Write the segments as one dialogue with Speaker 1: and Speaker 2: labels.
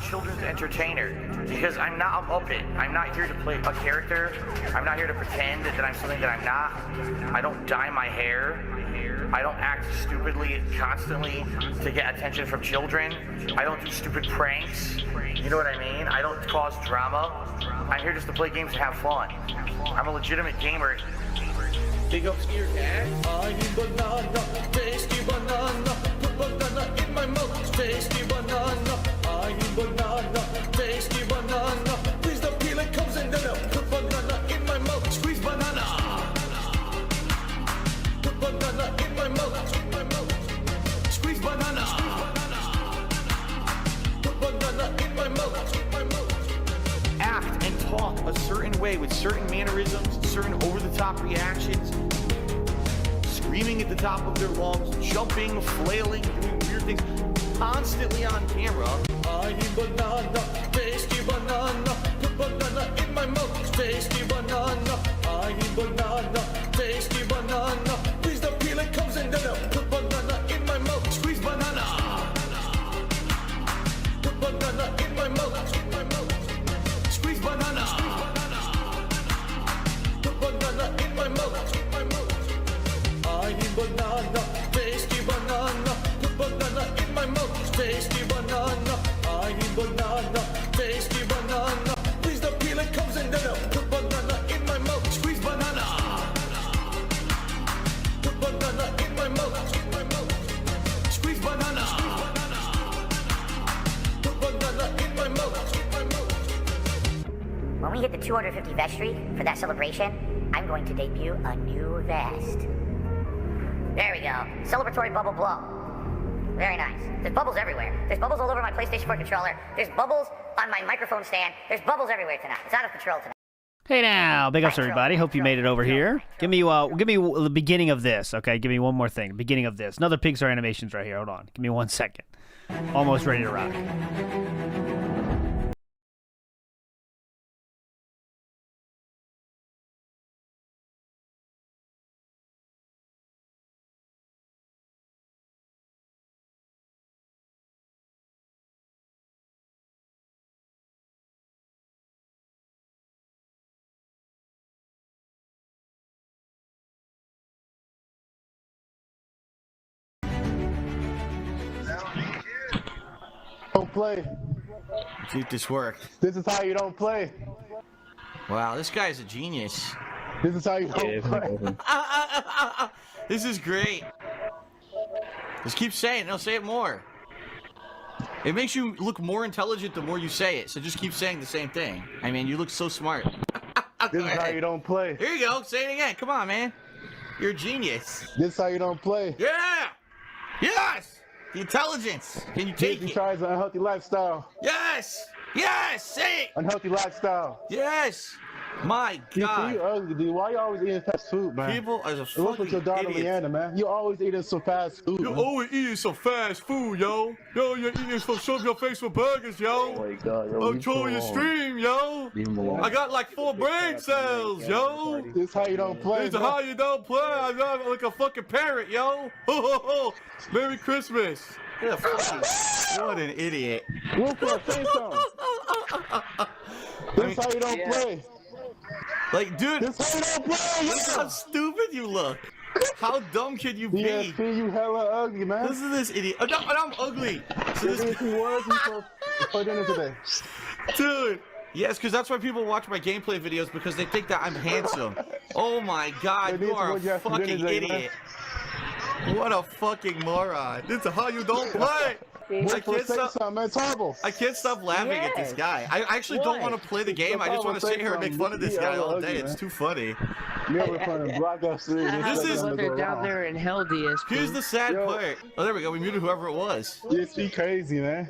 Speaker 1: children's entertainer because I'm not a Muppet. I'm not here to play a character. I'm not here to pretend that I'm something that I'm not. I don't dye my hair. I don't act stupidly constantly to get attention from children. I don't do stupid pranks. You know what I mean? I don't cause drama. I'm here just to play games and have fun. I'm a legitimate gamer. Big ups Meerkat.
Speaker 2: I eat banana, tasty banana, put banana in my mouth, tasty banana. I eat banana, tasty banana, please don't peel it, comes in then I'll put banana in my mouth, squeeze banana. Put banana in my mouth, squeeze banana. Put banana in my mouth.
Speaker 1: Act and talk a certain way with certain mannerisms, certain over-the-top reactions, screaming at the top of their lungs, jumping, flailing, doing weird things, constantly on camera.
Speaker 2: I eat banana, tasty banana, put banana in my mouth, tasty banana. I eat banana, tasty banana, please don't peel it, comes in then I'll put banana in my mouth, squeeze banana. Put banana in my mouth, squeeze banana. Put banana in my mouth. I eat banana, tasty banana, put banana in my mouth, tasty banana. I eat banana, tasty banana, please don't peel it, comes in then I'll put banana in my mouth, squeeze banana. Put banana in my mouth, squeeze banana. Put banana in my mouth.
Speaker 3: When we hit the 250 vest streak for that celebration, I'm going to debut a new vest. There we go. Celebratory bubble blow. Very nice. There's bubbles everywhere. There's bubbles all over my PlayStation 4 controller. There's bubbles on my microphone stand. There's bubbles everywhere tonight. It's out of control tonight.
Speaker 4: Hey now, big ups everybody. Hope you made it over here. Give me the beginning of this, okay? Give me one more thing. Beginning of this. Another Pixar Animations right here. Hold on. Give me 1 second. Almost ready to rock.
Speaker 5: Don't play.
Speaker 1: See if this worked.
Speaker 5: This is how you don't play.
Speaker 1: Wow, this guy's a genius.
Speaker 5: This is how you don't play.
Speaker 1: This is great. Just keep saying it. No, say it more. It makes you look more intelligent the more you say it. So just keep saying the same thing. I mean, you look so smart.
Speaker 5: This is how you don't play.
Speaker 1: Here you go. Say it again. Come on, man. You're a genius.
Speaker 5: This is how you don't play.
Speaker 1: Yeah. Yes. The intelligence. Can you take
Speaker 5: He
Speaker 1: it?
Speaker 5: tries an unhealthy lifestyle.
Speaker 1: Yes. Yes. Say it.
Speaker 5: Unhealthy lifestyle.
Speaker 1: Yes. My God.
Speaker 5: You ugly, dude. Why you always eating fast food, man?
Speaker 1: People are a
Speaker 5: What's
Speaker 1: fucking
Speaker 5: with your daughter,
Speaker 1: idiot.
Speaker 5: Leanna, man? You always eating some fast food.
Speaker 6: You
Speaker 5: man.
Speaker 6: always eating some fast food, yo. Yo, you're eating some show your face for burgers, yo.
Speaker 5: Oh my God, yo,
Speaker 6: I'm trolling your stream, yo.
Speaker 5: Leave him alone.
Speaker 6: I got like 4 brain cells, yo.
Speaker 5: This is how you don't play.
Speaker 6: This is
Speaker 5: man.
Speaker 6: how you don't play. I got like a fucking parrot, yo. Ho ho ho. Merry Christmas.
Speaker 1: Yeah, fucking, what an idiot.
Speaker 5: Wolfman, say something. This is how you don't play.
Speaker 1: Like, dude,
Speaker 5: This is how you don't play.
Speaker 1: look how stupid you look. How dumb can you be?
Speaker 5: ESP, you hella ugly, man.
Speaker 1: Listen to this idiot. Oh, no, I'm ugly. So
Speaker 5: This
Speaker 1: this,
Speaker 5: is he was for dinner today.
Speaker 1: dude. Yes, because that's why people watch my gameplay videos, because they think that I'm handsome. Oh my God,
Speaker 5: They
Speaker 1: you
Speaker 5: need
Speaker 1: are
Speaker 5: to
Speaker 1: a
Speaker 5: watch you after
Speaker 1: fucking
Speaker 5: dinner today, man.
Speaker 1: idiot. What a fucking moron. This is how you don't play. I can't
Speaker 5: Say
Speaker 1: stop.
Speaker 5: something, man. It's horrible.
Speaker 1: I can't stop laughing at this guy. I actually don't want to play the game. I just want to sit here and make fun of this guy all day. It's too funny.
Speaker 5: You're trying to block us through.
Speaker 1: This is-
Speaker 7: They're down there in hell, DSP.
Speaker 1: Here's the sad
Speaker 5: Yo.
Speaker 1: part. Oh, there we go. We muted whoever it was.
Speaker 5: ESP crazy, man.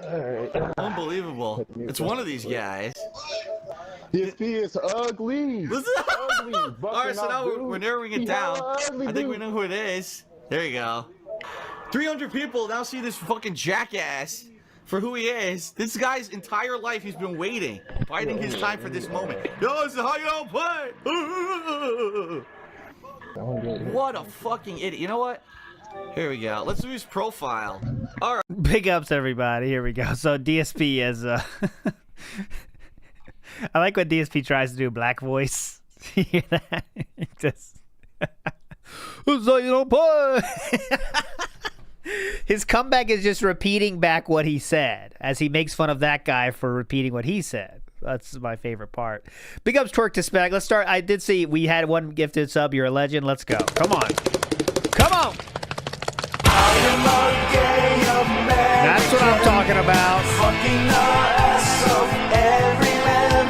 Speaker 1: Unbelievable. It's one of these guys.
Speaker 5: ESP is ugly.
Speaker 1: Listen.
Speaker 5: Ugly.
Speaker 1: All right, so now we're narrowing it down. I think we know who it is. There you go. 300 people now see this fucking jackass for who he is. This guy's entire life he's been waiting, biding his time for this moment. Yo, this is how you don't play. What a fucking idiot. You know what? Here we go. Let's do his profile. All right.
Speaker 4: Big ups, everybody. Here we go. So DSP is I like when DSP tries to do a black voice. You hear that? It just so you don't play. His comeback is just repeating back what he said as he makes fun of that guy for repeating what he said. That's my favorite part. Big ups, Twerk to Spec. Let's start. I did see we had one gifted sub. You're a legend. Let's go. Come on. Come on. That's what I'm talking about.
Speaker 2: Fucking the ass of every man.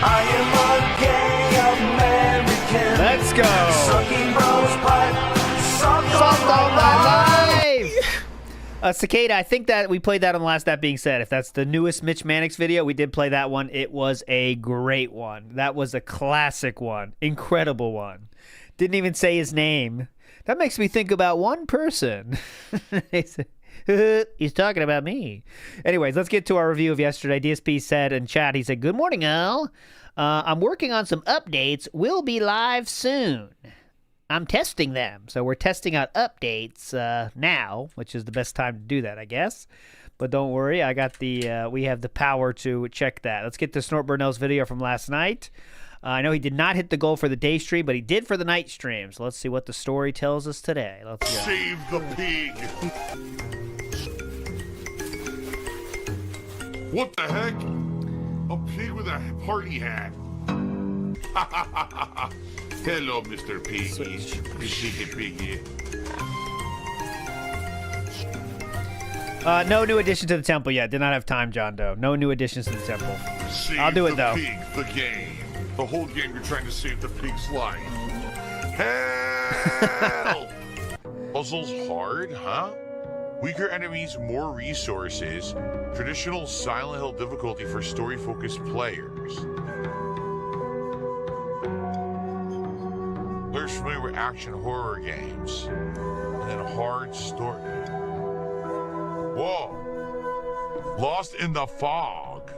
Speaker 2: I am a gay American.
Speaker 4: Let's go.
Speaker 2: Sucking bros pipe. Suck
Speaker 4: all
Speaker 2: on
Speaker 4: my
Speaker 2: my
Speaker 4: life. Cicada, I think that we played that on the last That Being Said. If that's the newest Mitch Mannix video, we did play that one. It was a great one. That was a classic one. Incredible one. Didn't even say his name. That makes me think about one person. He's talking about me. Anyways, let's get to our review of yesterday. DSP said in chat, he said, "Good morning, Al. I'm working on some updates. We'll be live soon. I'm testing them." So we're testing out updates now, which is the best time to do that, I guess. But don't worry, I got the we have the power to check that. Let's get to Snort Burnell's video from last night. I know he did not hit the goal for the day stream, but he did for the night stream. So let's see what the story tells us today. Let's go.
Speaker 8: Save the pig. What the heck? A pig with a party hat. Hello, Mr. Piggy. Piggy, piggy.
Speaker 4: No new addition to the temple yet. Did not have time, John Doe. No new additions to the temple.
Speaker 8: Save
Speaker 4: I'll do it,
Speaker 8: the
Speaker 4: though.
Speaker 8: Pig, the game. The whole game you're trying to save the pig's life. Help! Puzzles hard, huh? Weaker enemies, more resources. Traditional Silent Hill difficulty for story-focused players. Players familiar with action horror games. And then hard story. Whoa! Lost in the fog.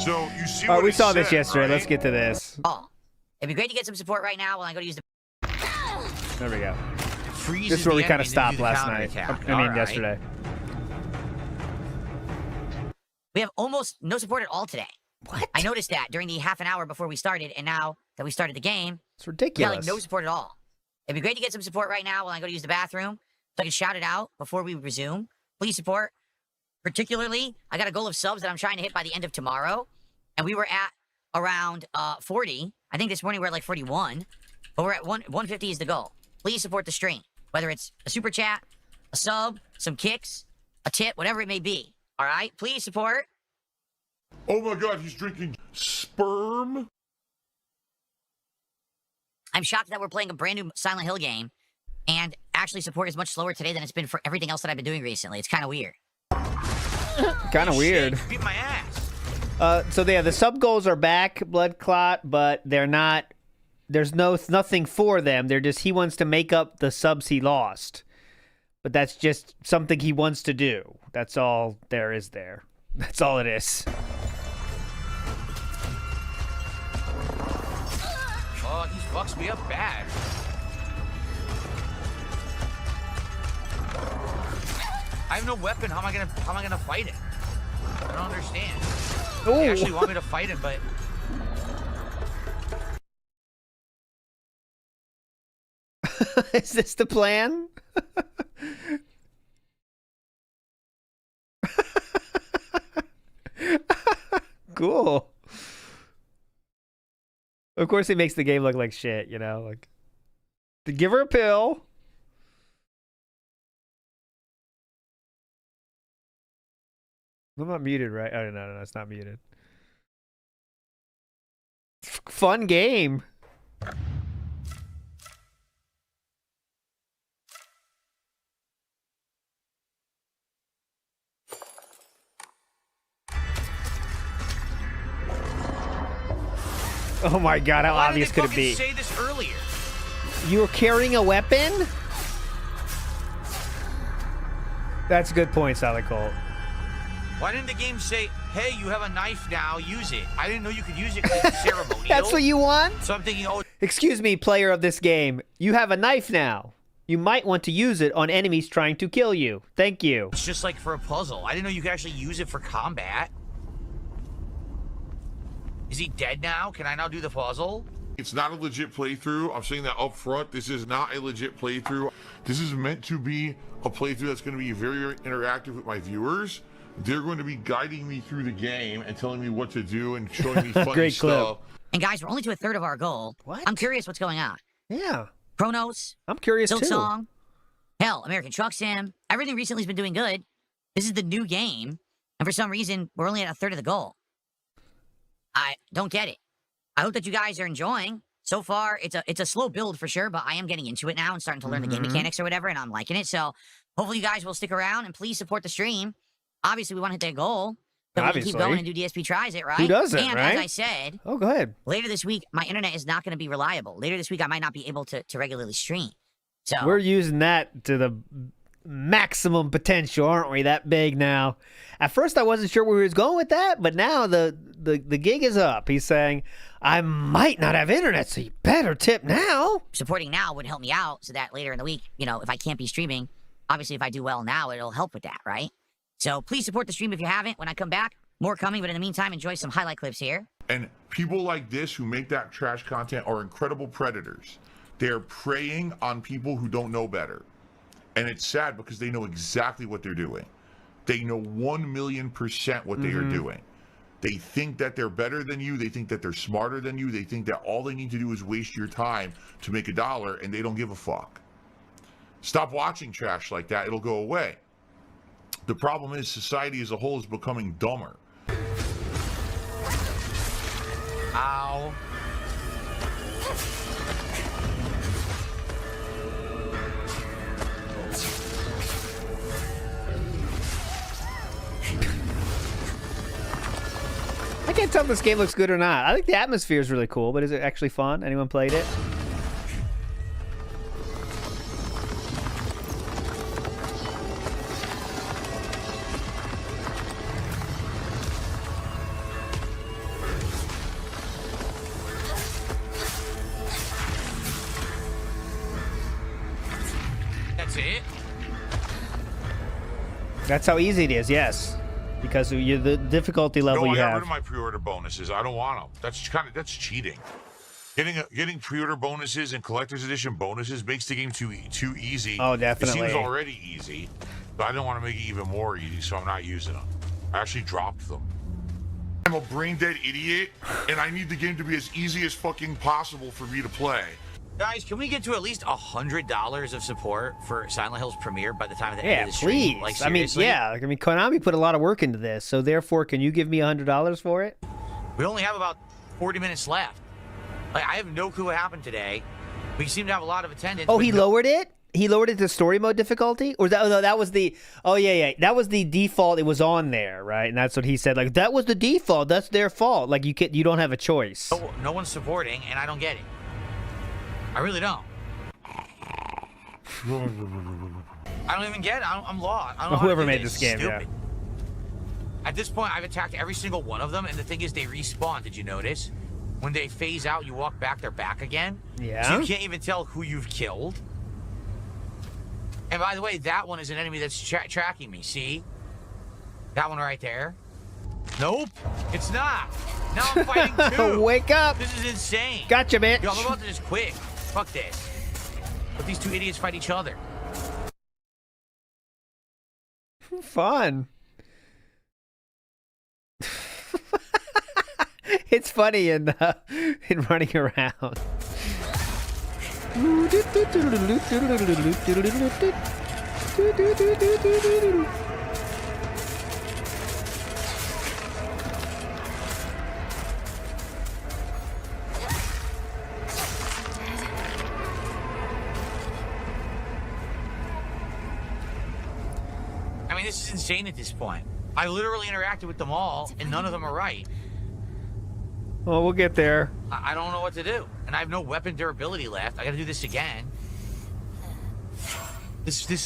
Speaker 8: So you see what
Speaker 4: we
Speaker 8: it
Speaker 4: saw this
Speaker 8: said,
Speaker 4: yesterday.
Speaker 8: right?
Speaker 4: Let's get to this.
Speaker 3: Oh, it'd be great to get some support right now while I go to use the.
Speaker 4: There we go.
Speaker 9: Freezes
Speaker 4: This is where we
Speaker 9: the
Speaker 4: kind of
Speaker 9: enemy to
Speaker 4: stopped
Speaker 9: do the
Speaker 4: last night.
Speaker 9: counterattack.
Speaker 4: I mean,
Speaker 9: Alright.
Speaker 4: yesterday.
Speaker 3: We have almost no support at all today.
Speaker 4: What?
Speaker 3: I noticed that during the half an hour before we started, and now that we started the game,
Speaker 4: It's
Speaker 3: we got
Speaker 4: ridiculous.
Speaker 3: like no support at all. It'd be great to get some support right now while I go to use the bathroom, so I can shout it out before we resume. Please support. Particularly, I got a goal of subs that I'm trying to hit by the end of tomorrow, and we were at around 40. I think this morning we're at like 41, but we're at 150 is the goal. Please support the stream, whether it's a super chat, a sub, some kicks, a tip, whatever it may be. All right, please support.
Speaker 8: Oh my god, he's drinking sperm?
Speaker 3: I'm shocked that we're playing a brand new Silent Hill game, and actually support is much slower today than it's been for everything else that I've been doing recently. It's kind of weird.
Speaker 4: Kind of weird.
Speaker 9: Shit, beat my ass.
Speaker 4: So yeah, the sub goals are back, Blood Clot, but they're not. There's nothing for them. They're just he wants to make up the subs he lost, but that's just something he wants to do. That's all there is there. That's all it is.
Speaker 9: Oh, he fucks me up bad. I have no weapon. How am I gonna fight him? I don't understand. They actually want me to fight him, but
Speaker 4: Is this the plan? Cool. Of course, he makes the game look like shit, you know? Like, to give her a pill. I'm not muted, right? Oh, no, it's not muted. Fun game. Oh my god, how
Speaker 9: why
Speaker 4: obvious
Speaker 9: did they
Speaker 4: could it be?
Speaker 9: fucking say this earlier?
Speaker 4: You were carrying a weapon? That's a good point, Solid Colt.
Speaker 9: Why didn't the game say, "Hey, you have a knife now, use it"? I didn't know you could use it because it's ceremonial.
Speaker 4: That's what you want?
Speaker 9: So I'm thinking, oh,
Speaker 4: Excuse me, player of this game. You have a knife now. You might want to use it on enemies trying to kill you. Thank you.
Speaker 9: It's just like for a puzzle. I didn't know you could actually use it for combat. Is he dead now? Can I now do the puzzle?
Speaker 8: It's not a legit playthrough. I'm saying that up front. This is not a legit playthrough. This is meant to be a playthrough that's going to be very, very interactive with my viewers. They're going to be guiding me through the game and telling me what to do and showing me funny
Speaker 4: Great
Speaker 8: stuff.
Speaker 3: And guys, we're only to a third of our goal.
Speaker 4: What?
Speaker 3: I'm curious what's going on.
Speaker 4: Yeah.
Speaker 3: Chronos,
Speaker 4: I'm curious too.
Speaker 3: Silksong, hell, American Truck Sim. Everything recently's been doing good. This is the new game, and for some reason, we're only at a third of the goal. I don't get it. I hope that you guys are enjoying. So far, it's a slow build for sure, but I am getting into it now and starting to learn the game mechanics or whatever, and I'm liking it. So hopefully you guys will stick around and please support the stream. Obviously, we want to hit that goal. So we can keep going and do DSP Tries It, right?
Speaker 4: Who doesn't,
Speaker 3: and
Speaker 4: right?
Speaker 3: as I said,
Speaker 4: Oh, go ahead.
Speaker 3: later this week, my internet is not going to be reliable. Later this week, I might not be able to regularly stream. So
Speaker 4: We're using that to the maximum potential, aren't we? That big now. At first, I wasn't sure where he was going with that, but now the gig is up. He's saying, I might not have internet, so you better tip now.
Speaker 3: supporting now would help me out so that later in the week, you know, if I can't be streaming, obviously if I do well now, it'll help with that, right? So please support the stream if you haven't. When I come back, more coming, but in the meantime, enjoy some highlight clips here.
Speaker 8: And people like this who make that trash content are incredible predators. They're preying on people who don't know better. And it's sad because they know exactly what they're doing. They know 1,000,000% what they are doing. They think that they're better than you. They think that they're smarter than you. They think that all they need to do is waste your time to make $1, and they don't give a fuck. Stop watching trash like that. It'll go away. The problem is society as a whole is becoming dumber.
Speaker 9: Ow.
Speaker 4: I can't tell if this game looks good or not. I think the atmosphere is really cool, but is it actually fun? Anyone played it?
Speaker 9: That's it?
Speaker 8: That's how easy it is, yes. Because of the difficulty level
Speaker 10: No, I
Speaker 8: you
Speaker 10: got
Speaker 8: have.
Speaker 10: rid of my pre-order bonuses. I don't want them. That's cheating. Getting pre-order bonuses and collector's edition bonuses makes the game too easy.
Speaker 8: Oh, definitely.
Speaker 10: It seems already easy, but I don't want to make it even more easy, so I'm not using them. I actually dropped them. I'm a brain dead idiot, and I need the game to be as easy as fucking possible for me to play.
Speaker 9: Guys, can we get to at least $100 of support for Silent Hill's premiere by the time of the end
Speaker 8: Yeah,
Speaker 9: of the stream?
Speaker 8: please.
Speaker 9: Like,
Speaker 8: I mean,
Speaker 9: seriously?
Speaker 8: yeah. I mean, Konami put a lot of work into this, so therefore, can you give me $100 for it?
Speaker 9: We only have about 40 minutes left. Like, I have no clue what happened today. We seem to have a lot of attendance.
Speaker 8: Oh,
Speaker 9: but
Speaker 8: he
Speaker 9: no-
Speaker 8: lowered it? He lowered it to story mode difficulty? Or that, no, that was the... Oh, yeah. That was the default. It was on there, right? And that's what he said. Like, that was the default. That's their fault. Like, you don't have a choice.
Speaker 9: No one's supporting, and I don't get it. I really don't. I don't even get it. I'm lost. I don't know how to
Speaker 8: Whoever
Speaker 9: do
Speaker 8: made
Speaker 9: this.
Speaker 8: this game,
Speaker 9: It's
Speaker 8: yeah.
Speaker 9: stupid. At this point, I've attacked every single one of them, and the thing is, they respawn. Did you notice? When they phase out, you walk back, they're back again.
Speaker 8: Yeah.
Speaker 9: So you can't even tell who you've killed. And by the way, that one is an enemy that's tracking me. See? That one right there. Nope, it's not. Now I'm fighting two.
Speaker 8: Wake up.
Speaker 9: This is insane.
Speaker 8: Gotcha, bitch.
Speaker 9: Yo, I'm about to just quit. Fuck this. Let these two idiots fight each other.
Speaker 8: Fun. It's funny in running around.
Speaker 9: I mean, this is insane at this point. I literally interacted with them all, and none of them are right.
Speaker 8: Well, we'll get there.
Speaker 9: I don't know what to do. And I have no weapon durability left. I gotta do this again.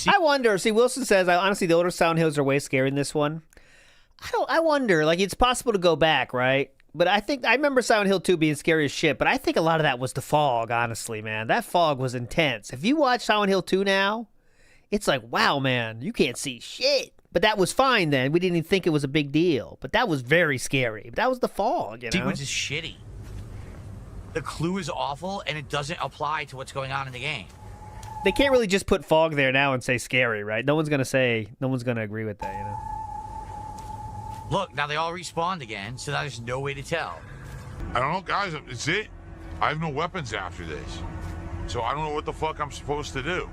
Speaker 8: I wonder. See, Wilson says, honestly, the older Silent Hills are way scarier than this one. I wonder. Like, it's possible to go back, right?
Speaker 4: But I remember Silent Hill 2 being scary as shit, but I think a lot of that was the fog, honestly, man. That fog was intense. If you watch Silent Hill 2 now, it's like, wow, man, you can't see shit. But that was fine then. We didn't even think it was a big deal. But that was very scary. But that was the fog, you know?
Speaker 9: Sequence is shitty. The clue is awful, and it doesn't apply to what's going on in the game.
Speaker 4: They can't really just put fog there now and say scary, right? No one's gonna agree with that, you know?
Speaker 9: Look, now they all respawned again, so now there's no way to tell.
Speaker 10: I don't know, guys. It's it. I have no weapons after this. So I don't know what the fuck I'm supposed to do.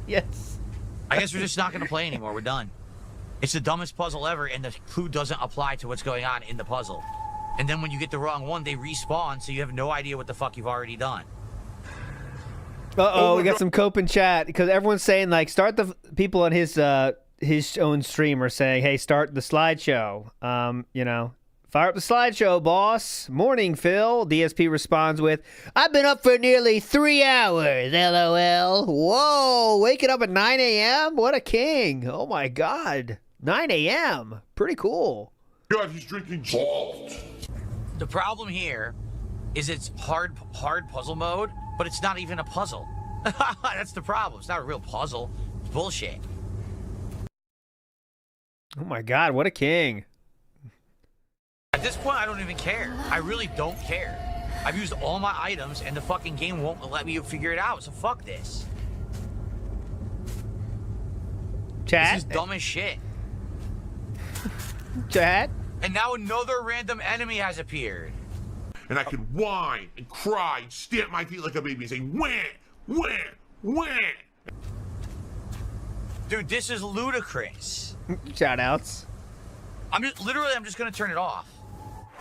Speaker 4: Yes.
Speaker 9: I guess we're just not going to play anymore. We're done. It's the dumbest puzzle ever, and the clue doesn't apply to what's going on in the puzzle. And then when you get the wrong one, they respawn, so you have no idea what the fuck you've already done.
Speaker 4: We got some cope in chat because everyone's saying like start the people on his own stream are saying, hey, start the slideshow. You know, fire up the slideshow, boss. Morning, Phil. DSP responds with, I've been up for nearly 3 hours. LOL. Whoa, waking up at 9 a.m. What a king. Oh my God, 9 a.m. Pretty cool.
Speaker 10: God, he's drinking salt.
Speaker 9: The problem here is it's hard puzzle mode, but it's not even a puzzle. That's the problem. It's not a real puzzle. It's bullshit.
Speaker 4: Oh my God, what a king.
Speaker 9: At this point, I don't even care. I really don't care. I've used all my items, and the fucking game won't let me figure it out, so fuck this.
Speaker 4: Chat?
Speaker 9: This is dumb as shit.
Speaker 4: Chat?
Speaker 9: And now another random enemy has appeared.
Speaker 10: And I can whine and cry and stamp my feet like a baby and say, wah, wah, wah.
Speaker 9: Dude, this is ludicrous.
Speaker 4: Shout outs.
Speaker 9: I'm just gonna turn it off.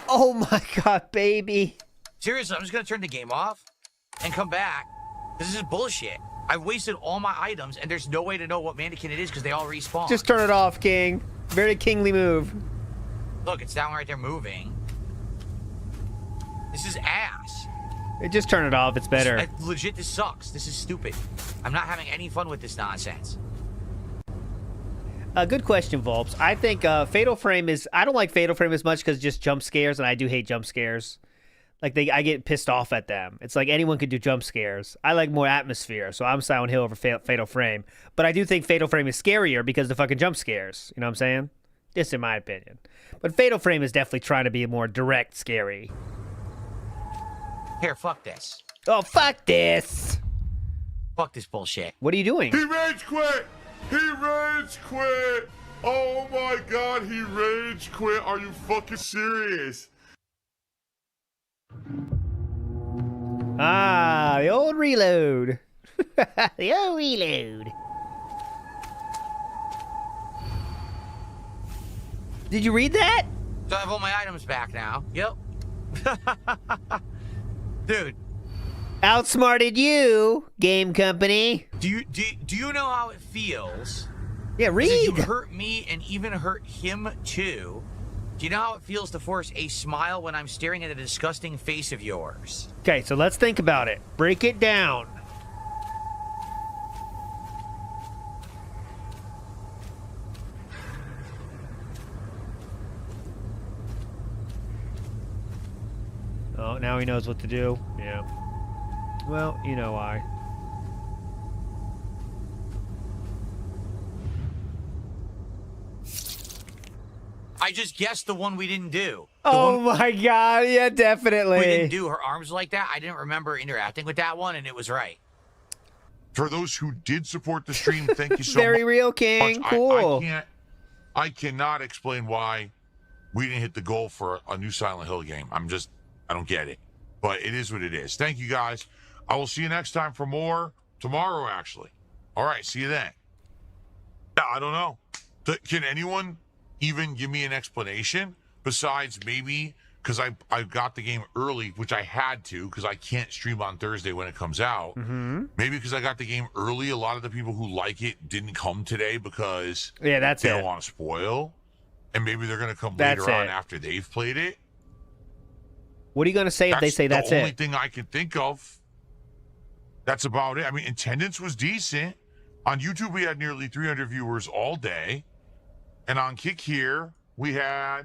Speaker 4: Oh my God, baby.
Speaker 9: Seriously, I'm just gonna turn the game off and come back. This is bullshit. I wasted all my items, and there's no way to know what mannequin it is because they all respawn.
Speaker 4: Just turn it off, King. Very kingly move.
Speaker 9: Look, it's down right there moving. This is ass.
Speaker 4: Just turn it off. It's better.
Speaker 9: Legit, this sucks. This is stupid. I'm not having any fun with this nonsense.
Speaker 4: Good question, Volps. I think Fatal Frame is... I don't like Fatal Frame as much because just jump scares, and I do hate jump scares. Like, I get pissed off at them. It's like anyone could do jump scares. I like more atmosphere, so I'm Silent Hill over Fatal Frame. But I do think Fatal Frame is scarier because of the fucking jump scares. You know what I'm saying? Just in my opinion. But Fatal Frame is definitely trying to be more direct scary.
Speaker 9: Here, fuck this.
Speaker 4: Oh, fuck this!
Speaker 9: Fuck this bullshit.
Speaker 4: What are you doing?
Speaker 10: He rage quit! He rage quit! Oh my God, he rage quit. Are you fucking serious?
Speaker 4: Ah, the old reload. The old reload. Did you read that?
Speaker 9: So I have all my items back now. Yep. Dude.
Speaker 4: Outsmarted you, game company.
Speaker 9: Do you know how it feels?
Speaker 4: Yeah, read.
Speaker 9: You hurt me and even hurt him too. Do you know how it feels to force a smile when I'm staring at a disgusting face of yours?
Speaker 4: Okay, so let's think about it. Break it down. Oh, now he knows what to do. Yeah. Well, you know why.
Speaker 9: I just guessed the one we didn't do.
Speaker 4: Oh my God, yeah, definitely.
Speaker 9: We didn't do her arms like that. I didn't remember interacting with that one, and it was right.
Speaker 10: For those who did support the stream, thank you so much.
Speaker 4: Very real, King. Cool.
Speaker 10: I cannot explain why we didn't hit the goal for a new Silent Hill game. I don't get it. But it is what it is. Thank you, guys. I will see you next time for more tomorrow, actually. All right, see you then. Yeah, I don't know. Can anyone even give me an explanation besides maybe because I got the game early, which I had to because I can't stream on Thursday when it comes out.
Speaker 4: Mm-hmm.
Speaker 10: Maybe because I got the game early, a lot of the people who like it didn't come today because
Speaker 4: they
Speaker 10: don't want to spoil. And maybe they're going to come later on after they've played it.
Speaker 4: What are you going to say if they say that's it?
Speaker 10: The only thing I can think of. That's about it. I mean, attendance was decent. On YouTube, we had nearly 300 viewers all day. And on Kick here, we had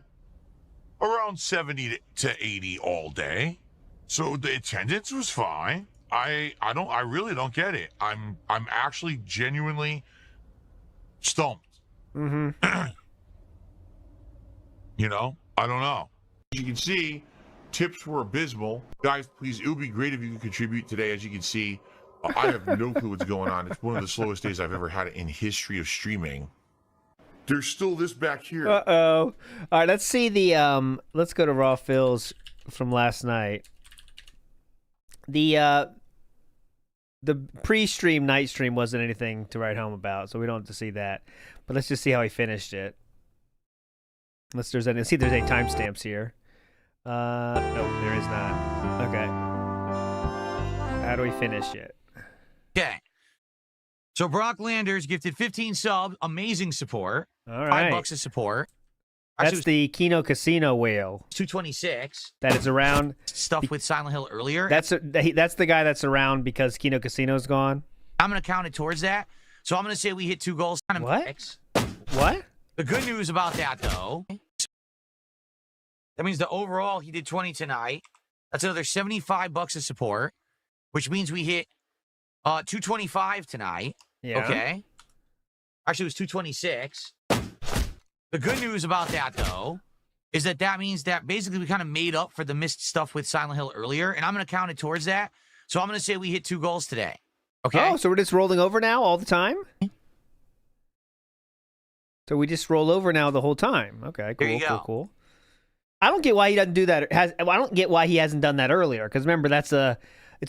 Speaker 10: around 70 to 80 all day. So the attendance was fine. I really don't get it. I'm actually genuinely stumped.
Speaker 4: Mm-hmm.
Speaker 10: You know, I don't know.
Speaker 8: As you can see, tips were abysmal. Guys, please, it would be great if you could contribute today. As you can see, I have no clue what's going on. It's one of the slowest days I've ever had in history of streaming. There's still this back here.
Speaker 4: Uh-oh. All right, let's see the, let's go to Raw Fills from last night. The pre-stream night stream wasn't anything to write home about, so we don't have to see that. But let's just see how he finished it. Unless there's any, see if there's any timestamps here. No, there is not. Okay. How do we finish it?
Speaker 9: Okay. So Brock Landers gifted 15 subs, amazing support.
Speaker 4: All right.
Speaker 9: $5 of support.
Speaker 4: That's the Kino Casino whale.
Speaker 9: 226.
Speaker 4: That is around.
Speaker 9: Stuff with Silent Hill earlier.
Speaker 4: That's the guy that's around because Kino Casino's gone.
Speaker 9: I'm going to count it towards that. So I'm going to say we hit 2 goals.
Speaker 4: What? What?
Speaker 9: The good news about that, though, that means the overall, he did 20 tonight. That's another $75 of support, which means we hit 225 tonight.
Speaker 4: Yeah.
Speaker 9: Okay. Actually, it was 226. The good news about that, though, is that means that basically we kind of made up for the missed stuff with Silent Hill earlier, and I'm going to count it towards that. So I'm going to say we hit 2 goals today. Okay?
Speaker 4: Oh, so we're just rolling over now all the time? So we just roll over now the whole time. Okay, cool,
Speaker 9: There you go.
Speaker 4: cool. I don't get why he doesn't do that. I don't get why he hasn't done that earlier. Because remember, it's a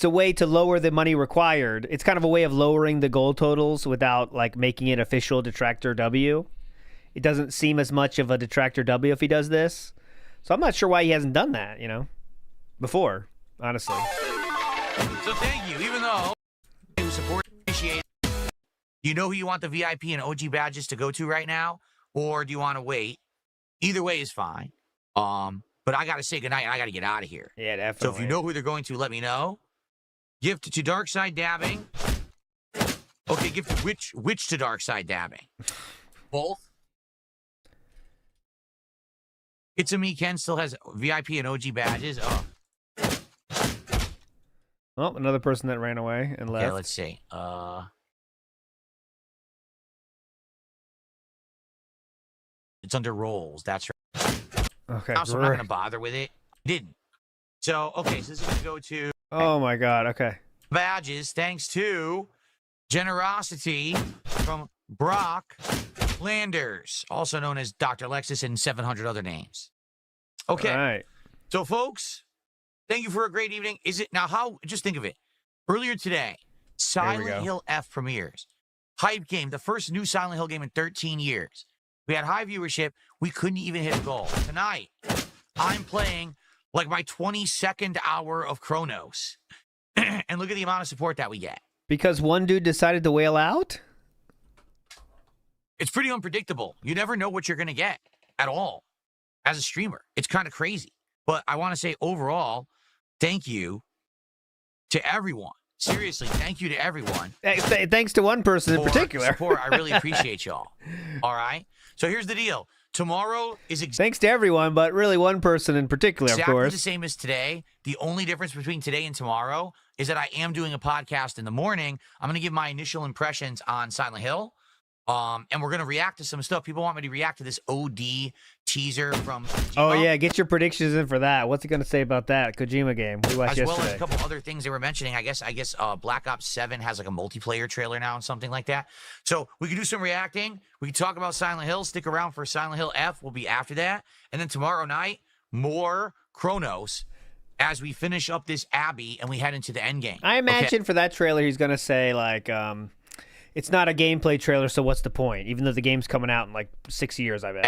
Speaker 4: way to lower the money required. It's kind of a way of lowering the goal totals without like making it official detractor W. It doesn't seem as much of a detractor W if he does this. So I'm not sure why he hasn't done that, before, honestly.
Speaker 9: So thank you. Even though you support, appreciate it. You know who you want the VIP and OG badges to go to right now? Or do you want to wait? Either way is fine. But I got to say goodnight and I got to get out of here.
Speaker 4: Yeah, definitely.
Speaker 9: So if you know who they're going to, let me know. Gift to Darkside Dabbing. Okay, gift which to Darkside Dabbing? Both? It's a me. Ken still has VIP and OG badges. Oh.
Speaker 4: Well, another person that ran away and left.
Speaker 9: Yeah, let's see. It's under roles. That's right.
Speaker 4: Okay,
Speaker 9: Also, I'm not going to bother with it. Didn't. So, okay, so this is going to go to...
Speaker 4: Oh, my God. Okay.
Speaker 9: Badges, thanks to generosity from Brock Landers, also known as Dr. Lexus and 700 other names. Okay.
Speaker 4: All right.
Speaker 9: So, folks, thank you for a great evening. Just think of it. Earlier today, Silent Hill F premieres. Hype game, the first new Silent Hill game in 13 years. We had high viewership. We couldn't even hit a goal. Tonight, I'm playing like my 22nd hour of Chronos. And look at the amount of support that we get.
Speaker 4: Because one dude decided to whale out?
Speaker 9: It's pretty unpredictable. You never know what you're going to get at all as a streamer. It's kind of crazy. But I want to say overall, thank you to everyone. Seriously, thank you to everyone.
Speaker 4: Thanks to one person in particular.
Speaker 9: Support. I really appreciate y'all. All right? So here's the deal. Tomorrow is
Speaker 4: thanks to everyone, but really one person in particular,
Speaker 9: exactly
Speaker 4: of course.
Speaker 9: The same as today. The only difference between today and tomorrow is that I am doing a podcast in the morning. I'm going to give my initial impressions on Silent Hill. And we're going to react to some stuff. People want me to react to this OD teaser from Kojima.
Speaker 4: Oh, yeah. Get your predictions in for that. What's he going to say about that Kojima game we watched yesterday?
Speaker 9: As well as a couple other things they were mentioning. I guess Black Ops 7 has like a multiplayer trailer now and something like that. So we can do some reacting. We can talk about Silent Hill. Stick around for Silent Hill F. We'll be after that. And then tomorrow night, more Chronos as we finish up this Abbey and we head into the end game.
Speaker 4: I imagine for that trailer, he's going to say like... it's not a gameplay trailer, so what's the point? Even though the game's coming out in like 6 years, I bet,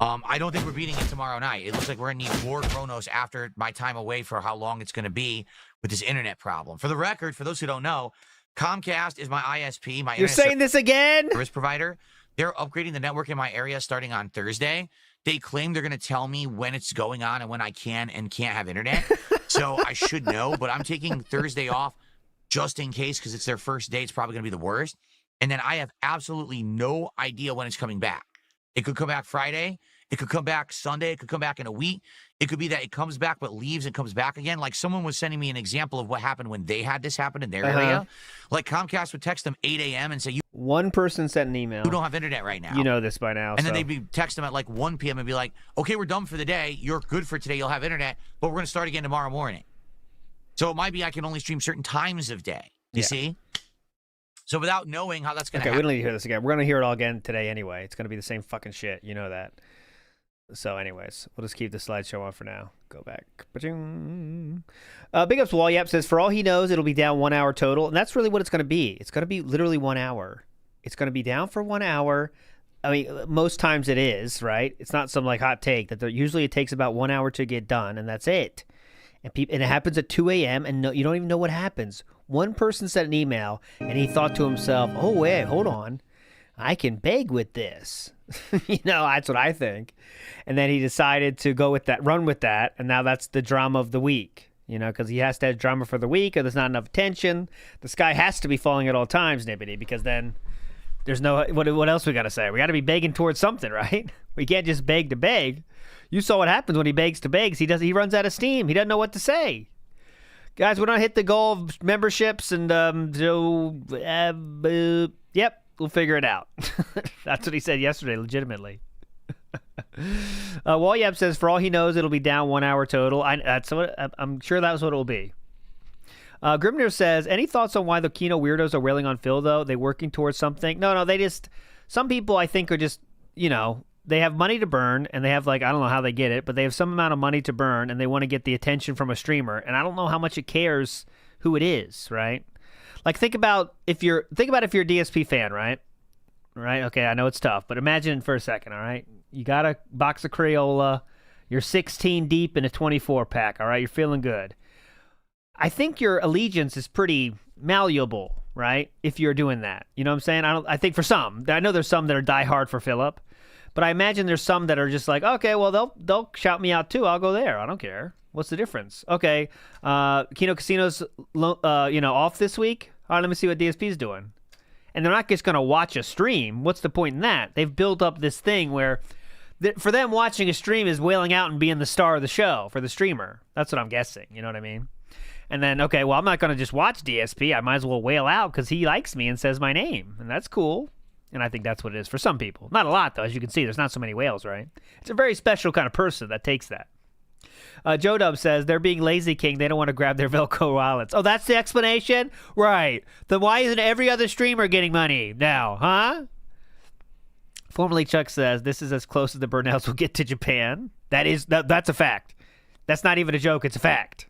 Speaker 9: I don't think we're beating it tomorrow night. It looks like we're going to need more Chronos after my time away for how long it's going to be with this internet problem. For the record, for those who don't know, Comcast is my ISP, my
Speaker 4: You're saying this again?
Speaker 9: Service provider. They're upgrading the network in my area starting on Thursday. They claim they're going to tell me when it's going on and when I can and can't have internet. So I should know, but I'm taking Thursday off just in case, because it's their first day. It's probably going to be the worst. And then I have absolutely no idea when it's coming back. It could come back Friday. It could come back Sunday. It could come back in a week. It could be that it comes back but leaves and comes back again. Like someone was sending me an example of what happened when they had this happen in their area. Like Comcast would text them 8 a.m. and say,
Speaker 4: One person sent an email.
Speaker 9: you don't have internet right now.
Speaker 4: You know this by now.
Speaker 9: And then they'd be text them at like 1 p.m. and be like, okay, we're done for the day. You're good for today. You'll have internet, but we're going to start again tomorrow morning. So it might be I can only stream certain times of day. You see? So without knowing how that's going to happen.
Speaker 4: We don't need to hear this again. We're going to hear it all again today anyway. It's going to be the same fucking shit. You know that. So anyways, we'll just keep the slideshow on for now. Go back. Big ups Wall Yap says, for all he knows, it'll be down 1 hour total. And that's really what it's going to be. It's going to be literally 1 hour. It's going to be down for 1 hour. I mean, most times it is, right? It's not some like hot take that usually it takes about 1 hour to get done, and that's it. And it happens at 2 a.m. and you don't even know what happens. One person sent an email and he thought to himself, oh, wait, hold on. I can beg with this. That's what I think. And then he decided to go with that, run with that. And now that's the drama of the week, because he has to have drama for the week or there's not enough attention. The sky has to be falling at all times, Nibbity, because then there's no, what else we got to say? We got to be begging towards something, right? We can't just beg to beg. You saw what happens when he begs to begs. He runs out of steam. He doesn't know what to say. Guys, we're not hit the goal of memberships and yep, we'll figure it out. That's what he said yesterday, legitimately. Walyab says, for all he knows, it'll be down 1 hour total. I'm sure that was what it will be. Grimnir says, any thoughts on why the Kino weirdos are wailing on Phil, though? They working towards something? No, some people I think are just, they have money to burn, and they have, I don't know how they get it, but they have some amount of money to burn, and they want to get the attention from a streamer, and I don't know how much it cares who it is, right? Think about if you're a DSP fan, right? Right? Okay, I know it's tough, but imagine for a second, all right? You got a box of Crayola, you're 16 deep in a 24 pack, all right? You're feeling good. I think your allegiance is pretty malleable, right? If you're doing that. You know what I'm saying? I think for some, I know there's some that are die hard for Philip, but I imagine there's some that are just like, okay, well, they'll shout me out too. I'll go there. I don't care. What's the difference? Okay, Kino Casino's, off this week. All right, let me see what DSP's doing. And they're not just going to watch a stream. What's the point in that? They've built up this thing where, for them, watching a stream is wailing out and being the star of the show for the streamer. That's what I'm guessing. You know what I mean? And then, okay, well, I'm not going to just watch DSP. I might as well wail out because he likes me and says my name. And that's cool. And I think that's what it is for some people. Not a lot, though. As you can see, there's not so many whales, right? It's a very special kind of person that takes that. Joe Dub says, they're being lazy, King. They don't want to grab their Velcro wallets. Oh, that's the explanation? Right. Then why isn't every other streamer getting money now, huh? Formerly Chuck says, this is as close as the Burnells will get to Japan. That's a fact. That's not even a joke. It's a fact.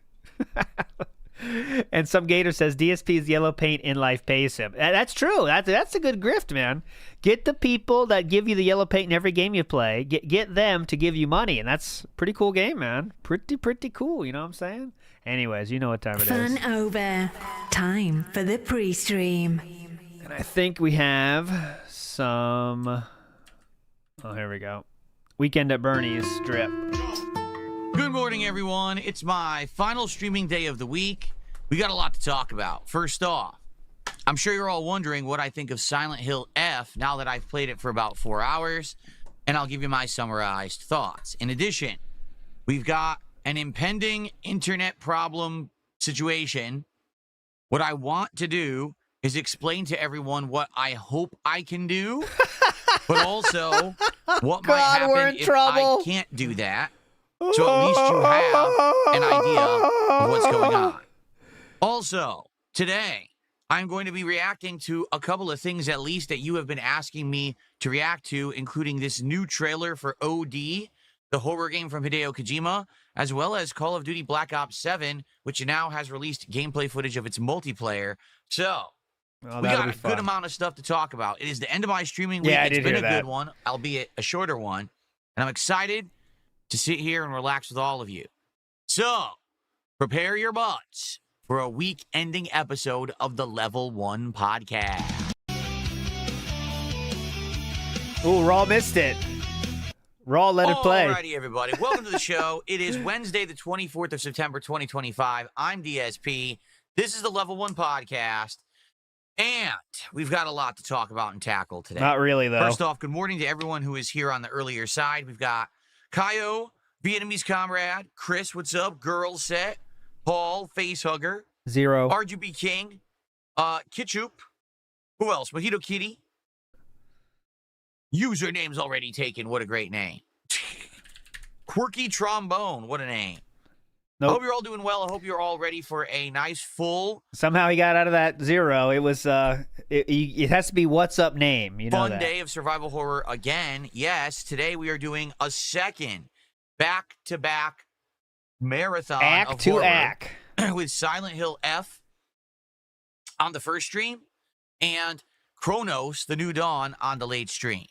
Speaker 4: And some Gator says, DSP's yellow paint in life pays him. That's true. That's a good grift, man. Get the people that give you the yellow paint in every game you play. Get them to give you money, and that's a pretty cool game, man. Pretty cool, you know what I'm saying? Anyways, you know what time it is.
Speaker 11: Fun over. Time for the pre-stream.
Speaker 4: And I think we have some... Oh, here we go. Weekend at Bernie's strip.
Speaker 9: Good morning, everyone. It's my final streaming day of the week. We got a lot to talk about. First off, I'm sure you're all wondering what I think of Silent Hill F now that I've played it for about 4 hours, and I'll give you my summarized thoughts. In addition, we've got an impending internet problem situation. What I want to do is explain to everyone what I hope I can do, but also what might happen if I can't do that. So at least you have an idea of what's going on. Also, today, I'm going to be reacting to a couple of things at least that you have been asking me to react to, including this new trailer for OD, the horror game from Hideo Kojima, as well as Call of Duty Black Ops 7, which now has released gameplay footage of its multiplayer. So, we got a good amount of stuff to talk about. It is the end of my streaming week. It's been a good one, albeit a shorter one. And I'm excited to sit here and relax with all of you. So, prepare your butts for a week-ending episode of the Level 1 Podcast.
Speaker 4: Ooh, Raw missed it. Raw let it play.
Speaker 9: Alrighty, everybody. Welcome to the show. It is Wednesday, the 24th of September, 2025. I'm DSP. This is the Level 1 Podcast. And we've got a lot to talk about and tackle today.
Speaker 4: Not really, though.
Speaker 9: First off, good morning to everyone who is here on the earlier side. We've got Kaio, Vietnamese Comrade, Chris, what's up? Girl Set, Paul, Facehugger,
Speaker 4: 0.
Speaker 9: RGB King, Kitchup, who else? Mojito Kitty. Username's already taken. What a great name. Quirky Trombone. What a name. I
Speaker 4: Nope.
Speaker 9: hope you're all doing well. I hope you're all ready for a nice full
Speaker 4: Somehow he got out of that 0. It was it has to be what's up name. You know
Speaker 9: fun
Speaker 4: that.
Speaker 9: day of survival horror again. Yes, today we are doing a second back-to-back marathon
Speaker 4: Act
Speaker 9: of
Speaker 4: to
Speaker 9: horror
Speaker 4: act.
Speaker 9: with Silent Hill F on the first stream and Chronos, The New Dawn on the late stream.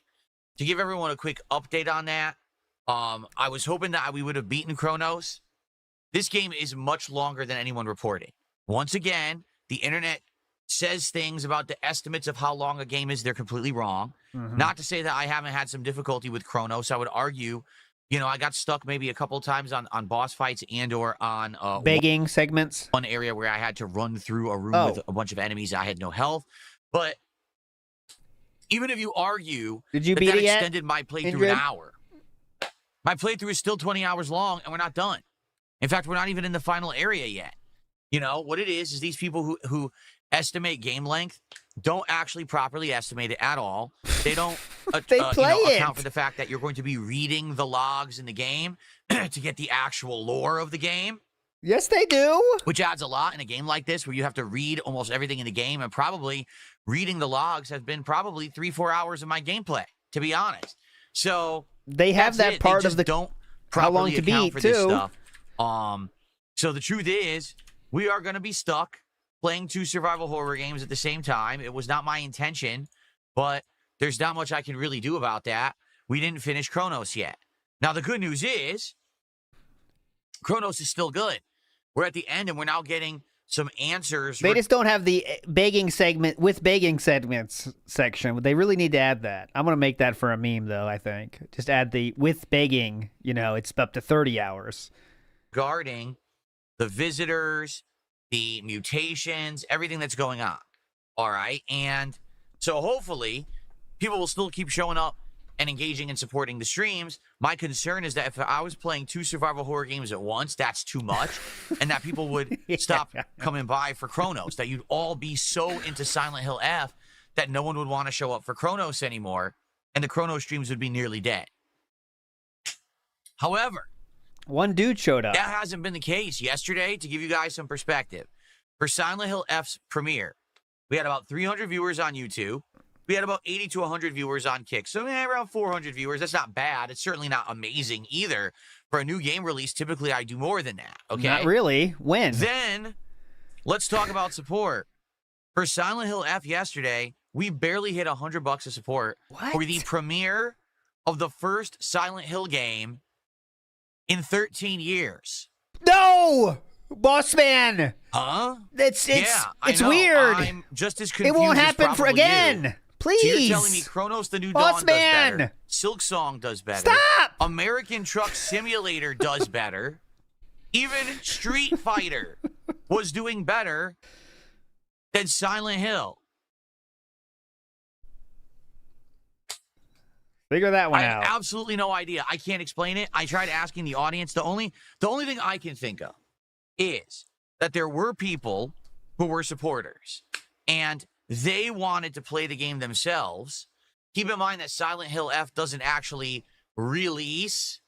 Speaker 9: To give everyone a quick update on that, I was hoping that we would have beaten Chronos. This game is much longer than anyone reported. Once again, the internet says things about the estimates of how long a game is. They're completely wrong. Not to say that I haven't had some difficulty with Chronos. I would argue, I got stuck maybe a couple of times on boss fights and or on
Speaker 4: Begging segments.
Speaker 9: one area where I had to run through a room with a bunch of enemies. I had no health. But even if you argue
Speaker 4: Did you
Speaker 9: that
Speaker 4: beat
Speaker 9: that
Speaker 4: it yet,
Speaker 9: extended my playthrough
Speaker 4: Ingrid?
Speaker 9: an hour, my playthrough is still 20 hours long, and we're not done. In fact, we're not even in the final area yet. What it is these people who estimate game length don't actually properly estimate it at all. They don't
Speaker 4: They play
Speaker 9: account
Speaker 4: it.
Speaker 9: for the fact that you're going to be reading the logs in the game to get the actual lore of the game,
Speaker 4: Yes, they do.
Speaker 9: which adds a lot in a game like this where you have to read almost everything in the game. And probably reading the logs has been probably 3-4 hours of my gameplay, to be honest. So
Speaker 4: They have
Speaker 9: that's
Speaker 4: that
Speaker 9: it.
Speaker 4: part
Speaker 9: They
Speaker 4: of
Speaker 9: just
Speaker 4: the
Speaker 9: don't
Speaker 4: how long
Speaker 9: properly
Speaker 4: to
Speaker 9: account
Speaker 4: beat,
Speaker 9: for this
Speaker 4: too.
Speaker 9: stuff. So the truth is, we are going to be stuck playing 2 survival horror games at the same time. It was not my intention, but there's not much I can really do about that. We didn't finish Chronos yet. Now, the good news is, Chronos is still good. We're at the end, and we're now getting some answers.
Speaker 4: They just don't have the begging segment with begging segments section. They really need to add that. I'm going to make that for a meme, though, I think. Just add the with begging, it's up to 30 hours.
Speaker 9: Regarding the visitors, the mutations, everything that's going on. All right. And so hopefully people will still keep showing up and engaging and supporting the streams. My concern is that if I was playing 2 survival horror games at once, that's too much. And that people would stop coming by for Chronos, that you'd all be so into Silent Hill F that no one would want to show up for Chronos anymore. And the Chronos streams would be nearly dead. However,
Speaker 4: one dude showed up.
Speaker 9: That hasn't been the case. Yesterday, to give you guys some perspective, for Silent Hill F's premiere, we had about 300 viewers on YouTube. We had about 80 to 100 viewers on Kick. So around 400 viewers. That's not bad. It's certainly not amazing either. For a new game release, typically I do more than that. Okay?
Speaker 4: Not really. When?
Speaker 9: Then, let's talk about support. For Silent Hill F yesterday, we barely hit $100 of support for the premiere of the first Silent Hill game in 13 years.
Speaker 4: No! Boss man!
Speaker 9: Huh?
Speaker 4: It's
Speaker 9: know.
Speaker 4: weird.
Speaker 9: I'm just as confused.
Speaker 4: It won't
Speaker 9: as
Speaker 4: happen for
Speaker 9: probably
Speaker 4: again.
Speaker 9: you.
Speaker 4: Please.
Speaker 9: So you're telling me Chronos the New
Speaker 4: Boss
Speaker 9: Dawn
Speaker 4: man.
Speaker 9: does better. Silk Song does better.
Speaker 4: Stop!
Speaker 9: American Truck Simulator does better. Even Street Fighter was doing better than Silent Hill.
Speaker 4: Figure that one
Speaker 9: I
Speaker 4: out.
Speaker 9: have absolutely no idea. I can't explain it. I tried asking the audience. The only thing I can think of is that there were people who were supporters and they wanted to play the game themselves. Keep in mind that Silent Hill F doesn't actually release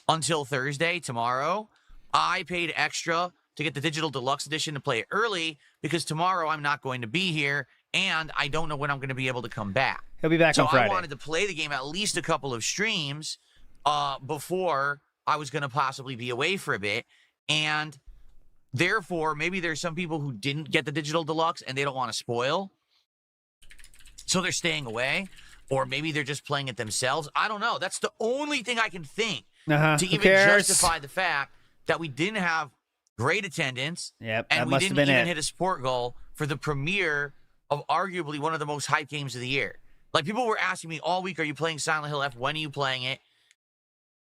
Speaker 9: until Thursday, tomorrow. I paid extra to get the digital deluxe edition to play it early because tomorrow I'm not going to be here and I don't know when I'm going to be able to come back.
Speaker 4: He'll be back on Friday.
Speaker 9: So I wanted to play the game at least a couple of streams before I was going to possibly be away for a bit. And therefore, maybe there's some people who didn't get the digital deluxe and they don't want to spoil. So they're staying away. Or maybe they're just playing it themselves. I don't know. That's the only thing I can think to even justify the fact that we didn't have great attendance.
Speaker 4: Yep,
Speaker 9: and
Speaker 4: that
Speaker 9: we
Speaker 4: must
Speaker 9: didn't
Speaker 4: have been
Speaker 9: even
Speaker 4: it.
Speaker 9: hit a support goal for the premiere of arguably one of the most hyped games of the year. Like, people were asking me all week, are you playing Silent Hill F? When are you playing it?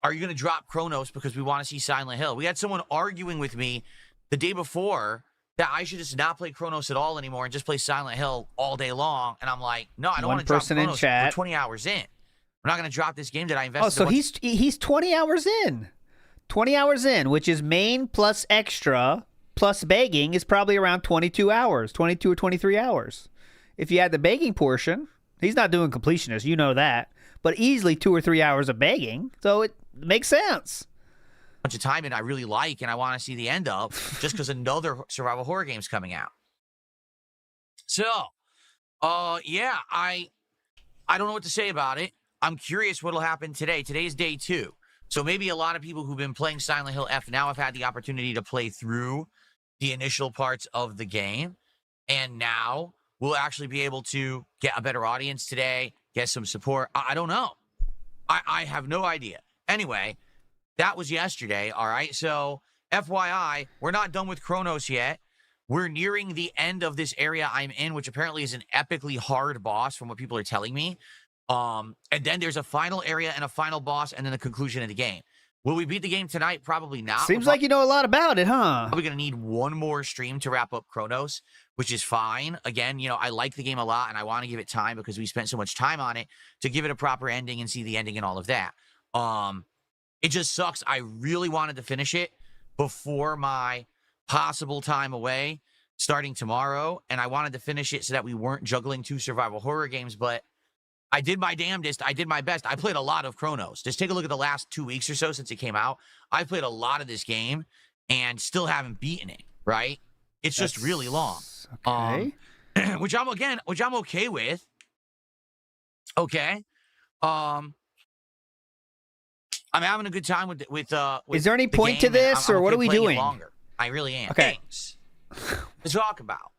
Speaker 9: Are you going to drop Chronos because we want to see Silent Hill? We had someone arguing with me the day before that I should just not play Chronos at all anymore and just play Silent Hill all day long. And I'm like, no, I don't want to drop
Speaker 4: One person in
Speaker 9: Chronos.
Speaker 4: chat.
Speaker 9: We're 20 hours in. We're not going to drop this game that I invested.
Speaker 4: Oh, so he's 20 hours in. 20 hours in, which is main plus extra plus begging is probably around 22 hours, 22 or 23 hours. If you add the begging portion, he's not doing completionist, you know that, but easily 2 or 3 hours of begging, so it makes sense.
Speaker 9: Bunch of time and I really like and I want to see the end of just because another survival horror game's coming out. So, yeah, I don't know what to say about it. I'm curious what'll happen today. Today is day 2. So maybe a lot of people who've been playing Silent Hill F now have had the opportunity to play through the initial parts of the game. And now we'll actually be able to get a better audience today, get some support. I don't know. I have no idea. Anyway, that was yesterday, all right? So, FYI, we're not done with Chronos yet. We're nearing the end of this area I'm in, which apparently is an epically hard boss from what people are telling me. And then there's a final area and a final boss and then the conclusion of the game. Will we beat the game tonight? Probably not.
Speaker 4: Seems like you know a lot about it, huh?
Speaker 9: Probably going to need one more stream to wrap up Chronos, which is fine. Again, I like the game a lot and I want to give it time because we spent so much time on it to give it a proper ending and see the ending and all of that. It just sucks. I really wanted to finish it before my possible time away starting tomorrow, and I wanted to finish it so that we weren't juggling 2 survival horror games, but I did my damnedest. I did my best. I played a lot of Chronos. Just take a look at the last 2 weeks or so since it came out. I played a lot of this game and still haven't beaten it, right? It's just really long.
Speaker 4: Okay.
Speaker 9: Which I'm okay with. Okay. I'm having a good time with
Speaker 4: Is there any
Speaker 9: the
Speaker 4: point to
Speaker 9: game, and
Speaker 4: this,
Speaker 9: I'm
Speaker 4: or what
Speaker 9: okay
Speaker 4: are we
Speaker 9: playing it
Speaker 4: doing?
Speaker 9: longer. I really am.
Speaker 4: Okay.
Speaker 9: Things to talk about.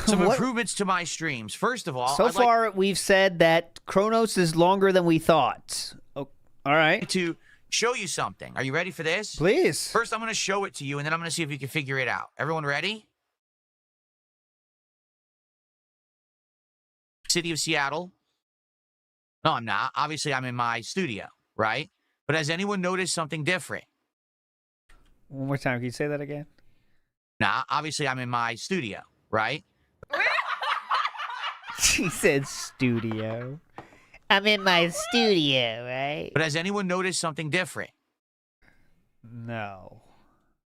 Speaker 9: Some
Speaker 4: What-
Speaker 9: improvements to my streams. First of all,
Speaker 4: So
Speaker 9: I'd like
Speaker 4: far, we've said that Chronos is longer than we thought. Oh, all right.
Speaker 9: to show you something. Are you ready for this?
Speaker 4: Please.
Speaker 9: First, I'm going to show it to you, and then I'm going to see if you can figure it out. Everyone ready? City of Seattle. No, I'm not. Obviously, I'm in my studio, right? But has anyone noticed something different?
Speaker 4: One more time. Can you say that again?
Speaker 9: Nah, obviously, I'm in my studio, right?
Speaker 4: She said studio. I'm in my studio, right?
Speaker 9: But has anyone noticed something different?
Speaker 4: No.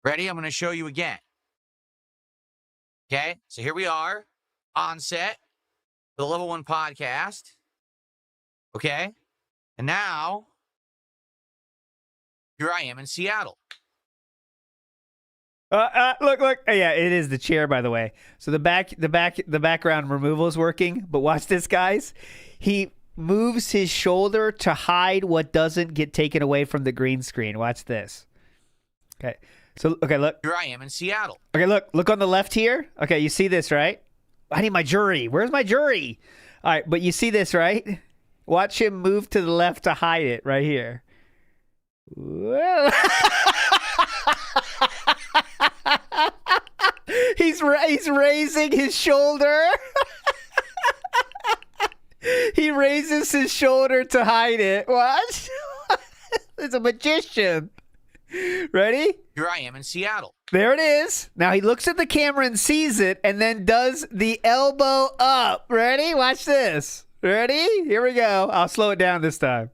Speaker 9: Ready? I'm going to show you again. Okay, so here we are on set for the Level 1 podcast. Okay, and now here I am in Seattle.
Speaker 4: Look. Yeah, it is the chair, by the way. So the background removal is working, but watch this, guys. He moves his shoulder to hide what doesn't get taken away from the green screen. Watch this. Okay. So, okay, look.
Speaker 9: Here I am in Seattle.
Speaker 4: Okay, look on the left here. Okay, you see this, right? I need my jury. Where's my jury? All right, but you see this, right? Watch him move to the left to hide it right here. Whoa. He's raising his shoulder. He raises his shoulder to hide it. What? It's a magician. Ready?
Speaker 9: Here I am in Seattle.
Speaker 4: There it is. Now he looks at the camera and sees it and then does the elbow up. Ready? Watch this. Ready? Here we go. I'll slow it down this time.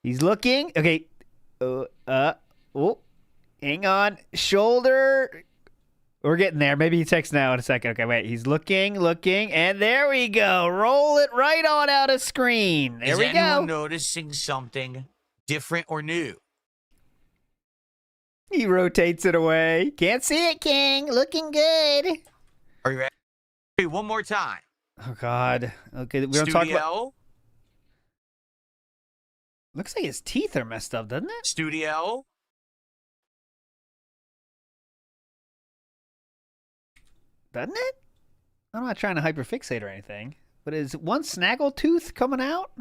Speaker 4: He's looking. Okay. Oh. Hang on. Shoulder. We're getting there. Maybe he texts now in a second. Okay, wait. He's looking, and there we go. Roll it right on out of screen. There
Speaker 9: Is
Speaker 4: we
Speaker 9: anyone
Speaker 4: go.
Speaker 9: noticing something different or new?
Speaker 4: He rotates it away. Can't see it, King. Looking good.
Speaker 9: Are you ready? Okay, one more time.
Speaker 4: Oh, God. Okay, we're going to talk about...
Speaker 9: Studio.
Speaker 4: Looks like his teeth are messed up, doesn't it?
Speaker 9: Studio.
Speaker 4: Doesn't it? I'm not trying to hyperfixate or anything. But is one snaggle tooth coming out?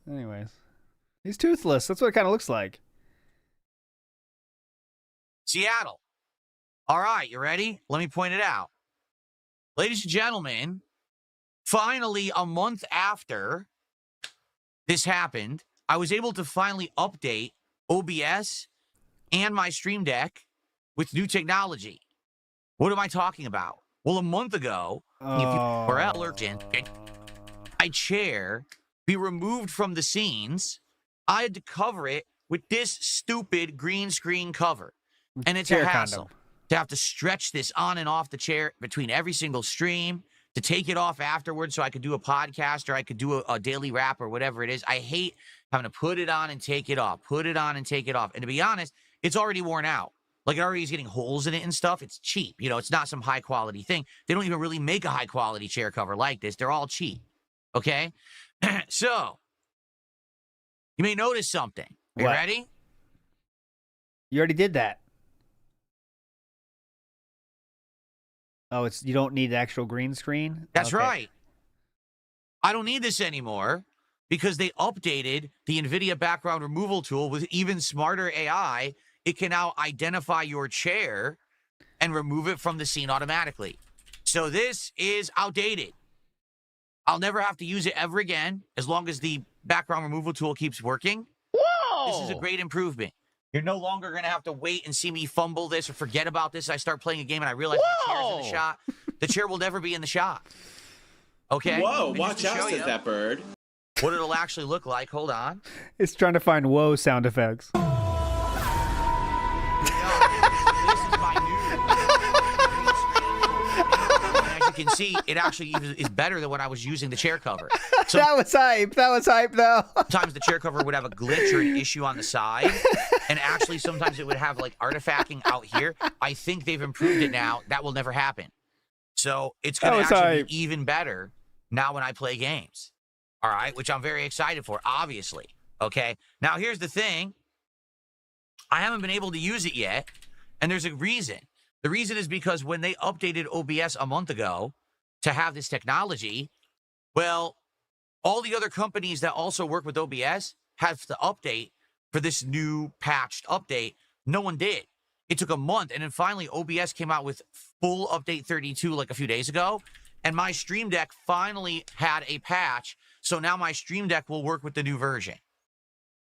Speaker 4: Anyways. He's toothless. That's what it kind of looks like.
Speaker 9: Seattle. All right, you ready? Let me point it out. Ladies and gentlemen, finally, a month after this happened, I was able to finally update OBS and my Stream Deck with new technology. What am I talking about? Well, a month ago, if you were allergic, my chair be removed from the scenes, I had to cover it with this stupid green screen cover. And it's a hassle to have to stretch this on and off the chair between every single stream, to take it off afterwards so I could do a podcast or I could do a daily wrap or whatever it is. I hate having to put it on and take it off, put it on and take it off. And to be honest, it's already worn out. Like, it already is getting holes in it and stuff. It's cheap. You know, it's not some high-quality thing. They don't even really make a high-quality chair cover like this. They're all cheap, okay? So, you may notice something. Are you ready?
Speaker 4: You already did that. Oh, you don't need the actual green screen?
Speaker 9: That's right. I don't need this anymore because they updated the NVIDIA background removal tool with even smarter AI. It can now identify your chair and remove it from the scene automatically. So this is outdated. I'll never have to use it ever again as long as the background removal tool keeps working. Whoa! This is a great improvement. You're no longer going to have to wait and see me fumble this or forget about this. I start playing a game and I realize the chair's in the shot. The chair will never be in the shot. Okay?
Speaker 12: Whoa, watch out, says that bird.
Speaker 9: What it'll actually look like. Hold on.
Speaker 4: It's trying to find whoa sound effects.
Speaker 9: You can see it actually is better than when I was using the chair cover. So
Speaker 4: that was hype. That was hype, though.
Speaker 9: Sometimes the chair cover would have a glitch or an issue on the side, and actually sometimes it would have like artifacting out here. I think they've improved it now. That will never happen. So it's going to actually be even better now when I play games. All right, which I'm very excited for, obviously. Okay. Now here's the thing. I haven't been able to use it yet, and there's a reason. The reason is because when they updated OBS a month ago to have this technology, well, all the other companies that also work with OBS have to update for this new patched update. No one did. It took a month, and then finally OBS came out with full update 32 like a few days ago, and my Stream Deck finally had a patch, so now my Stream Deck will work with the new version.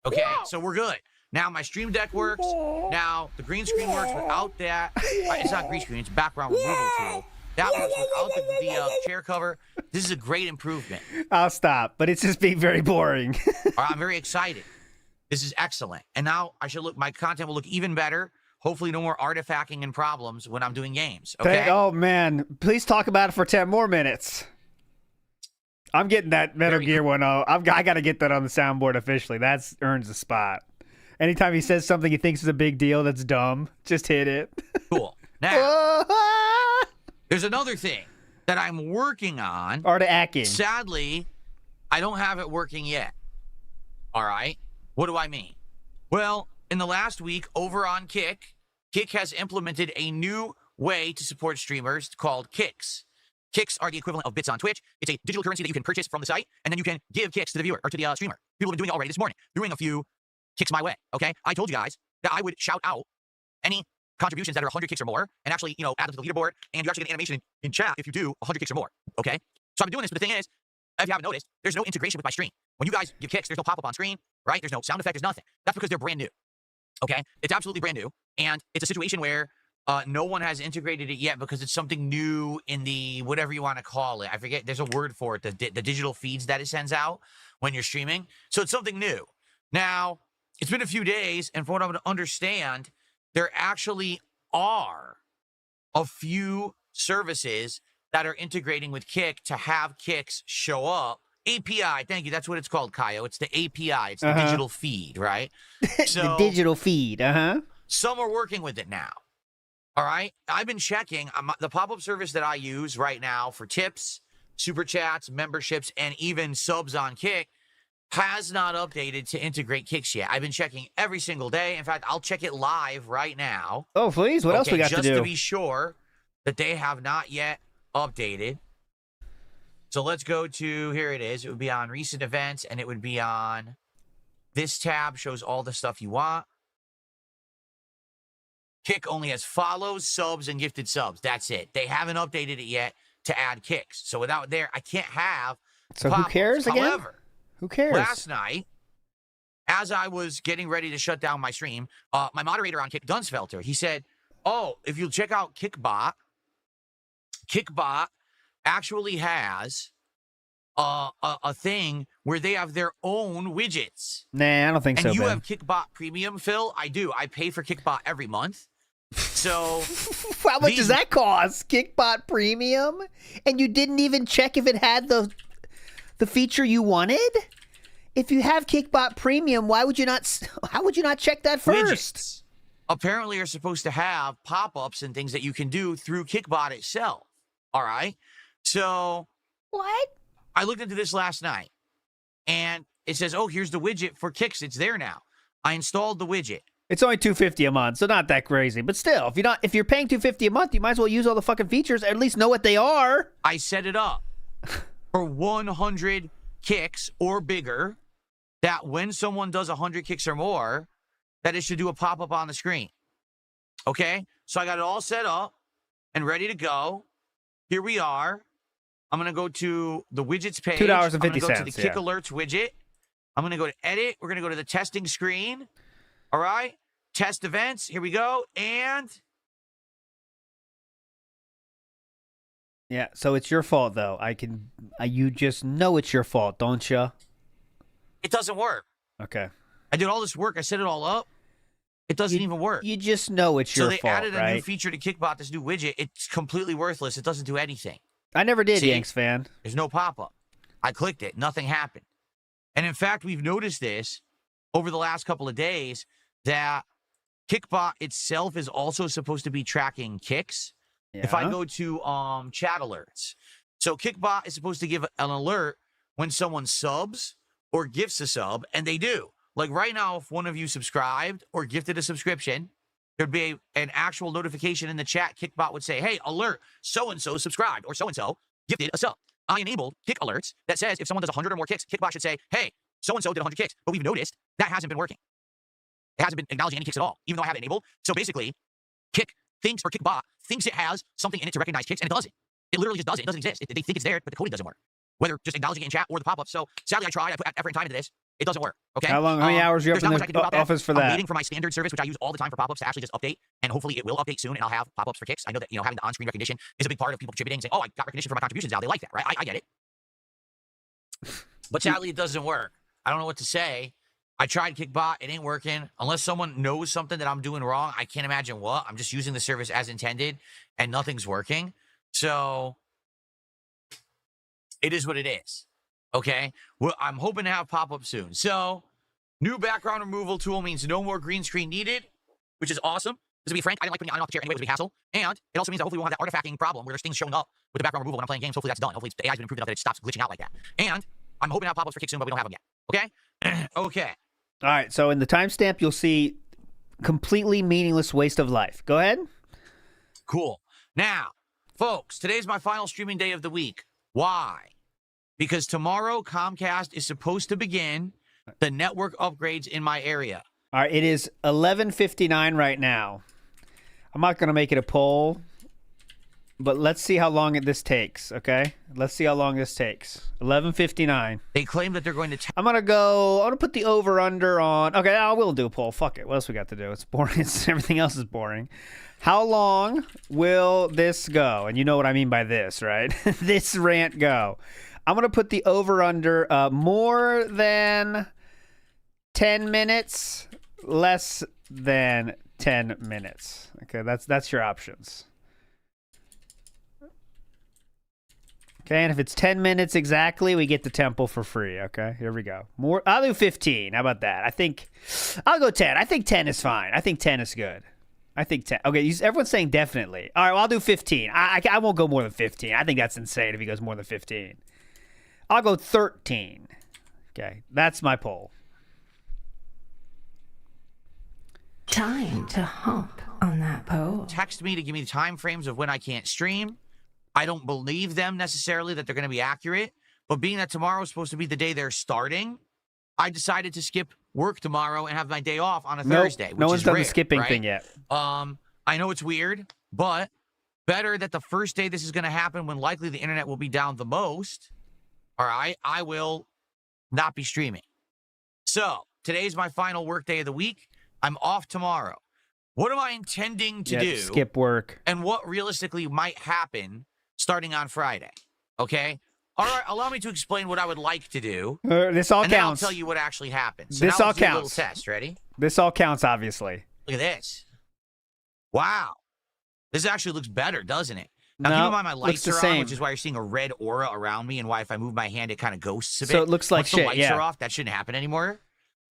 Speaker 9: Okay, so we're good. Now my Stream Deck works. Now the green screen works without that. It's not green screen, it's background removal tool. That works without the chair cover. This is a great improvement.
Speaker 4: I'll stop, but it's just being very boring.
Speaker 9: I'm very excited. This is excellent. And now my content will look even better. Hopefully no more artifacting and problems when I'm doing games. Okay?
Speaker 4: Oh, man. Please talk about it for 10 more minutes. I'm getting that Metal Gear one. I got to get that on the soundboard officially. That earns a spot. Anytime he says something he thinks is a big deal that's dumb, just hit it.
Speaker 9: Cool. Now, there's another thing that I'm working on.
Speaker 4: Art of acting.
Speaker 9: Sadly, I don't have it working yet. All right? What do I mean? Well, in the last week, over on Kick has implemented a new way to support streamers called Kicks. Kicks are the equivalent of bits on Twitch. It's a digital currency that you can purchase from the site, and then you can give kicks to the viewer or to the streamer. People have been doing it already this morning. Doing a few kicks my way, okay? I told you guys that I would shout out any contributions that are 100 kicks or more and actually, add them to the leaderboard, and you actually get an animation in chat if you do 100 kicks or more, okay? So I've been doing this, but the thing is, if you haven't noticed, there's no integration with my stream. When you guys give kicks, there's no pop-up on screen, right? There's no sound effect, there's nothing. That's because they're brand new, okay? It's absolutely brand new, and it's a situation where no one has integrated it yet because it's something new in the whatever you want to call it. I forget, there's a word for it, the digital feeds that it sends out when you're streaming. So it's something new. Now, it's been a few days, and from what I understand, there actually are a few services that are integrating with Kick to have kicks show up. API, thank you. That's what it's called, Kaio. It's the API. It's the digital feed, right? So
Speaker 4: the digital feed,
Speaker 9: Some are working with it now. All right? I've been checking. The pop-up service that I use right now for tips, super chats, memberships, and even subs on Kick has not updated to integrate kicks yet. I've been checking every single day. In fact, I'll check it live right now.
Speaker 4: Oh, please. What else we got to do?
Speaker 9: Just to be sure that they have not yet updated. So let's go to, here it is. It would be on recent events, and it would be on this tab, shows all the stuff you want. Kick only has follows, subs, and gifted subs. That's it. They haven't updated it yet to add kicks. So without there, I can't have
Speaker 4: So who cares again?
Speaker 9: However,
Speaker 4: who cares?
Speaker 9: Last night, as I was getting ready to shut down my stream, my moderator on Kick Dunsfelter, he said, oh, if you check out Kickbot actually has a thing where they have their own widgets.
Speaker 4: Nah, I don't think so,
Speaker 9: And you
Speaker 4: Ben.
Speaker 9: have Kickbot Premium, Phil? I do. I pay for Kickbot every month. So
Speaker 4: how much does that cost? Kickbot Premium? And you didn't even check if it had the feature you wanted? If you have Kickbot Premium, how would you not check that first?
Speaker 9: Widgets apparently are supposed to have pop-ups and things that you can do through Kickbot itself. All right? So
Speaker 4: what?
Speaker 9: I looked into this last night, and it says, oh, here's the widget for Kicks. It's there now. I installed the widget.
Speaker 4: It's only $250 a month, so not that crazy. But still, if you're paying $250 a month, you might as well use all the fucking features, or at least know what they are.
Speaker 9: I set it up for 100 kicks or bigger, that when someone does 100 kicks or more, that it should do a pop-up on the screen. Okay? So I got it all set up and ready to go. Here we are. I'm going to go to the widgets page.
Speaker 4: $2.50.
Speaker 9: I'm going to go to the Kick Alerts widget. I'm going to go to Edit. We're going to go to the testing screen. All right? Test events. Here we go. And
Speaker 4: yeah, so it's your fault, though. You just know it's your fault, don't you?
Speaker 9: it doesn't work.
Speaker 4: Okay.
Speaker 9: I did all this work. I set it all up. It doesn't even work.
Speaker 4: You just know it's your
Speaker 9: fault,
Speaker 4: fault,
Speaker 9: So they added a new feature to Kickbot, this new widget. It's completely worthless. It doesn't do anything.
Speaker 4: I never did, Yanks fan.
Speaker 9: There's no pop-up. I clicked it. Nothing happened. And in fact, we've noticed this over the last couple of days that Kickbot itself is also supposed to be tracking kicks.
Speaker 4: Yeah.
Speaker 9: If I go to chat alerts. So Kickbot is supposed to give an alert when someone subs or gifts a sub, and they do. Like right now, if one of you subscribed or gifted a subscription, there'd be an actual notification in the chat. Kickbot would say, hey, alert, so-and-so subscribed or so-and-so gifted a sub. I enabled kick alerts that says if someone does 100 or more kicks, Kickbot should say, hey, so-and-so did 100 kicks. But we've noticed that hasn't been working. It hasn't been acknowledging any kicks at all, even though I have it enabled. So basically, Kickbot thinks it has something in it to recognize kicks, and it doesn't. It literally just doesn't. It doesn't exist. They think it's there, but the coding doesn't work. Whether just acknowledging it in chat or the pop-up. So sadly, I tried. I put effort and time into this. It doesn't work. Okay.
Speaker 4: How many hours are you up in the office for that?
Speaker 9: I'm waiting for my standard service, which I use all the time for pop-ups, to actually just update, and hopefully it will update soon, and I'll have pop-ups for kicks. I know that having the on-screen recognition is a big part of people contributing, saying, "Oh, I got recognition for my contributions now." They like that, right? I get it. But sadly, it doesn't work. I don't know what to say. I tried Kickbot. It ain't working. Unless someone knows something that I'm doing wrong, I can't imagine what. I'm just using the service as intended, and nothing's working. So it is what it is. Okay? Well, I'm hoping to have pop-up soon. So, new background removal tool means no more green screen needed, which is awesome. Because to be frank, I didn't like putting it on and off the chair anyway. It was a big hassle. And it also means that hopefully we won't have that artifacting problem where there's things showing up with the background removal when I'm playing games. Hopefully that's done. Hopefully the AI's been improved enough that it stops glitching out like that. And I'm hoping to have pop-ups for kick soon, but we don't have them yet. Okay? Okay.
Speaker 4: All right, so in the timestamp, you'll see completely meaningless waste of life. Go ahead.
Speaker 9: Cool. Now, folks, today's my final streaming day of the week. Why? Because tomorrow, Comcast is supposed to begin the network upgrades in my area.
Speaker 4: All right, it is 11:59 right now. I'm not going to make it a poll, but let's see how long this takes, okay? Let's see how long this takes. 11:59.
Speaker 9: They claim that they're going to...
Speaker 4: I'm going to put the over-under on... Okay, I will do a poll. Fuck it. What else we got to do? It's boring. Everything else is boring. How long will this go? And you know what I mean by this, right? This rant go. I'm going to put the over-under more than 10 minutes, less than 10 minutes. Okay, that's your options. Okay, and if it's 10 minutes exactly, we get the temple for free. Okay, here we go. I'll do 15. How about that? I'll go 10. I think 10 is fine. I think 10 is good. I think 10. Okay, everyone's saying definitely. All right, well, I'll do 15. I won't go more than 15. I think that's insane if he goes more than 15. I'll go 13. Okay, that's my poll.
Speaker 11: Time to hump on that poll.
Speaker 9: Text me to give me the time frames of when I can't stream. I don't believe them necessarily that they're going to be accurate, but being that tomorrow is supposed to be the day they're starting, I decided to skip work tomorrow and have my day off on a Thursday, which
Speaker 4: no one's
Speaker 9: is
Speaker 4: done
Speaker 9: rare,
Speaker 4: the skipping
Speaker 9: right?
Speaker 4: thing yet.
Speaker 9: I know it's weird, but better that the first day this is going to happen when likely the internet will be down the most. All right, I will not be streaming. So, today's my final work day of the week. I'm off tomorrow. What am I intending to do?
Speaker 4: Skip work.
Speaker 9: And what realistically might happen starting on Friday? Okay? All right, allow me to explain what I would like to do.
Speaker 4: This all
Speaker 9: and then
Speaker 4: counts.
Speaker 9: I'll tell you what actually happens. So
Speaker 4: This
Speaker 9: now
Speaker 4: all
Speaker 9: let's do a
Speaker 4: counts.
Speaker 9: little test. Ready?
Speaker 4: This all counts, obviously.
Speaker 9: Look at this. Wow. This actually looks better, doesn't it? Now,
Speaker 4: No,
Speaker 9: keep in mind my
Speaker 4: looks
Speaker 9: lights
Speaker 4: the
Speaker 9: are on,
Speaker 4: same.
Speaker 9: which is why you're seeing a red aura around me, and why if I move my hand, it kind of ghosts a bit.
Speaker 4: So it looks like
Speaker 9: Once
Speaker 4: shit,
Speaker 9: the lights
Speaker 4: yeah.
Speaker 9: are off, that shouldn't happen anymore.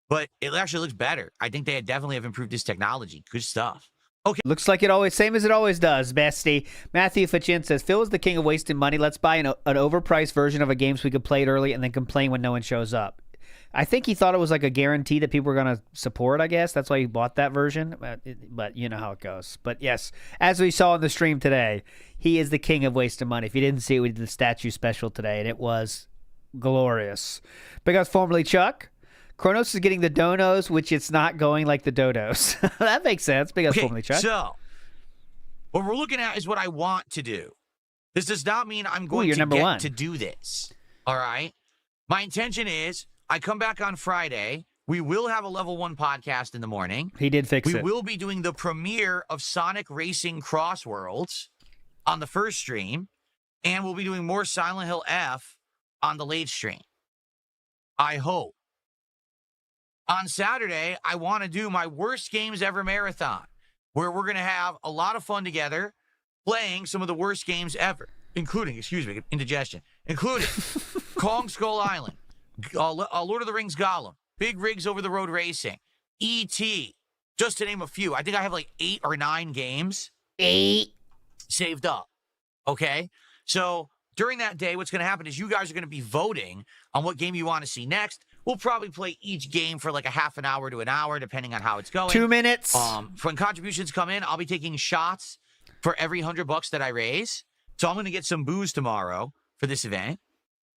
Speaker 9: But it actually looks better. I think they definitely have improved this technology. Good stuff. Okay.
Speaker 4: Looks like it always, same as it always does, bestie. Matthew Fachin says, Phil is the king of wasting money. Let's buy an overpriced version of a game so we could play it early and then complain when no one shows up. I think he thought it was like a guarantee that people were going to support, I guess. That's why he bought that version. But you know how it goes. But yes, as we saw in the stream today, he is the king of wasting money. If you didn't see it, we did the statue special today, and it was glorious. Because formerly Chuck, Kronos is getting the donos, which it's not going like the dodos. That makes sense. Because formerly Chuck.
Speaker 9: So, what we're looking at is what I want to do. This does not mean I'm going
Speaker 4: you're
Speaker 9: to
Speaker 4: number
Speaker 9: get
Speaker 4: one.
Speaker 9: to do this. All right? My intention is I come back on Friday. We will have a level 1 podcast in the morning.
Speaker 4: He did fix
Speaker 9: we
Speaker 4: it.
Speaker 9: We will be doing the premiere of Sonic Racing Cross Worlds on the first stream. And we'll be doing more Silent Hill F on the late stream. I hope. On Saturday, I want to do my worst games ever marathon, where we're going to have a lot of fun together playing some of the worst games ever, including, indigestion, including Kong Skull Island, Lord of the Rings Gollum, Big Rigs Over the Road Racing, E.T., just to name a few. I think I have like 8 or 9 games. 8 saved up. Okay? So during that day, what's going to happen is you guys are going to be voting on what game you want to see next. We'll probably play each game for like a half an hour to an hour, depending on how it's going.
Speaker 4: 2 minutes.
Speaker 9: When contributions come in, I'll be taking shots for every $100 that I raise. So I'm going to get some booze tomorrow for this event.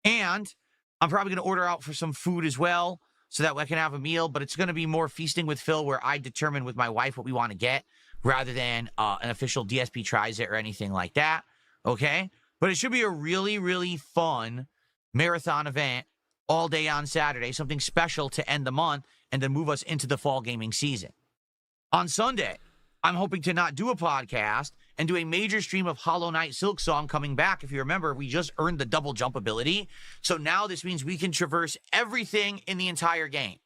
Speaker 9: And I'm probably going to order out for some food as well so that I can have a meal. But it's going to be more feasting with Phil, where I determine with my wife what we want to get rather than an official DSP tries it or anything like that. Okay? But it should be a really, really fun marathon event all day on Saturday, something special to end the month and then move us into the fall gaming season. On Sunday, I'm hoping to not do a podcast and do a major stream of Hollow Knight Silksong coming back. If you remember, we just earned the double jump ability. So now this means we can traverse everything in the entire game.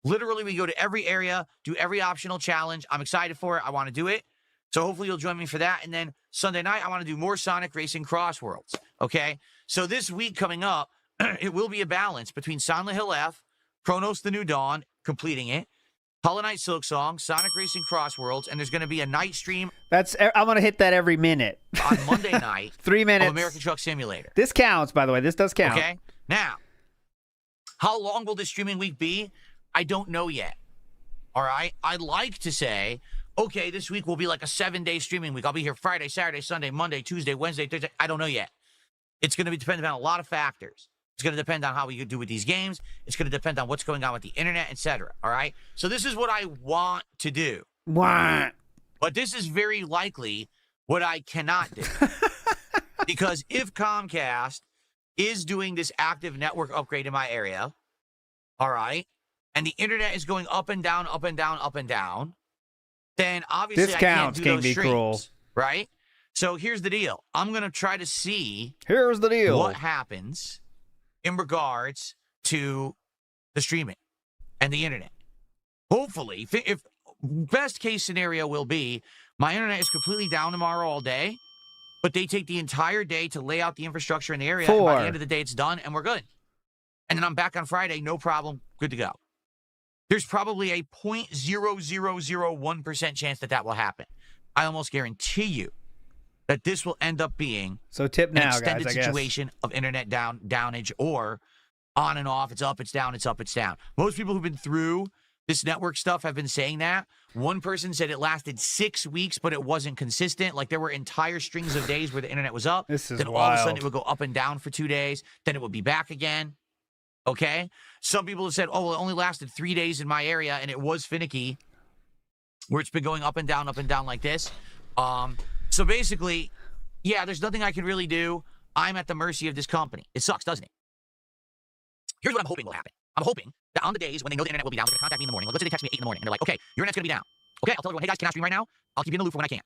Speaker 9: Literally, we go to every area, do every optional challenge. I'm excited for it. I want to do it. So hopefully you'll join me for that. And then Sunday night, I want to do more Sonic Racing Cross Worlds. Okay? So this week coming up, it will be a balance between Silent Hill F, Kronos the New Dawn, completing it, Hollow Knight Silksong, Sonic Racing Cross Worlds, and there's going to be a night stream.
Speaker 4: I'm going to hit that every minute.
Speaker 9: On Monday night.
Speaker 4: 3 minutes.
Speaker 9: Of American Truck Simulator.
Speaker 4: This counts, by the way. This does count.
Speaker 9: Okay? Now, how long will this streaming week be? I don't know yet. All right? I'd like to say, okay, this week will be like a 7-day streaming week. I'll be here Friday, Saturday, Sunday, Monday, Tuesday, Wednesday, Thursday. I don't know yet. It's going to be dependent on a lot of factors. It's going to depend on how we do with these games. It's going to depend on what's going on with the internet, etc. All right? So this is what I want to do.
Speaker 4: Want.
Speaker 9: But this is very likely what I cannot do. Because if Comcast is doing this active network upgrade in my area, all right, and the internet is going up and down, up and down, up and down, then obviously
Speaker 4: this
Speaker 9: I
Speaker 4: counts,
Speaker 9: can't do
Speaker 4: King
Speaker 9: those
Speaker 4: Be
Speaker 9: streams,
Speaker 4: Cruel.
Speaker 9: right? So here's the deal. I'm going to try to see
Speaker 4: Here's the deal.
Speaker 9: What happens in regards to the streaming and the internet. Hopefully, if best case scenario will be my internet is completely down tomorrow all day, but they take the entire day to lay out the infrastructure in the area, and by the end of the day it's done and we're good. And then I'm back on Friday, no problem, good to go. There's probably a 0.0001% chance that will happen. I almost guarantee you that this will end up being
Speaker 4: so tip now,
Speaker 9: an extended
Speaker 4: guys, I
Speaker 9: situation of internet downage, or on and off, it's up, it's down, it's up, it's down. Most people who've been through this network stuff have been saying that. One person said it lasted 6 weeks, but it wasn't consistent. Like there were entire strings of days where the internet was up.
Speaker 4: This is
Speaker 9: then all of a sudden it would go up and down for 2 days. Then it would be back again. Okay? Some people have said, oh, well, it only lasted 3 days in my area, and it was finicky, where it's been going up and down like this. So basically, yeah, there's nothing I can really do. I'm at the mercy of this company. It sucks, doesn't it? Here's what I'm hoping will happen. I'm hoping that on the days when they know the internet will be down, they're going to contact me in the morning. Like, let's say they text me at 8 in the morning, and they're like, okay, your internet's going to be down. Okay, I'll tell everyone, hey guys, can I stream right now? I'll keep you in the loop for when I can.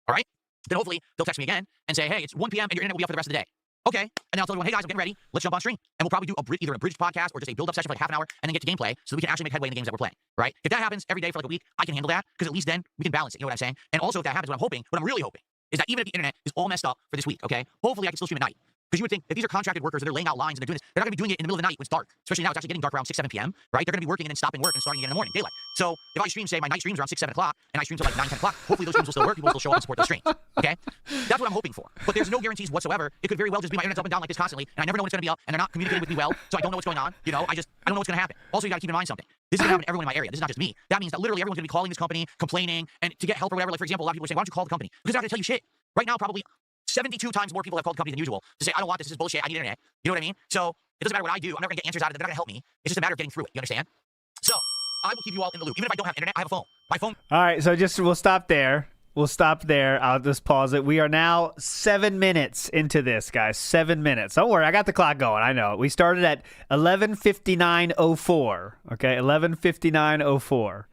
Speaker 9: All right? Then hopefully they'll text me again and say, hey, it's 1 p.m. and your internet will be up for the rest of the day. Okay, and then I'll tell everyone, hey guys, I'm getting ready. Let's jump on stream. And we'll probably do either a bridged podcast or just a build-up session for like half an hour and then get to gameplay so that we can actually make headway in the games that we're playing, right? If that happens every day for like a week, I can handle that because at least then we can balance it, you know what I'm saying? And also if that happens, what I'm really hoping is that even if the internet is all messed up for this week, okay, hopefully I can still stream at night. Because you would think if these are contracted workers and they're laying out lines and they're doing this, they're not going to be doing it in the middle of the night when it's dark. Especially now it's actually getting dark around 6, 7 p.m., right? They're going to be working and then stopping work and starting again in the morning, daylight. So if I stream, say, my night streams around 6, 7 o'clock, and I stream till like 9, 10 o'clock, hopefully those streams will still work. People will still show up and support those streams, okay? That's what I'm hoping for. But there's no guarantees whatsoever. It could very well just be my internet's up and down like this constantly, and I never know when it's going to be up, and they're not communicating with me well, so I don't know what's going on. You know, I don't know what's going to happen. Also, you got to keep in mind something. This is going to happen to everyone in my area. This is not just me. That means that literally everyone's going to be calling this company, complaining, and to get help or whatever. Like, for example, a lot of people are saying, why don't you call the company? Because they're not going to tell you shit. Right now, probably 72 times more people have called the company than usual to say, I don't want this is bullshit, I need internet. You know what I mean? So it doesn't matter what I do, I'm never gonna get answers out of it, they're not gonna help me. It's just a matter of getting through it, you understand? So I will keep you all in the loop. Even if I don't have internet, I have a phone. My phone.
Speaker 4: All right, so we'll stop there. I'll just pause it. We are now 7 minutes into this, guys. 7 minutes. Don't worry, I got the clock going. I know. We started at 11:59:04. Okay, 11:59:04.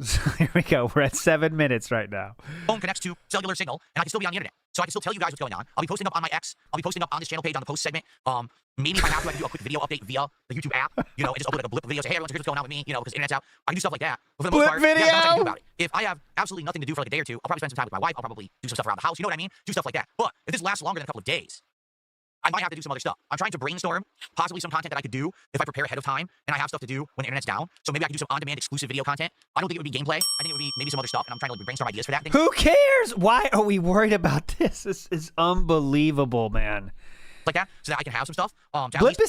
Speaker 4: So here we go. We're at 7 minutes right now.
Speaker 9: Phone connects to cellular signal, and I can still be on the internet. So I can still tell you guys what's going on. I'll be posting up on my X. I'll be posting up on this channel page on the post segment. Maybe if I have to, I can do a quick video update via the YouTube app, you know, and just upload like a blip video. Say, hey, everyone, here's what's going on with me, you know, because internet's out. I can do stuff like that. But for the most part,
Speaker 4: video?
Speaker 9: yeah, nothing I can do about it. If I have absolutely nothing to do for like a day or two, I'll probably spend some time with my wife. I'll probably do some stuff around the house. You know what I mean? Do stuff like that. But if this lasts longer than a couple of days, I might have to do some other stuff. I'm trying to brainstorm possibly some content that I could do if I prepare ahead of time and I have stuff to do when the internet's down. So maybe I could do some on-demand exclusive video content. I don't think it would be gameplay. I think it would be maybe some other stuff, and I'm trying to like, brainstorm ideas for that.
Speaker 4: Who cares? Why are we worried about this? This is unbelievable, man.
Speaker 9: Like that, so that I can have some stuff.
Speaker 4: Blip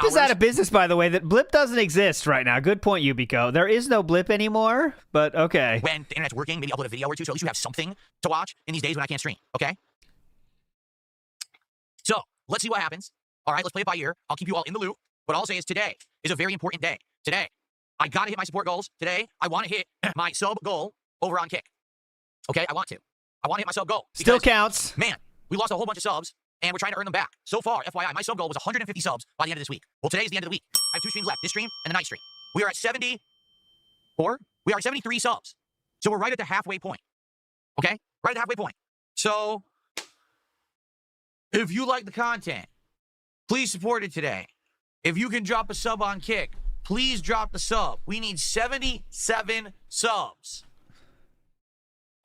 Speaker 4: is out of business, by the way. That Blip doesn't exist right now. Good point, Yubiko. There is no Blip anymore, but okay.
Speaker 9: When the internet's working, maybe upload a video or two, so at least you have something to watch in these days when I can't stream, okay? So, let's see what happens. All right, let's play it by ear. I'll keep you all in the loop. What I'll say is today is a very important day. Today, I got to hit my support goals. Today, I want to hit my sub goal over on Kick. Okay, I want to hit my sub goal.
Speaker 4: Still counts.
Speaker 9: Man, we lost a whole bunch of subs, and we're trying to earn them back. So far, FYI, my sub goal was 150 subs by the end of this week. Well, today's the end of the week. I have 2 streams left, this stream and the night stream. We are at 74. We are at 73 subs. So we're right at the halfway point. Okay? Right at the halfway point. So, if you like the content, please support it today. If you can drop a sub on Kick, please drop the sub. We need 77 subs.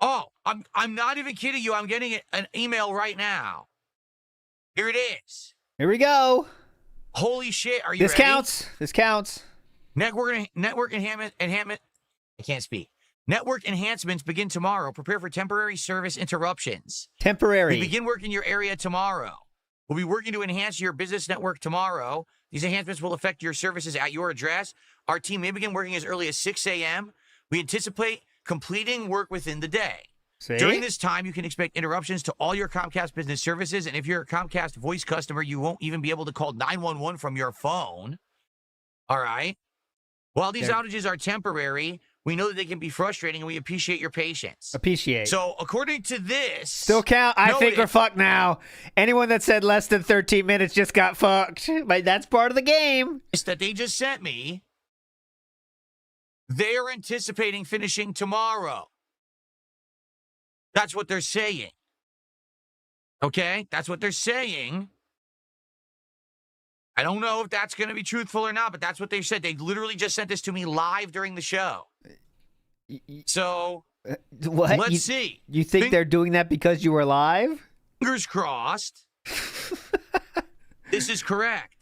Speaker 9: Oh, I'm not even kidding you. I'm getting an email right now. Here it is.
Speaker 4: Here we go.
Speaker 9: Holy shit, are you
Speaker 4: This
Speaker 9: ready?
Speaker 4: counts. This counts.
Speaker 9: Network enhancement. I can't speak. Network enhancements begin tomorrow. Prepare for temporary service interruptions.
Speaker 4: Temporary.
Speaker 9: We begin work in your area tomorrow. We'll be working to enhance your business network tomorrow. These enhancements will affect your services at your address. Our team may begin working as early as 6 a.m. We anticipate completing work within the day.
Speaker 4: See?
Speaker 9: During this time, you can expect interruptions to all your Comcast business services, and if you're a Comcast voice customer, you won't even be able to call 911 from your phone. All right? While these outages are temporary, we know that they can be frustrating, and we appreciate your patience.
Speaker 4: Appreciate.
Speaker 9: So, according to this...
Speaker 4: Still count. I think we're fucked now. Anyone that said less than 13 minutes just got fucked. But that's part of the game.
Speaker 9: It's that they just sent me. They are anticipating finishing tomorrow. That's what they're saying. Okay? That's what they're saying. I don't know if that's going to be truthful or not, but that's what they said. They literally just sent this to me live during the show. So,
Speaker 4: what?
Speaker 9: Let's see.
Speaker 4: You think they're doing that because you were live?
Speaker 9: Fingers crossed. This is correct.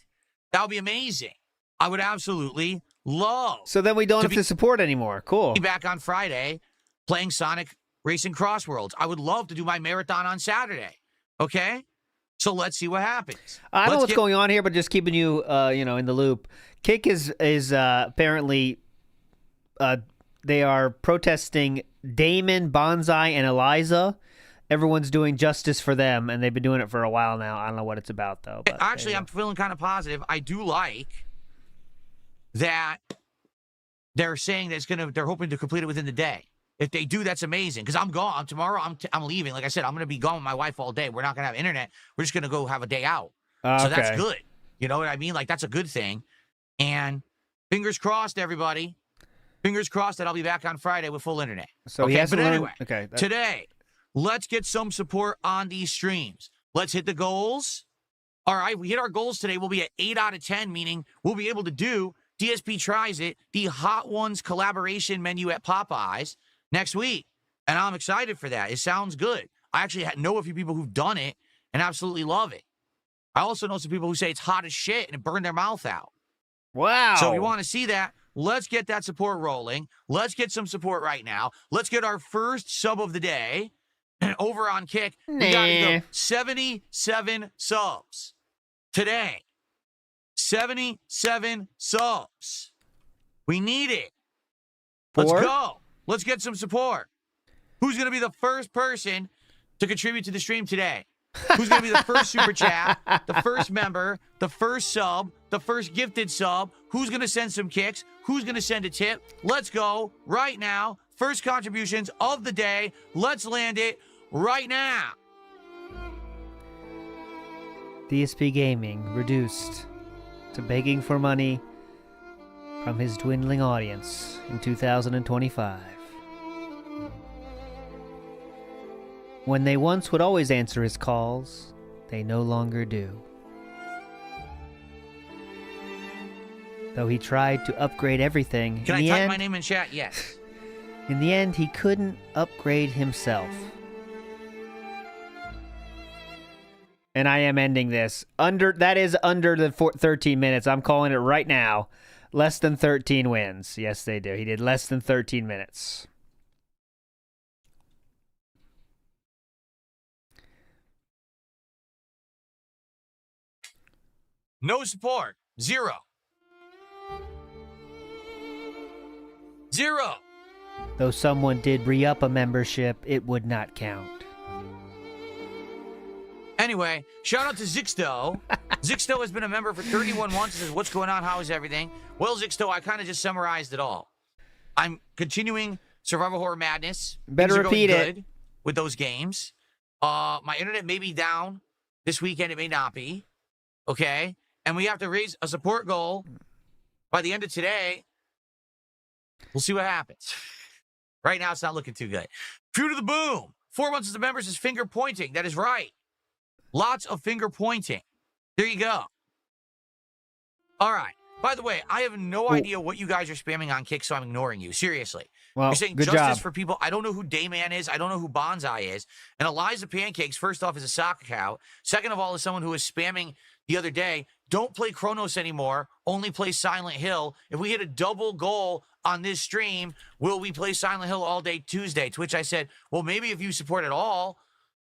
Speaker 9: That would be amazing. I would absolutely love.
Speaker 4: So then we don't have to support anymore. Cool.
Speaker 9: Be back on Friday playing Sonic Racing Crossworlds. I would love to do my marathon on Saturday. Okay? So let's see what happens.
Speaker 4: I don't know what's going on here, but just keeping you, in the loop. Kick is apparently, they are protesting Damon, Bonsai, and Eliza. Everyone's doing justice for them, and they've been doing it for a while now. I don't know what it's about, though. But
Speaker 9: actually, I'm feeling kind of positive. I do like that they're saying that they're hoping to complete it within the day. If they do, that's amazing. Because I'm gone tomorrow. I'm leaving. Like I said, I'm going to be gone with my wife all day. We're not going to have internet. We're just going to go have a day out. So that's good. You know what I mean? Like, that's a good thing. And fingers crossed, everybody. Fingers crossed that I'll be back on Friday with full internet.
Speaker 4: So
Speaker 9: okay,
Speaker 4: he has
Speaker 9: but
Speaker 4: to learn.
Speaker 9: anyway,
Speaker 4: Okay.
Speaker 9: today, let's get some support on these streams. Let's hit the goals. All right, we hit our goals today. We'll be at 8 out of 10, meaning we'll be able to do DSP Tries It, the Hot Ones collaboration menu at Popeyes next week. And I'm excited for that. It sounds good. I actually know a few people who've done it and absolutely love it. I also know some people who say it's hot as shit and it burned their mouth out.
Speaker 4: Wow.
Speaker 9: So if you want to see that, let's get that support rolling. Let's get some support right now. Let's get our first sub of the day over on Kick. We got to go 77 subs today. 77 subs. We need it. Let's go. Let's get some support. Who's going to be the first person to contribute to the stream today? Who's going to be the first super chat, the first member, the first sub, the first gifted sub? Who's going to send some kicks? Who's going to send a tip? Let's go right now. First contributions of the day. Let's land it right now.
Speaker 4: DSP Gaming reduced to begging for money from his dwindling audience in 2025. When they once would always answer his calls, they no longer do. Though he tried to upgrade everything,
Speaker 9: Can I type my name in chat? Yes.
Speaker 4: In the end, he couldn't upgrade himself. And I am ending this. That is under the 13 minutes. I'm calling it right now. Less than 13 wins. Yes, they do. He did less than 13 minutes.
Speaker 9: No support. 0. 0.
Speaker 4: Though someone did re-up a membership, it would not count.
Speaker 9: Anyway, shout out to Zixto. Zixto has been a member for 31 months. He says, what's going on? How is everything? Well, Zixto, I kind of just summarized it all. I'm continuing Survival Horror Madness.
Speaker 4: Better
Speaker 9: Things are
Speaker 4: repeat
Speaker 9: going
Speaker 4: it.
Speaker 9: good with those games. My internet may be down this weekend. It may not be. Okay? And we have to raise a support goal by the end of today. We'll see what happens. Right now, it's not looking too good. True to the boom. 4 months as a member is finger pointing. That is right. Lots of finger pointing. There you go. All right. By the way, I have no idea what you guys are spamming on Kick, so I'm ignoring you. Seriously.
Speaker 4: Well,
Speaker 9: You're saying
Speaker 4: good
Speaker 9: justice
Speaker 4: job.
Speaker 9: for people. I don't know who Dayman is. I don't know who Bonsai is. And Eliza Pancakes, first off, is a soccer cow. Second of all, is someone who was spamming the other day. Don't play Chronos anymore. Only play Silent Hill. If we hit a double goal on this stream, will we play Silent Hill all day Tuesday? To which I said, well, maybe if you support it all,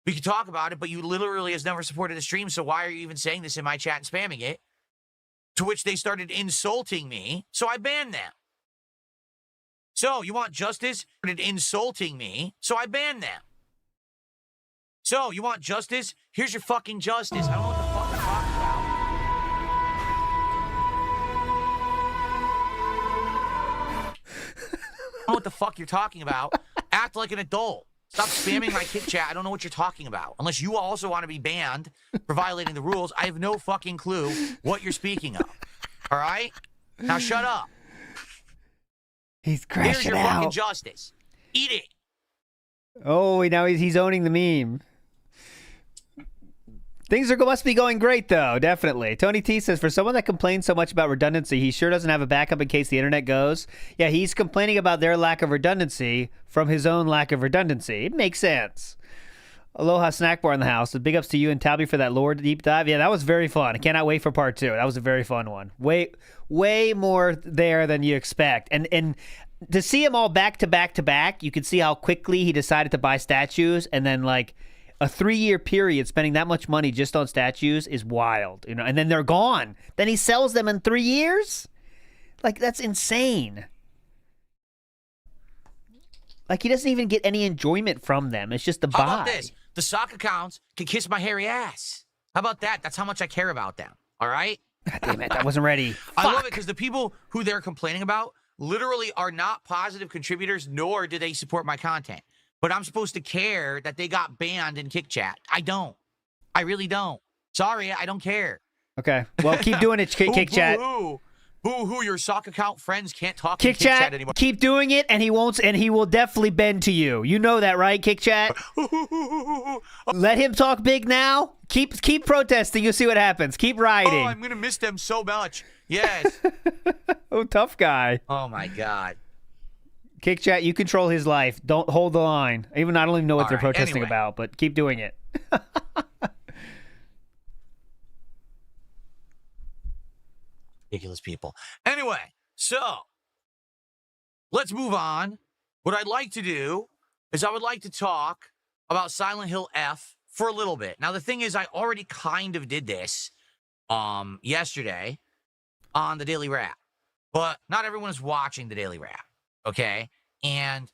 Speaker 9: we could talk about it, but you literally has never supported the stream, so why are you even saying this in my chat and spamming it? To which they started insulting me, so I banned them. So, you want justice? Started insulting me, so I banned them. So, you want justice? Here's your fucking justice. I don't know what the fuck you're talking about. I don't know what the fuck you're talking about. Act like an adult. Stop spamming my Kick chat. I don't know what you're talking about. Unless you also want to be banned for violating the rules, I have no fucking clue what you're speaking of. All right? Now shut up.
Speaker 4: He's crashing
Speaker 9: Here's your
Speaker 4: out.
Speaker 9: fucking justice. Eat it.
Speaker 4: Oh, now he's owning the meme. Things must be going great, though, definitely. Tony T says, for someone that complains so much about redundancy, he sure doesn't have a backup in case the internet goes. Yeah, he's complaining about their lack of redundancy from his own lack of redundancy. It makes sense. Aloha Snack Bar in the house. Big ups to you and Tabby for that lore deep dive. Yeah, that was very fun. I cannot wait for part 2. That was a very fun one. Way more there than you expect. And to see them all back to back to back, you could see how quickly he decided to buy statues, and then like a 3-year period spending that much money just on statues is wild, you know, and then they're gone. Then he sells them in 3 years? Like, that's insane. Like, he doesn't even get any enjoyment from them. It's just the buy.
Speaker 9: How about this? The sock accounts can kiss my hairy ass. How about that? That's how much I care about them. All right?
Speaker 4: God damn it, I wasn't ready.
Speaker 9: I love
Speaker 4: Fuck.
Speaker 9: it because the people who they're complaining about literally are not positive contributors, nor do they support my content. But I'm supposed to care that they got banned in Kick Chat. I don't. I really don't. Sorry, I don't care.
Speaker 4: Okay, well, keep doing it, Kick Chat.
Speaker 9: Boo-hoo. Who your sock account friends can't talk in
Speaker 4: Kick
Speaker 9: Kick Chat
Speaker 4: Chat,
Speaker 9: anymore.
Speaker 4: keep doing it, and he won't, and he will definitely bend to you. You know that, right, Kick Chat? Let him talk big now. Keep protesting. You'll see what happens. Keep riding.
Speaker 9: Oh, I'm gonna miss them so much. Yes.
Speaker 4: Oh, tough guy.
Speaker 9: Oh my God.
Speaker 4: Kick Chat, you control his life. Don't hold the line. I don't even know what
Speaker 9: All
Speaker 4: they're
Speaker 9: right,
Speaker 4: protesting
Speaker 9: anyway.
Speaker 4: about, but keep doing it.
Speaker 9: Ridiculous people. Anyway, so let's move on. What I'd like to do is I would like to talk about Silent Hill F for a little bit. Now, the thing is, I already kind of did this yesterday on the Daily Wrap, but not everyone is watching the Daily Wrap, okay? And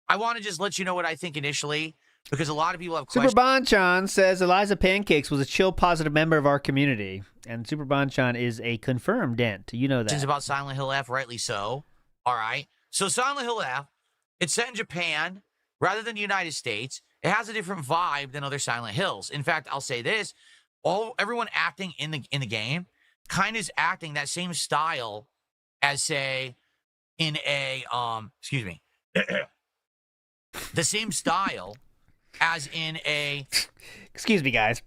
Speaker 9: I want to just let you know what I think initially, because a lot of people have
Speaker 4: Super
Speaker 9: questions.
Speaker 4: Bonchan says Eliza Pancakes was a chill, positive member of our community. And Super Bonchan is a confirmed dent. You know that.
Speaker 9: About Silent Hill F, rightly so. All right. So Silent Hill F, it's set in Japan rather than the United States. It has a different vibe than other Silent Hills. In fact, I'll say this: everyone acting in the game kind of is acting that same style as, say, in a the same style as in a
Speaker 4: excuse me, guys.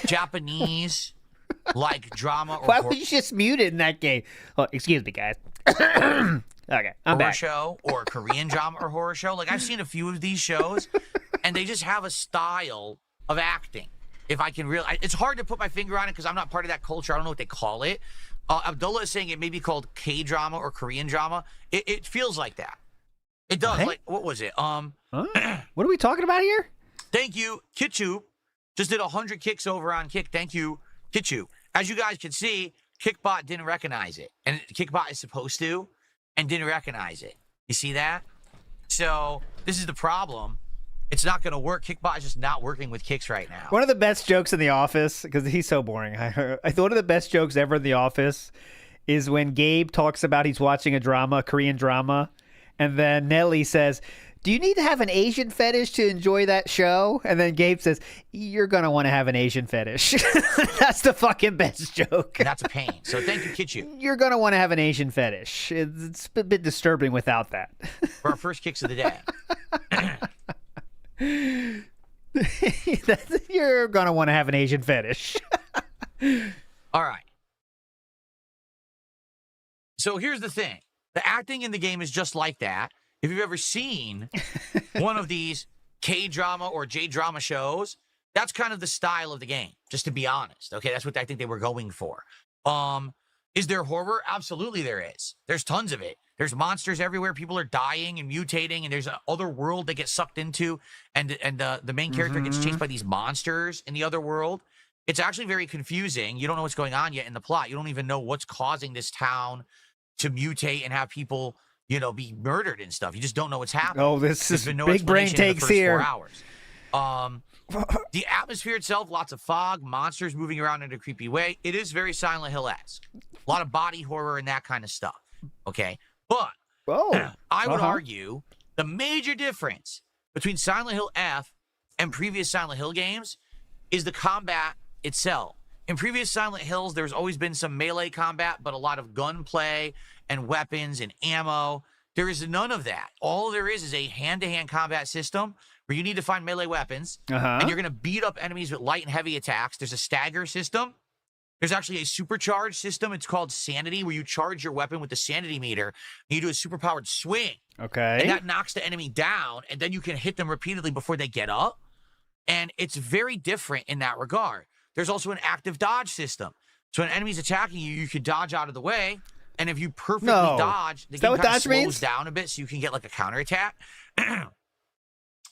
Speaker 9: Japanese like drama or
Speaker 4: Why would you just mute it in that game? Oh, excuse me, guys. Okay, I'm
Speaker 9: horror
Speaker 4: back.
Speaker 9: show or Korean drama or horror show. Like, I've seen a few of these shows, and they just have a style of acting. If I can really, it's hard to put my finger on it because I'm not part of that culture. I don't know what they call it. Abdullah is saying it may be called K-drama or Korean drama. It feels like that. It does.
Speaker 4: What?
Speaker 9: Like, what was it?
Speaker 4: What are we talking about here?
Speaker 9: Thank you, Kitchu. Just did 100 kicks over on Kick. Thank you, Kitchu. As you guys can see, Kickbot didn't recognize it. And Kickbot is supposed to, and didn't recognize it. You see that? So, this is the problem. It's not going to work. Kickbot is just not working with kicks right now.
Speaker 4: One of the best jokes in The Office, because he's so boring. I thought one of the best jokes ever in The Office is when Gabe talks about he's watching a drama, a Korean drama, and then Nelly says, "Do you need to have an Asian fetish to enjoy that show?" And then Gabe says, "You're going to want to have an Asian fetish." That's the fucking best joke.
Speaker 9: And that's a pain. So thank you, Kitchu.
Speaker 4: You're going to want to have an Asian fetish. It's a bit disturbing without that.
Speaker 9: For our first kicks of the day.
Speaker 4: You're going to want to have an Asian fetish.
Speaker 9: All right. So here's the thing. The acting in the game is just like that. If you've ever seen one of these K-drama or J-drama shows, that's kind of the style of the game, just to be honest. Okay, that's what I think they were going for. Is there horror? Absolutely there is. There's tons of it. There's monsters everywhere. People are dying and mutating, and there's another world they get sucked into, and the main character gets chased by these monsters in the other world. It's actually very confusing. You don't know what's going on yet in the plot. You don't even know what's causing this town to mutate and have people, you know, be murdered and stuff. You just don't know what's happening.
Speaker 4: Oh, this
Speaker 9: There's
Speaker 4: is
Speaker 9: been no
Speaker 4: big brain
Speaker 9: explanation in the
Speaker 4: takes
Speaker 9: first
Speaker 4: here.
Speaker 9: 4 hours. The atmosphere itself, lots of fog, monsters moving around in a creepy way. It is very Silent Hill-esque. A lot of body horror and that kind of stuff. Okay? But I would argue the major difference between Silent Hill F and previous Silent Hill games is the combat itself. In previous Silent Hills, there's always been some melee combat, but a lot of gunplay and weapons and ammo. There is none of that. All there is a hand-to-hand combat system where you need to find melee weapons, and you're going to beat up enemies with light and heavy attacks. There's a stagger system. There's actually a supercharged system. It's called Sanity, where you charge your weapon with the sanity meter, and you do a superpowered swing.
Speaker 4: Okay.
Speaker 9: And that knocks the enemy down, and then you can hit them repeatedly before they get up. And it's very different in that regard. There's also an active dodge system. So when enemies attacking you, you can dodge out of the way. And if you perfectly dodge, the game kind of slows down a bit so you can get like a counterattack.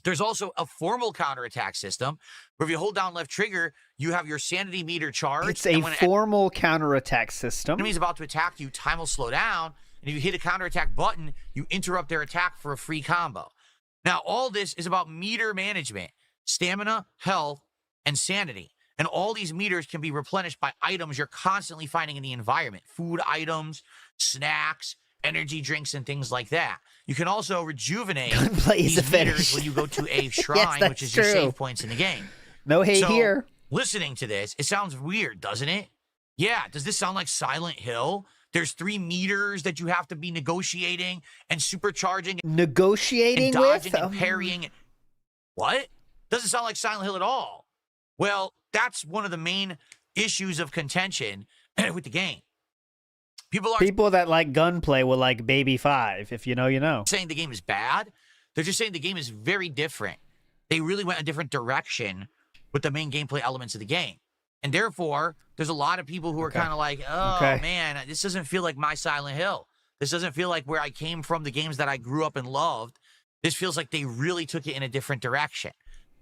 Speaker 9: There's also a formal counterattack system where if you hold down left trigger, you have your sanity meter charged.
Speaker 4: It's a formal counterattack system.
Speaker 9: Enemy's about to attack you, time will slow down. And if you hit a counterattack button, you interrupt their attack for a free combo. Now, all this is about meter management, stamina, health, and sanity. And all these meters can be replenished by items you're constantly finding in the environment. Food items, snacks, energy drinks, and things like that. You can also rejuvenate these meters when you go to a shrine, which is your save points in the game.
Speaker 4: No hate here.
Speaker 9: Listening to this, it sounds weird, doesn't it? Yeah, does this sound like Silent Hill? There's 3 meters that you have to be negotiating and supercharging
Speaker 4: Negotiating
Speaker 9: and dodging
Speaker 4: with?
Speaker 9: and parrying. What? Doesn't sound like Silent Hill at all. Well, that's one of the main issues of contention with the game. People
Speaker 4: that like gunplay will like Baby 5. If you know, you know.
Speaker 9: Saying the game is bad. They're just saying the game is very different. They really went a different direction with the main gameplay elements of the game. And therefore, there's a lot of people who are kind of like, oh, man, this doesn't feel like my Silent Hill. This doesn't feel like where I came from, the games that I grew up and loved. This feels like they really took it in a different direction.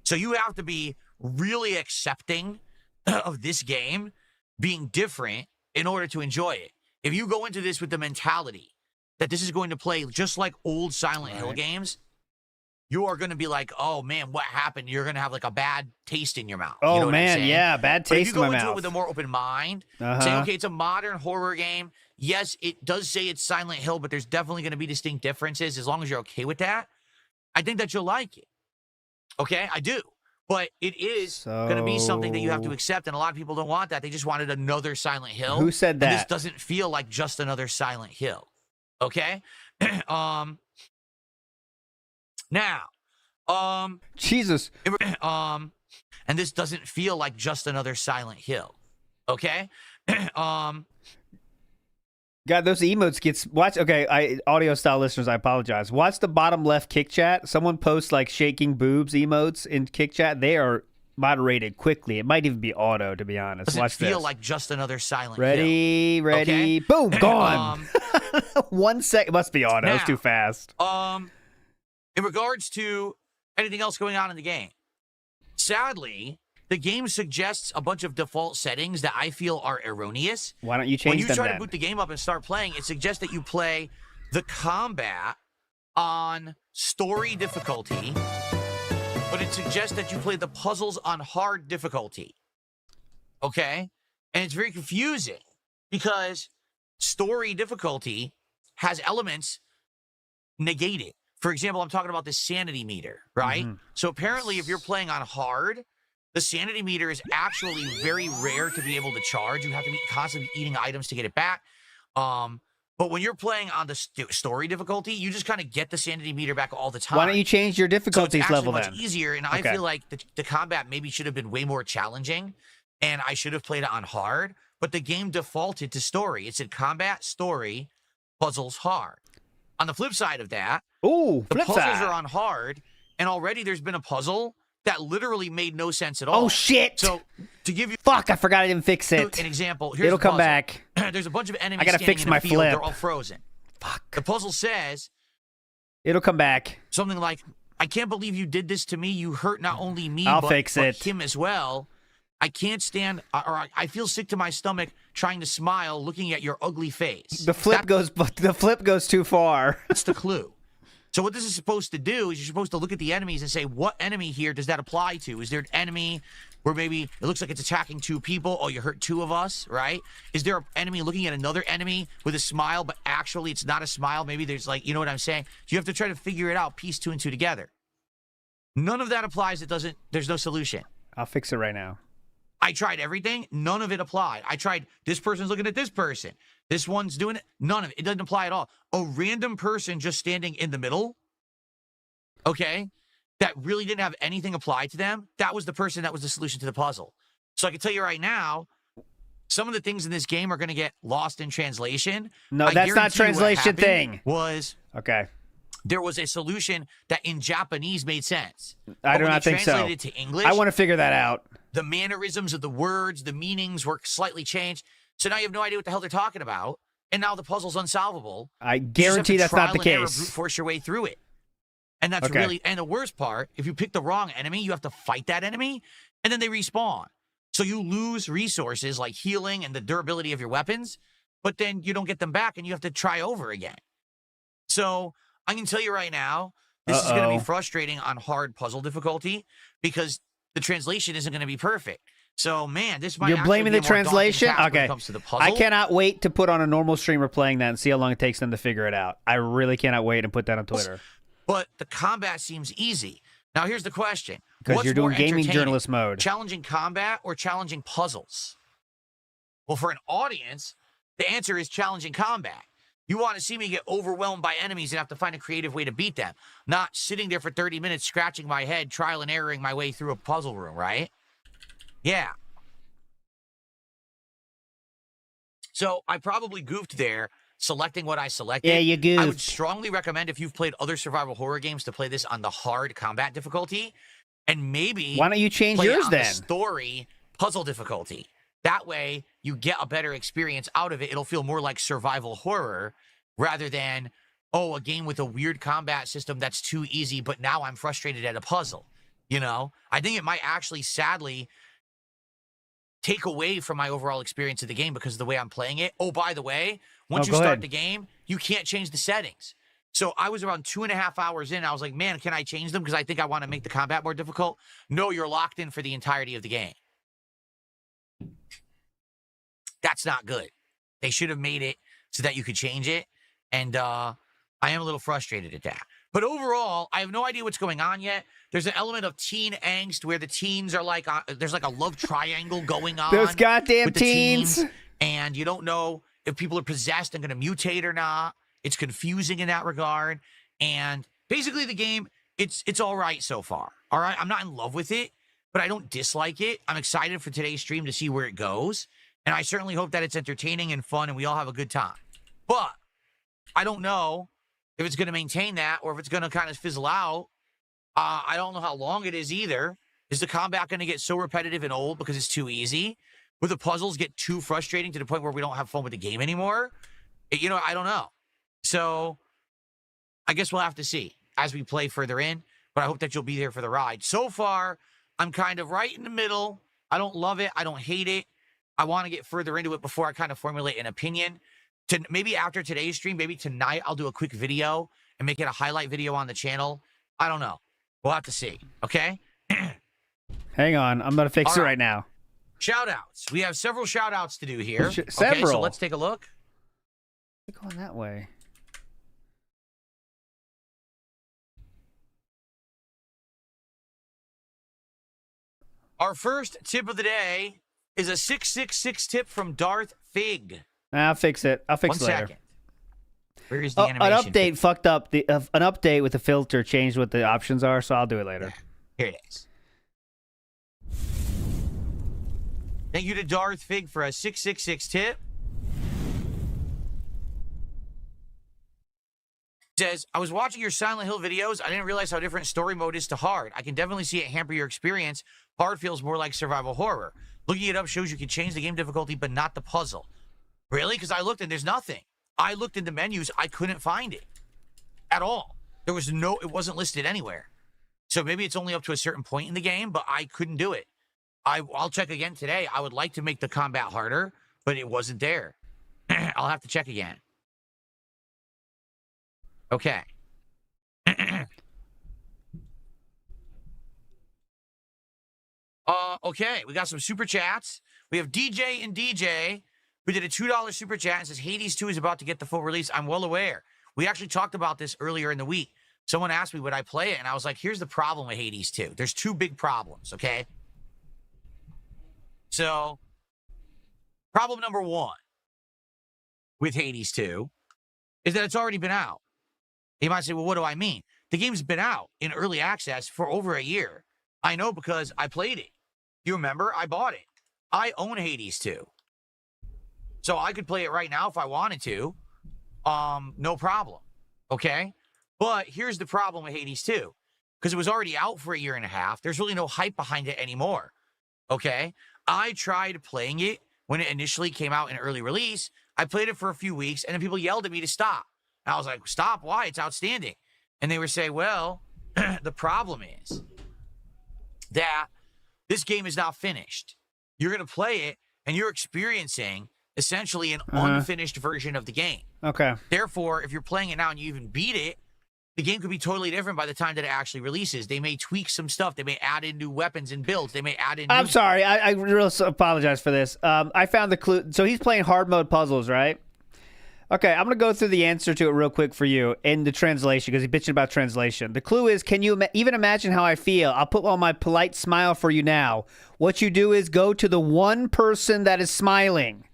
Speaker 9: So you have to be really accepting of this game being different in order to enjoy it. If you go into this with the mentality that this is going to play just like old Silent Hill games, you are going to be like, oh, man, what happened? You're going to have like a bad taste in your mouth.
Speaker 4: Oh,
Speaker 9: you know what I'm
Speaker 4: man,
Speaker 9: saying?
Speaker 4: yeah, bad
Speaker 9: But if
Speaker 4: taste
Speaker 9: you
Speaker 4: in
Speaker 9: go
Speaker 4: my
Speaker 9: into
Speaker 4: mouth.
Speaker 9: it with a more open mind, saying, okay, it's a modern horror game. Yes, it does say it's Silent Hill, but there's definitely going to be distinct differences. As long as you're okay with that, I think that you'll like it. Okay, I do. But it is going to be something that you have to accept, and a lot of people don't want that. They just wanted another Silent Hill.
Speaker 4: Who said that?
Speaker 9: And this doesn't feel like just another Silent Hill. Okay? Now,
Speaker 4: Jesus.
Speaker 9: And this doesn't feel like just another Silent Hill. Okay?
Speaker 4: God, those emotes gets watch. Okay, audio style listeners, I apologize. Watch the bottom left kick chat. Someone posts like shaking boobs emotes in kick chat. They are moderated quickly. It might even be auto, to be honest.
Speaker 9: Doesn't
Speaker 4: Watch
Speaker 9: feel
Speaker 4: this.
Speaker 9: like just another Silent Hill.
Speaker 4: Ready,
Speaker 9: Okay?
Speaker 4: boom, gone. 1 second. Must be auto. It's too fast.
Speaker 9: In regards to anything else going on in the game, sadly, the game suggests a bunch of default settings that I feel are erroneous.
Speaker 4: Why don't you change them
Speaker 9: When you try
Speaker 4: then?
Speaker 9: to boot the game up and start playing, it suggests that you play the combat on story difficulty, but it suggests that you play the puzzles on hard difficulty. Okay? And it's very confusing because story difficulty has elements negated. For example, I'm talking about the sanity meter, right? So apparently if you're playing on hard, the sanity meter is actually very rare to be able to charge. You have to be constantly eating items to get it back. But when you're playing on the story difficulty, you just kind of get the sanity meter back all the time.
Speaker 4: Why don't you change your difficulties level
Speaker 9: much
Speaker 4: then?
Speaker 9: easier, and I feel like the combat maybe should have been way more challenging, and I should have played it on hard. But the game defaulted to story. It said combat, story, puzzles, hard. On the flip side of that, the puzzles are on hard, and already there's been a puzzle that literally made no sense at all.
Speaker 4: Oh, shit.
Speaker 9: So, to give you...
Speaker 4: Fuck, I forgot I didn't fix it.
Speaker 9: An example. Here's
Speaker 4: It'll
Speaker 9: the
Speaker 4: come
Speaker 9: puzzle.
Speaker 4: back.
Speaker 9: There's a bunch of enemies
Speaker 4: I gotta
Speaker 9: standing
Speaker 4: fix
Speaker 9: in
Speaker 4: my
Speaker 9: a field.
Speaker 4: flip.
Speaker 9: They're all frozen.
Speaker 4: Fuck.
Speaker 9: The puzzle says...
Speaker 4: It'll come back.
Speaker 9: Something like, I can't believe you did this to me. You hurt not only me,
Speaker 4: I'll
Speaker 9: but
Speaker 4: fix it.
Speaker 9: him as well. I can't stand, or I feel sick to my stomach trying to smile looking at your ugly face.
Speaker 4: The flip goes too far.
Speaker 9: That's the clue. So what this is supposed to do is you're supposed to look at the enemies and say, what enemy here does that apply to? Is there an enemy where maybe it looks like it's attacking 2 people? Oh, you hurt 2 of us, right? Is there an enemy looking at another enemy with a smile, but actually it's not a smile? Maybe there's like, you know what I'm saying? You have to try to figure it out, piece 2 and 2 together. None of that applies. There's no solution.
Speaker 4: I'll fix it right now.
Speaker 9: I tried everything. None of it applied. I tried this person's looking at this person. This one's doing it. None of it. It doesn't apply at all. A random person just standing in the middle, okay, that really didn't have anything applied to them, that was the person that was the solution to the puzzle. So I can tell you right now, some of the things in this game are going to get lost in translation.
Speaker 4: No, that's not translation thing. Okay.
Speaker 9: There was a solution that in Japanese made sense.
Speaker 4: I do not think so.
Speaker 9: Translated it to English,
Speaker 4: I want to figure that out.
Speaker 9: the mannerisms of the words, the meanings were slightly changed. So now you have no idea what the hell they're talking about. And now the puzzle's unsolvable.
Speaker 4: I guarantee that's not the
Speaker 9: trial and error,
Speaker 4: case.
Speaker 9: brute force your way through it. And that's really, and the worst part, if you pick the wrong enemy, you have to fight that enemy, and then they respawn. So you lose resources like healing and the durability of your weapons, but then you don't get them back, and you have to try over again. So I can tell you right now, this is going to be frustrating on hard puzzle difficulty because the translation isn't going to be perfect. So, man, this might
Speaker 4: You're blaming
Speaker 9: be
Speaker 4: the
Speaker 9: a more daunting
Speaker 4: translation?
Speaker 9: task when
Speaker 4: Okay.
Speaker 9: it comes to the puzzle.
Speaker 4: I cannot wait to put on a normal streamer playing that and see how long it takes them to figure it out. I really cannot wait and put that on Twitter.
Speaker 9: But the combat seems easy. Now, here's the question.
Speaker 4: Because
Speaker 9: What's
Speaker 4: you're
Speaker 9: more
Speaker 4: doing gaming
Speaker 9: entertaining,
Speaker 4: journalist mode.
Speaker 9: Challenging combat or challenging puzzles? Well, for an audience, the answer is challenging combat. You want to see me get overwhelmed by enemies and have to find a creative way to beat them, not sitting there for 30 minutes scratching my head, trial and erroring my way through a puzzle room, right? Yeah. So I probably goofed there, selecting what I selected.
Speaker 4: Yeah, you goofed.
Speaker 9: I would strongly recommend, if you've played other survival horror games, to play this on the hard combat difficulty, and maybe
Speaker 4: Why don't you change
Speaker 9: play it
Speaker 4: yours
Speaker 9: on
Speaker 4: then?
Speaker 9: the story puzzle difficulty. That way, you get a better experience out of it. It'll feel more like survival horror rather than, oh, a game with a weird combat system that's too easy, but now I'm frustrated at a puzzle. You know? I think it might actually, sadly, take away from my overall experience of the game because of the way I'm playing it. Oh, by the way, once you start the game, you can't change the settings. So I was around 2.5 hours in. I was like, man, can I change them? Because I think I want to make the combat more difficult. No, you're locked in for the entirety of the game. That's not good. They should have made it so that you could change it. And I am a little frustrated at that. But overall, I have no idea what's going on yet. There's an element of teen angst where the teens are like, there's like a love triangle going on.
Speaker 4: Those goddamn
Speaker 9: with the
Speaker 4: teens.
Speaker 9: And you don't know if people are possessed and going to mutate or not. It's confusing in that regard. And basically the game, it's all right so far. All right. I'm not in love with it, but I don't dislike it. I'm excited for today's stream to see where it goes. And I certainly hope that it's entertaining and fun and we all have a good time. But I don't know if it's going to maintain that or if it's going to kind of fizzle out. I don't know how long it is either. Is the combat going to get so repetitive and old because it's too easy? Will the puzzles get too frustrating to the point where we don't have fun with the game anymore? You know, I don't know. So I guess we'll have to see as we play further in. But I hope that you'll be there for the ride. So far, I'm kind of right in the middle. I don't love it. I don't hate it. I want to get further into it before I kind of formulate an opinion. Maybe after today's stream, maybe tonight, I'll do a quick video and make it a highlight video on the channel. I don't know. We'll have to see. Okay?
Speaker 4: Hang on. I'm going to fix it right now.
Speaker 9: Shout-outs. We have several shout-outs to do here.
Speaker 4: Several.
Speaker 9: Okay, so let's take a look.
Speaker 4: We're going that way.
Speaker 9: Our first tip of the day is a 666 tip from Darth Fig.
Speaker 4: I'll fix it. I'll fix it later.
Speaker 9: 1 second. Where is the
Speaker 4: An
Speaker 9: animation?
Speaker 4: update fucked up. An update with the filter changed what the options are, so I'll do it later.
Speaker 9: Here it is. Thank you to Darth Fig for a 666 tip. Says, I was watching your Silent Hill videos. I didn't realize how different story mode is to hard. I can definitely see it hamper your experience. Hard feels more like survival horror. Looking it up shows you can change the game difficulty, but not the puzzle. Really? Because I looked and there's nothing. I looked in the menus. I couldn't find it at all. There was no, it wasn't listed anywhere. So maybe it's only up to a certain point in the game, but I couldn't do it. I'll check again today. I would like to make the combat harder, but it wasn't there. I'll have to check again. Okay. Okay, we got some super chats. We have DJ and DJ who did a $2 super chat and says Hades 2 is about to get the full release. I'm well aware. We actually talked about this earlier in the week. Someone asked me, would I play it? And I was like, here's the problem with Hades 2. There's two big problems, okay? So, problem number one with Hades 2 is that it's already been out. You might say, well, what do I mean? The game's been out in early access for over a year. I know because I played it. You remember? I bought it. I own Hades 2. So I could play it right now if I wanted to. No problem. Okay? But here's the problem with Hades 2. Because it was already out for a year and a half. There's really no hype behind it anymore. Okay? I tried playing it when it initially came out in early release. I played it for a few weeks, and then people yelled at me to stop. And I was like, stop? Why? It's outstanding. And they were saying, well, the problem is that this game is not finished. You're going to play it, and you're experiencing essentially an unfinished version of the game.
Speaker 4: Okay.
Speaker 9: Therefore, if you're playing it now and you even beat it, the game could be totally different by the time that it actually releases. They may tweak some stuff. They may add in new weapons and builds. They may add in
Speaker 4: I'm sorry. I really apologize for this. I found the clue. So he's playing hard mode puzzles, right? Okay, I'm going to go through the answer to it real quick for you in the translation because he's bitching about translation. The clue is, can you even imagine how I feel? I'll put on my polite smile for you now. What you do is go to the one person that is smiling.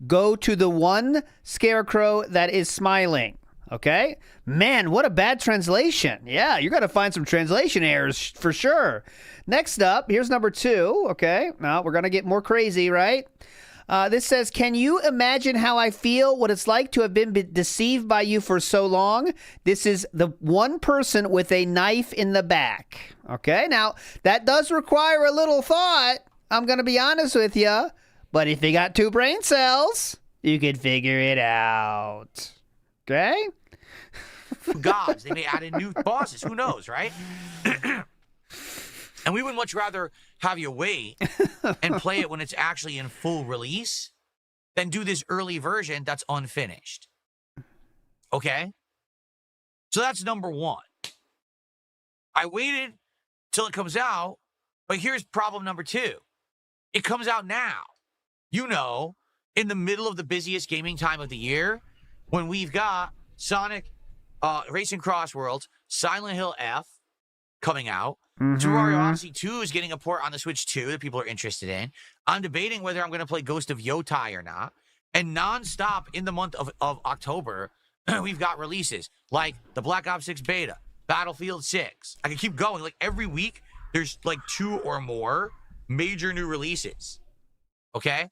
Speaker 4: go to the one scarecrow that is smiling. Okay? Man, what a bad translation. Yeah, you're going to find some translation errors for sure. Next up, here's number 2. Okay, now we're going to get more crazy, right? This says, can you imagine how I feel, what it's like to have been deceived by you for so long? This is the one person with a knife in the back. Okay, now that does require a little thought. I'm going to be honest with you. But if you got 2 brain cells, you could figure it out. Okay?
Speaker 9: Gods, they may add in new bosses. Who knows, right? And we would much rather have you wait and play it when it's actually in full release than do this early version that's unfinished. Okay? So that's number 1. I waited till it comes out, but here's problem number 2. It comes out now. You know, in the middle of the busiest gaming time of the year, when we've got Sonic Racing Cross Worlds, Silent Hill F coming out. Super Mario Odyssey 2 is getting a port on the Switch 2 that people are interested in. I'm debating whether I'm going to play Ghost of Yotai or not. And nonstop in the month of October, we've got releases like the Black Ops 6 beta, Battlefield 6. I can keep going. Like every week, there's like 2 or more major new releases. Okay?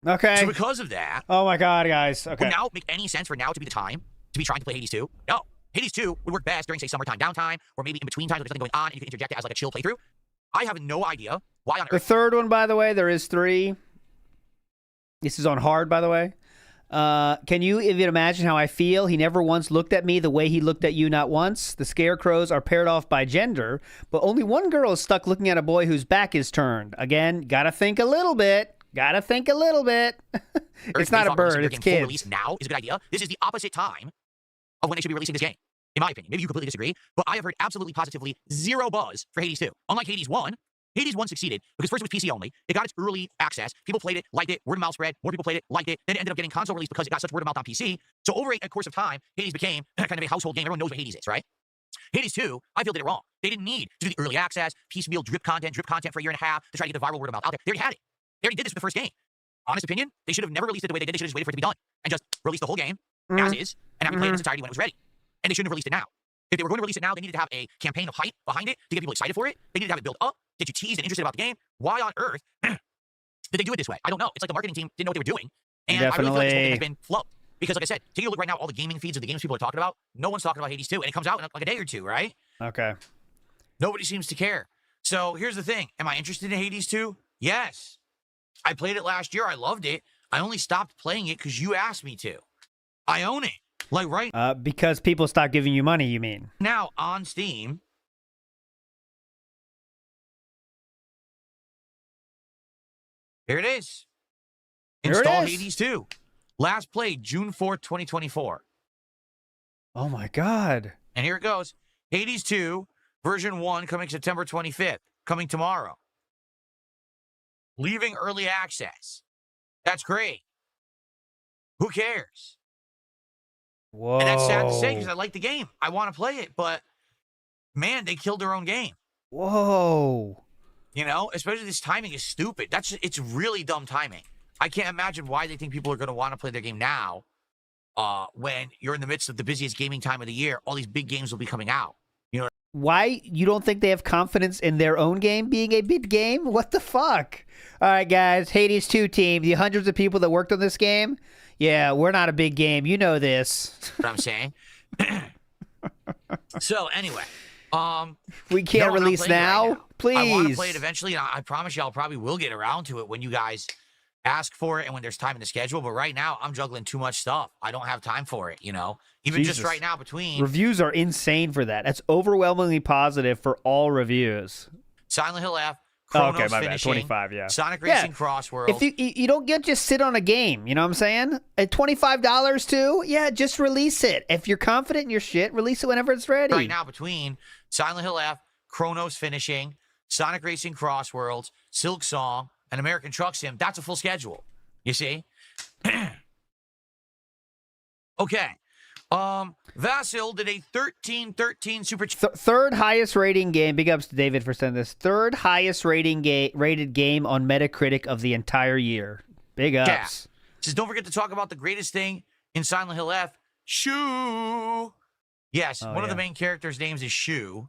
Speaker 4: Okay.
Speaker 9: So because of that...
Speaker 4: Oh my god, guys. Okay.
Speaker 9: Would now make any sense for now to be the time to be trying to play Hades 2? No. Hades 2 would work best during, say, summertime downtime, or maybe in between times when there's nothing going on and you can interject it as like a chill playthrough. I have no idea why on
Speaker 4: The
Speaker 9: earth...
Speaker 4: third one, by the way, there is 3. This is on hard, by the way. Can you even imagine how I feel? He never once looked at me the way he looked at you not once. The scarecrows are paired off by gender, but only one girl is stuck looking at a boy whose back is turned. Again, gotta think a little bit. Gotta think a little bit. It's not a bird, it's kids.
Speaker 9: Release now is a good idea. This is the opposite time of when they should be releasing this game, in my opinion. Maybe you completely disagree, but I have heard absolutely positively 0 buzz for Hades 2. Unlike Hades 1, Hades 1 succeeded because first it was PC only. It got its early access. People played it, liked it, word of mouth spread. More people played it, liked it. Then it ended up getting console release because it got such word of mouth on PC. So over a course of time, Hades became kind of a household game. Everyone knows what Hades is, right? Hades 2, I feel did it wrong. They didn't need to do the early access, piecemeal drip content for a year and a half to try to get the viral word of mouth out there. They already had it. They already did this for the first game. Honest opinion, they should have never released it the way they did. They should have just waited for it to be done and just release the whole game as is and have you play it in its entirety when it was ready. And they shouldn't have released it now. If they were going to release it now, they needed to have a campaign of hype behind it to get people excited for it. They needed to have it built up, get you teased and interested about the game. Why on earth did they do it this way? I don't know. It's like the marketing team didn't know what they were doing. And I really feel like this whole thing has been flubbed. Because like I said, take a look right now, all the gaming feeds of the games people are talking about, no one's talking about Hades 2. And it comes out in like a day or 2, right?
Speaker 4: Okay.
Speaker 9: Nobody seems to care. So here's the thing. Am I interested in Hades 2? Yes. I played it last year. I loved it. I only stopped playing it because you asked me to. I own it. Like right
Speaker 4: because people stop giving you money, you mean?
Speaker 9: now on Steam. Here it is. Install Hades 2. Last played June 4th, 2024.
Speaker 4: Oh my god.
Speaker 9: And here it goes. Hades 2, version 1, coming September 25th. Coming tomorrow. Leaving early access. That's great. Who cares?
Speaker 4: Whoa.
Speaker 9: And that's sad to say because I like the game. I want to play it, but man, they killed their own game.
Speaker 4: Whoa.
Speaker 9: You know, especially this timing is stupid. It's really dumb timing. I can't imagine why they think people are going to want to play their game now when you're in the midst of the busiest gaming time of the year. All these big games will be coming out. You know,
Speaker 4: Why? You don't think they have confidence in their own game being a big game? What the fuck? All right, guys. Hades 2 team, the hundreds of people that worked on this game. Yeah, we're not a big game. You know this.
Speaker 9: what I'm saying. So anyway,
Speaker 4: we can't release now.
Speaker 9: Right now.
Speaker 4: Please.
Speaker 9: I want to play it eventually. And I promise you, I'll probably will get around to it when you guys ask for it and when there's time in the schedule. But right now, I'm juggling too much stuff. I don't have time for it. You know, even
Speaker 4: Jesus.
Speaker 9: just right now between
Speaker 4: Reviews are insane for that. That's overwhelmingly positive for all reviews.
Speaker 9: Silent Hill F.
Speaker 4: Oh,
Speaker 9: Chronos
Speaker 4: okay, my bad.
Speaker 9: finishing,
Speaker 4: 25, yeah.
Speaker 9: Sonic Racing Cross Worlds.
Speaker 4: If you don't get just sit on a game, you know what I'm saying? At $25 too, yeah, just release it. If you're confident in your shit, release it whenever it's ready.
Speaker 9: Right now, between Silent Hill F, Chronos finishing, Sonic Racing Cross Worlds, Silk Song, and American Truck Sim, that's a full schedule. You see? Okay. Vasil did a 13-13 super...
Speaker 4: Third highest rating game. Big ups to David for sending this. Third highest rated game on Metacritic of the entire year. Big
Speaker 9: Cat
Speaker 4: ups.
Speaker 9: says, don't forget to talk about the greatest thing in Silent Hill F, Shu. Yes, one of the main characters' names is Shu.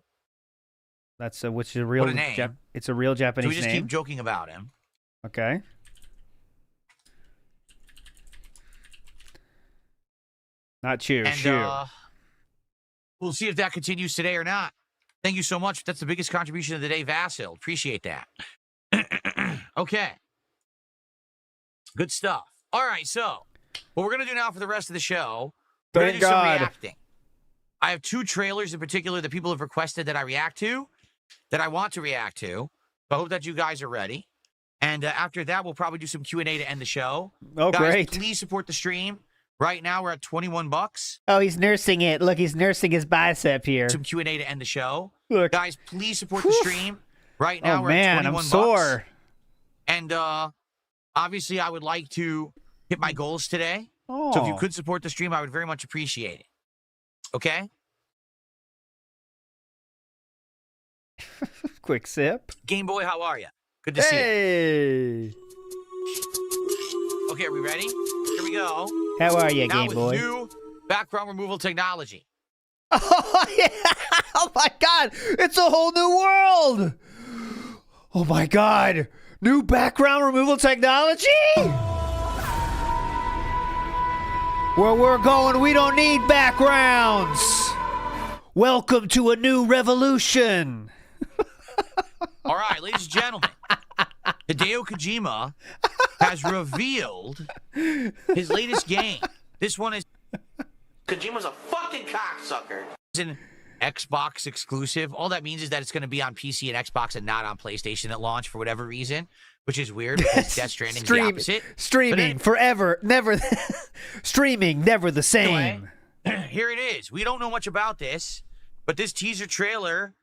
Speaker 4: That's which is a real
Speaker 9: What a name.
Speaker 4: it's a real Japanese
Speaker 9: So we just
Speaker 4: name.
Speaker 9: keep joking about him.
Speaker 4: Okay. Not Chew.
Speaker 9: And
Speaker 4: Chew.
Speaker 9: we'll see if that continues today or not. Thank you so much. That's the biggest contribution of the day, Vasil. Appreciate that. Okay. Good stuff. All right, so what we're going to do now for the rest of the show, we're going to do some reacting. I have 2 trailers in particular that people have requested that I react to, that I want to react to. So I hope that you guys are ready. And after that, we'll probably do some Q&A to end the show.
Speaker 4: Oh,
Speaker 9: guys,
Speaker 4: great.
Speaker 9: Please support the stream. Right now, we're at $21.
Speaker 4: Oh, he's nursing it. Look, he's nursing his bicep here.
Speaker 9: Some Q&A to end the show.
Speaker 4: Look.
Speaker 9: Guys, please support the stream. Right now,
Speaker 4: Oh,
Speaker 9: we're
Speaker 4: man,
Speaker 9: at $21.
Speaker 4: I'm sore.
Speaker 9: And obviously, I would like to hit my goals today.
Speaker 4: Oh.
Speaker 9: So if you could support the stream, I would very much appreciate it. Okay?
Speaker 4: Quick sip.
Speaker 9: Game Boy, how are you? Good to see you.
Speaker 4: Hey.
Speaker 9: Okay, are we ready? Here we go.
Speaker 4: How are you,
Speaker 9: Now
Speaker 4: Game
Speaker 9: with
Speaker 4: Boy?
Speaker 9: new background removal technology.
Speaker 4: Oh, yeah. Oh, my God. It's a whole new world. Oh, my God. New background removal technology? Where we're going, we don't need backgrounds. Welcome to a new revolution.
Speaker 9: All right, ladies and gentlemen. Hideo Kojima has revealed his latest game. This one is...
Speaker 1: Kojima's a fucking cocksucker.
Speaker 9: It's an Xbox exclusive. All that means is that it's going to be on PC and Xbox and not on PlayStation at launch for whatever reason, which is weird because Death Stranding is the opposite.
Speaker 4: Streaming forever, never... Streaming, never the same.
Speaker 9: Anyway, here it is. We don't know much about this, but this teaser trailer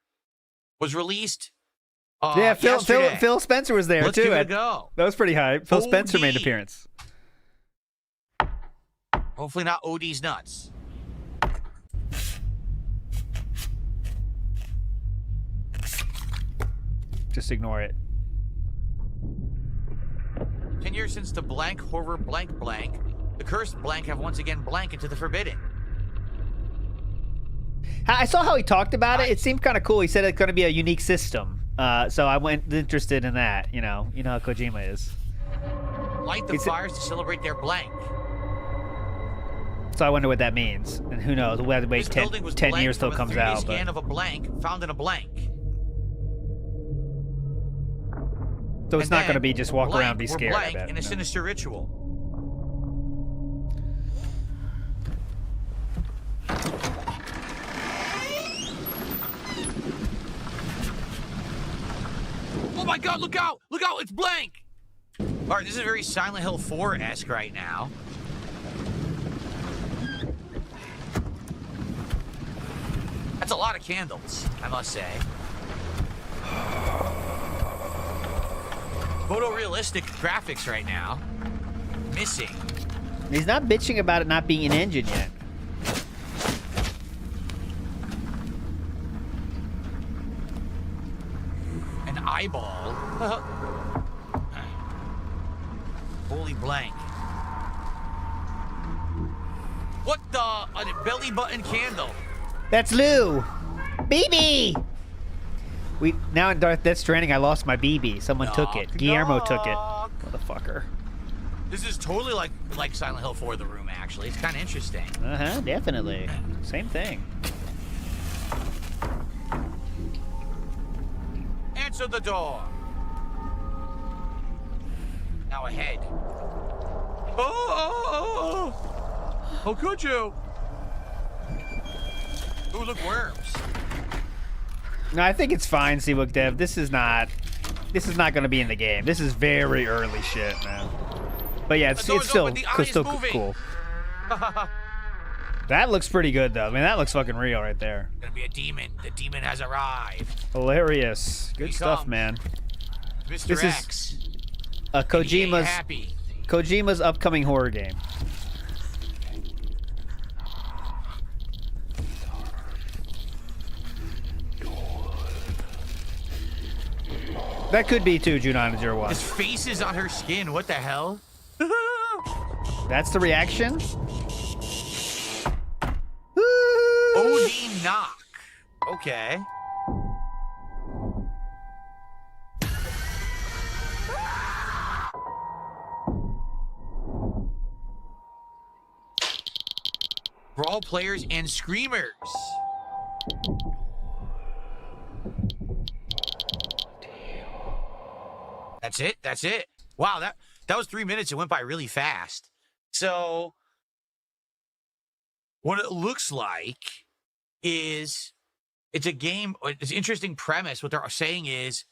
Speaker 9: was released
Speaker 4: Yeah, Phil Spencer was there,
Speaker 9: Let's
Speaker 4: too.
Speaker 9: give it a go.
Speaker 4: That was pretty hype. Phil Spencer made an
Speaker 9: OD.
Speaker 4: appearance.
Speaker 9: Hopefully not OD's nuts.
Speaker 4: Just ignore it.
Speaker 9: 10 years since the blank horror blank blank, the cursed blank have once again blank into the forbidden.
Speaker 4: I saw how he talked about it. It seemed kind of cool. He said it's going to be a unique system. So I went interested in that. You know how Kojima is.
Speaker 9: Light the fires to celebrate their blank.
Speaker 4: So I wonder what that means. And who knows? We'll have to wait
Speaker 9: This
Speaker 4: 10
Speaker 9: building was
Speaker 4: 10
Speaker 9: blank
Speaker 4: years till it
Speaker 9: from
Speaker 4: comes
Speaker 9: a 3D
Speaker 4: out.
Speaker 9: scan
Speaker 4: But...
Speaker 9: of a blank found in a blank.
Speaker 4: So it's
Speaker 9: And
Speaker 4: not going to
Speaker 9: then
Speaker 4: be just walk
Speaker 9: blank
Speaker 4: around and be
Speaker 9: were
Speaker 4: scared. I
Speaker 9: blank
Speaker 4: bet.
Speaker 9: in a sinister ritual. Oh my God! Look out! Look out! It's blank. All right, this is very Silent Hill 4-esque right now. That's a lot of candles, I must say. Photorealistic graphics right now. Missing.
Speaker 4: He's not bitching about it not being an engine yet.
Speaker 9: An eyeball. Holy blank. What the? A belly button candle.
Speaker 4: That's Lou. BB. Now in Death Stranding, I lost my BB. Someone took it. Guillermo took it. Motherfucker.
Speaker 9: This is totally like Silent Hill 4: The Room. Actually, it's kind of interesting.
Speaker 4: Definitely. Same thing.
Speaker 9: Answer the door. Now ahead. Oh! How could you? Ooh, look, worms.
Speaker 4: No, I think it's fine, Seabook Dev. This is not going to be in the game. This is very early shit, man. But yeah, it's still cool. That looks pretty good, though. I mean, that looks fucking real right there.
Speaker 9: Gonna be a demon. The demon has arrived.
Speaker 4: Hilarious. Good stuff,
Speaker 9: comes.
Speaker 4: man.
Speaker 9: Mr.
Speaker 4: This
Speaker 9: X.
Speaker 4: is
Speaker 9: He ain't
Speaker 4: Kojima's
Speaker 9: happy.
Speaker 4: Kojima's upcoming horror game. That could be too, Ju901.
Speaker 9: His face is on her skin. What the hell?
Speaker 4: That's the reaction?
Speaker 9: OD knock. Okay. Brawl players and screamers. That's it. That's it. Wow, that was 3 minutes. It went by really fast. So what it looks like is it's a game. It's an interesting premise. What they're saying is,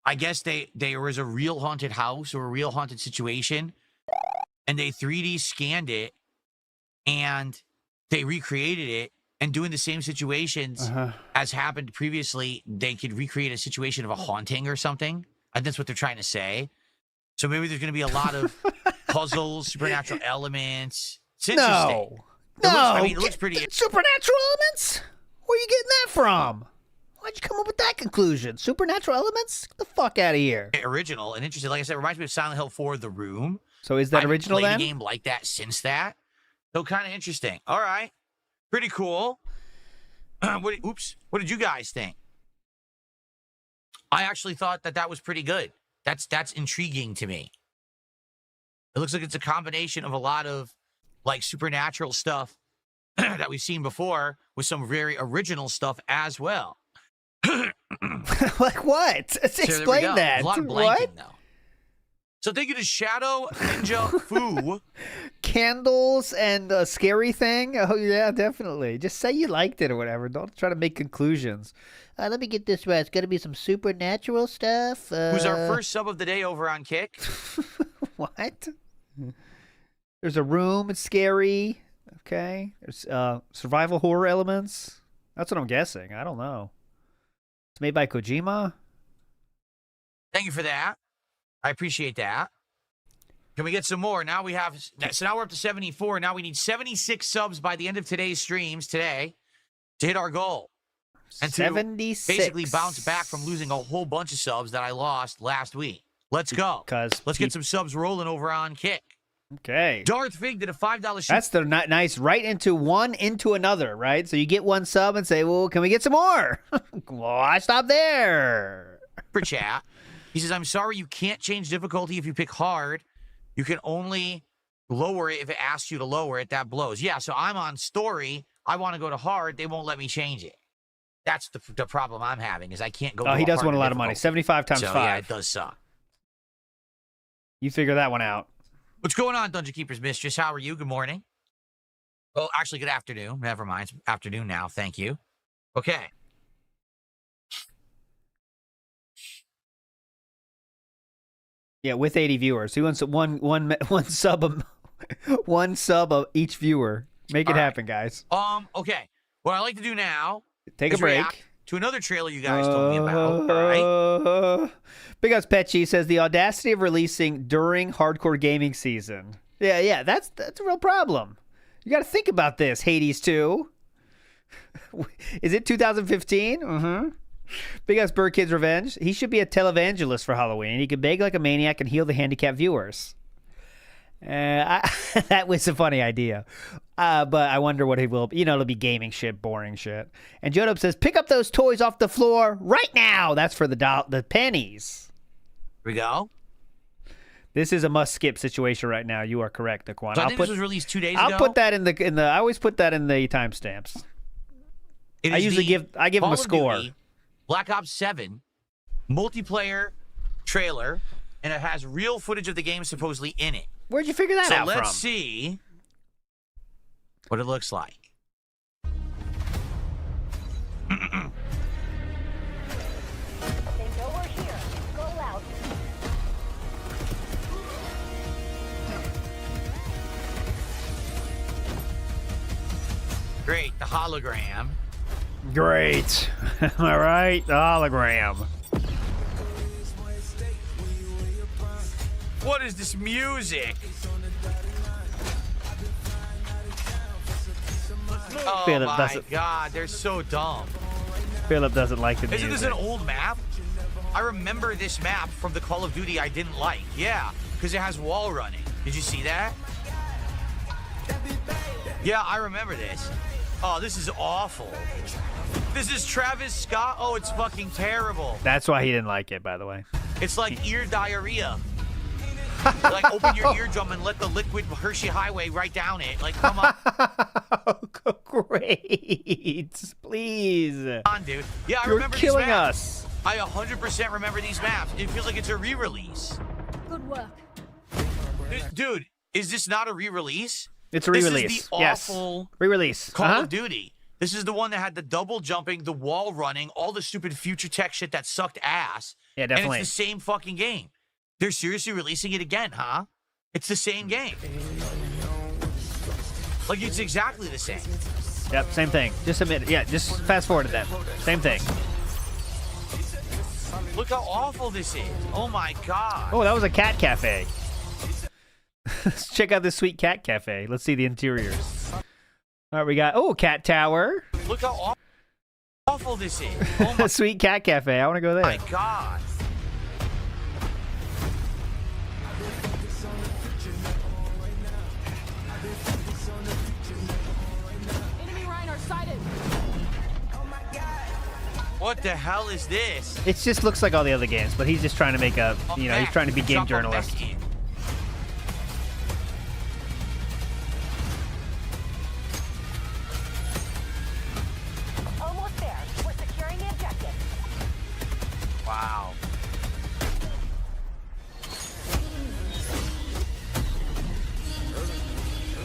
Speaker 9: I guess there was a real haunted house or a real haunted situation, and they 3D scanned it, and they recreated it, and doing the same situations as happened previously, they could recreate a situation of a haunting or something. And that's what they're trying to say. So maybe there's going to be a lot of puzzles, supernatural elements. It's interesting. It looks pretty.
Speaker 4: Supernatural elements? Where are you getting that from? Why'd you come up with that conclusion? Supernatural elements? Get the fuck out of here.
Speaker 9: Original and interesting. Like I said, it reminds me of Silent Hill 4, The Room.
Speaker 4: So is that original then?
Speaker 9: I haven't played a game like that since that. So kind of interesting. All right. Pretty cool. What did you guys think? I actually thought that was pretty good. That's intriguing to me. It looks like it's a combination of a lot of like supernatural stuff that we've seen before with some very original stuff as well.
Speaker 4: Like what? Explain that.
Speaker 9: A lot of blanking, though. So thank you to Shadow Ninja Foo.
Speaker 4: Candles and a scary thing? Oh, yeah, definitely. Just say you liked it or whatever. Don't try to make conclusions. Let me get this right. It's going to be some supernatural stuff.
Speaker 9: Who's our first sub of the day over on Kick?
Speaker 4: What? There's a room. It's scary. Okay. There's survival horror elements. That's what I'm guessing. I don't know. It's made by Kojima.
Speaker 9: Thank you for that. I appreciate that. Can we get some more? Now we have, so now we're up to 74. Now we need 76 subs by the end of today's streams today to hit our goal. And to
Speaker 4: 76.
Speaker 9: basically bounce back from losing a whole bunch of subs that I lost last week. Let's go. Let's get some subs rolling over on Kick.
Speaker 4: Okay.
Speaker 9: Darth Fig did a $5
Speaker 4: That's the nice right into one into another, right? So you get one sub and say, well, can we get some more? Why stop there?
Speaker 9: For chat. He says, I'm sorry you can't change difficulty if you pick hard. You can only lower it if it asks you to lower it. That blows. Yeah, so I'm on story. I want to go to hard. They won't let me change it. That's the problem I'm having is I can't go to
Speaker 4: he does want a lot of money. 75 times 5.
Speaker 9: Yeah, it does suck.
Speaker 4: You figure that one out.
Speaker 9: What's going on, Dungeon Keeper's Mistress? How are you? Good morning. Oh, actually, good afternoon. Never mind. It's afternoon now. Thank you. Okay.
Speaker 4: Yeah, with 80 viewers. He wants one sub one sub of each viewer. Make it happen, guys.
Speaker 9: Okay. What I like to do now
Speaker 4: take a break
Speaker 9: react to another trailer you guys told me about. All right.
Speaker 4: Big Ups Petchy says the audacity of releasing during hardcore gaming season. Yeah, that's a real problem. You got to think about this, Hades 2. Is it 2015? Mm-hmm. Big Ups Bird Kid's Revenge. He should be a televangelist for Halloween. He could beg like a maniac and heal the handicapped viewers. That was a funny idea. But I wonder what he will. It'll be gaming shit, boring shit. And Jodop says, pick up those toys off the floor right now. That's for the pennies.
Speaker 9: Here we go.
Speaker 4: This is a must-skip situation right now. You are correct, Daquan.
Speaker 9: So I think this was released 2 days ago.
Speaker 4: I'll put that in the. I always put that in the timestamps. I usually give them a score.
Speaker 9: Duty, Black Ops 7 multiplayer trailer, and it has real footage of the game supposedly in it.
Speaker 4: Where'd you figure that out from?
Speaker 9: So let's see what it looks like. Great, the hologram.
Speaker 4: Great. Am I right? The hologram.
Speaker 9: What is this music? Oh my god, they're so dumb.
Speaker 4: Philip doesn't like the music.
Speaker 9: Isn't this an old map? I remember this map from the Call of Duty I didn't like. Yeah, because it has wall running. Did you see that? Yeah, I remember this. Oh, this is awful. This is Travis Scott. Oh, it's fucking terrible.
Speaker 4: That's why he didn't like it, by the way.
Speaker 9: It's like ear diarrhea. Like, open your eardrum and let the liquid Hershey Highway right down it. Like, come on.
Speaker 4: Great. Please.
Speaker 9: Come on, dude. Yeah, I
Speaker 4: You're
Speaker 9: remember
Speaker 4: killing
Speaker 9: these maps.
Speaker 4: us.
Speaker 9: I 100% remember these maps. It feels like it's a re-release.
Speaker 13: Good work.
Speaker 9: Dude, is this not a re-release?
Speaker 4: It's a re-release.
Speaker 9: This is the
Speaker 4: yes.
Speaker 9: awful
Speaker 4: Re-release.
Speaker 9: Call of Duty. This is the one that had the double jumping, the wall running, all the stupid future tech shit that sucked ass.
Speaker 4: Yeah, definitely.
Speaker 9: And it's the same fucking game. They're seriously releasing it again, huh? It's the same game. Like, it's exactly the same.
Speaker 4: Yep, same thing. Just admit it. Yeah, just fast forward to them. Same thing.
Speaker 9: Look how awful this is. Oh my god.
Speaker 4: Oh, that was a cat cafe. Let's check out this sweet cat cafe. Let's see the interiors. All right, we got, cat tower.
Speaker 9: Look how awful this is. Oh my
Speaker 4: Sweet cat cafe. I want to go there.
Speaker 9: my god.
Speaker 13: Enemy Rhino sighted.
Speaker 9: What the hell is this?
Speaker 4: It just looks like all the other games, but he's just trying to make a, he's
Speaker 9: Mech.
Speaker 4: trying to be game
Speaker 9: Jump on
Speaker 4: journalist.
Speaker 9: Mech.
Speaker 3: Almost there. We're securing the objective.
Speaker 9: Wow.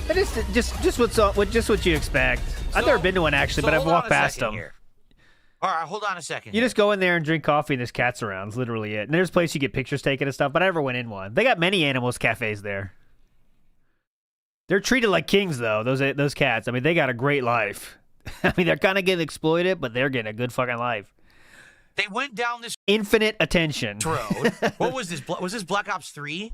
Speaker 4: It is just what you expect. I've
Speaker 9: So-
Speaker 4: never been to one actually,
Speaker 9: so
Speaker 4: but I've
Speaker 9: hold on
Speaker 4: walked
Speaker 9: a
Speaker 4: past
Speaker 9: second
Speaker 4: them.
Speaker 9: here. All right, hold on a second.
Speaker 4: You just go in there and drink coffee, and there's cats around. It's literally it. And there's a place you get pictures taken and stuff, but I never went in one. They got many animals cafes there. They're treated like kings, though, those cats. I mean, they got a great life. I mean, they're kind of getting exploited, but they're getting a good fucking life.
Speaker 9: They went down this
Speaker 4: Infinite attention.
Speaker 9: road. What was this? Was this Black Ops 3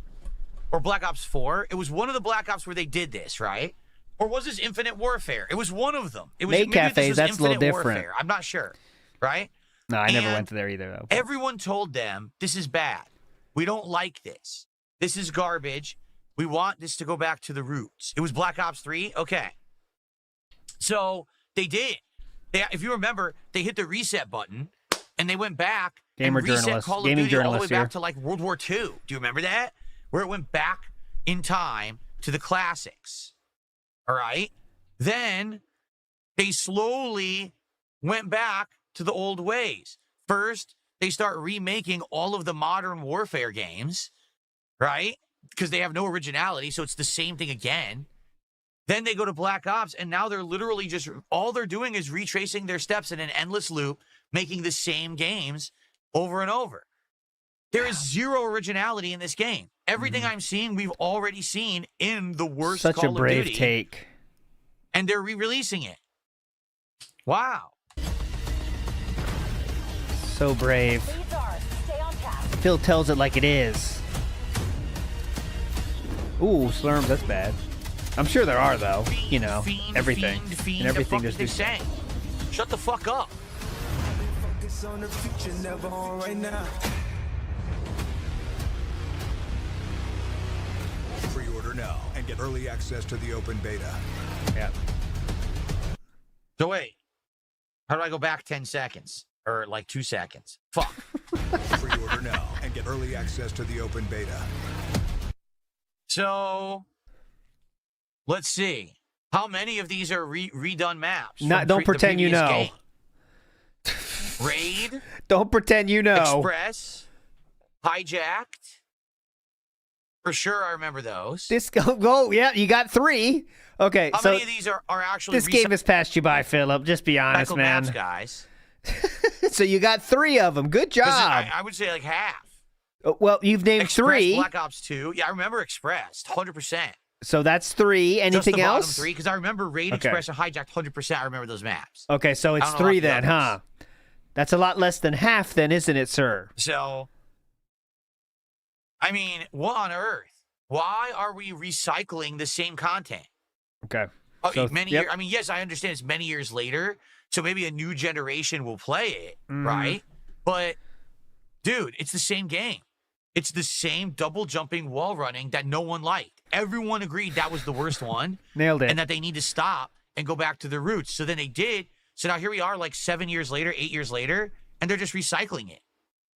Speaker 9: or Black Ops 4? It was one of the Black Ops where they did this, right? Or was this Infinite Warfare? It was one of them. It was
Speaker 4: Maid
Speaker 9: maybe this
Speaker 4: cafes,
Speaker 9: was
Speaker 4: that's a little
Speaker 9: Infinite
Speaker 4: different.
Speaker 9: Warfare. I'm not sure, right?
Speaker 4: No, I never
Speaker 9: And
Speaker 4: went to there either, though.
Speaker 9: Everyone told them this is bad. We don't like this. This is garbage. We want this to go back to the roots. It was Black Ops 3? Okay. So they did. If you remember, they hit the reset button and they went back
Speaker 4: Gamer
Speaker 9: and reset
Speaker 4: journalist.
Speaker 9: Call of
Speaker 4: Gaming
Speaker 9: Duty all the way
Speaker 4: journalist
Speaker 9: back
Speaker 4: here.
Speaker 9: to like World War II. Do you remember that? Where it went back in time to the classics. All right. Then they slowly went back to the old ways. First, they start remaking all of the modern warfare games, right? Because they have no originality, so it's the same thing again. Then they go to Black Ops, and now they're literally just, all they're doing is retracing their steps in an endless loop, making the same games over and over. There is zero originality in this game. Everything I'm seeing, we've already seen in the worst
Speaker 4: Such
Speaker 9: Call
Speaker 4: a brave
Speaker 9: of Duty,
Speaker 4: take.
Speaker 9: and they're re-releasing it. Wow.
Speaker 4: So brave.
Speaker 3: Leads ours. Stay on task.
Speaker 4: Phil tells it like it is. Ooh, slurms, that's bad. I'm sure there are, though. You know,
Speaker 9: Fiend,
Speaker 4: everything.
Speaker 9: fiend,
Speaker 4: And everything
Speaker 9: the fuck
Speaker 4: there's
Speaker 9: are they saying? Shut the fuck up.
Speaker 2: Focus on the future, never on right now.
Speaker 14: Pre-order now and get early access to the open beta.
Speaker 4: Yeah.
Speaker 9: So wait, how do I go back 10 seconds? Or like 2 seconds? Fuck.
Speaker 14: Pre-order now and get early access to the open beta.
Speaker 9: So, let's see. How many of these are redone maps?
Speaker 4: Not,
Speaker 9: from
Speaker 4: don't
Speaker 9: the
Speaker 4: pretend you
Speaker 9: previous
Speaker 4: know.
Speaker 9: game? Raid,
Speaker 4: Don't pretend you know.
Speaker 9: Express, Hijacked. For sure, I remember those.
Speaker 4: Yeah, you got 3. Okay,
Speaker 9: How
Speaker 4: so
Speaker 9: many of these are actually
Speaker 4: this game has passed you by, Philip. Just be honest,
Speaker 9: recycled
Speaker 4: man.
Speaker 9: maps, guys?
Speaker 4: So you got 3 of them. Good
Speaker 9: 'Cause
Speaker 4: job.
Speaker 9: I would say like half.
Speaker 4: Well, you've named
Speaker 9: Express,
Speaker 4: 3.
Speaker 9: Black Ops 2. Yeah, I remember Express, 100%.
Speaker 4: So that's 3.
Speaker 9: Just
Speaker 4: Anything
Speaker 9: the
Speaker 4: else?
Speaker 9: bottom 3, because I remember Raid,
Speaker 4: Okay.
Speaker 9: Express, and Hijacked 100%. I remember those maps.
Speaker 4: Okay, so
Speaker 9: I
Speaker 4: it's
Speaker 9: don't know
Speaker 4: 3
Speaker 9: about
Speaker 4: then,
Speaker 9: the
Speaker 4: huh?
Speaker 9: others.
Speaker 4: That's a lot less than half then, isn't it, sir?
Speaker 9: So, I mean, what on earth? Why are we recycling the same content?
Speaker 4: Okay.
Speaker 9: Oh,
Speaker 4: So,
Speaker 9: many
Speaker 4: yep.
Speaker 9: years. I mean, yes, I understand it's many years later, so maybe a new generation will play it, right? But, dude, it's the same game. It's the same double jumping wall running that no one liked. Everyone agreed that was the worst one.
Speaker 4: Nailed it.
Speaker 9: And that they need to stop and go back to their roots. So then they did. So now here we are like 7 years later, 8 years later, and they're just recycling it.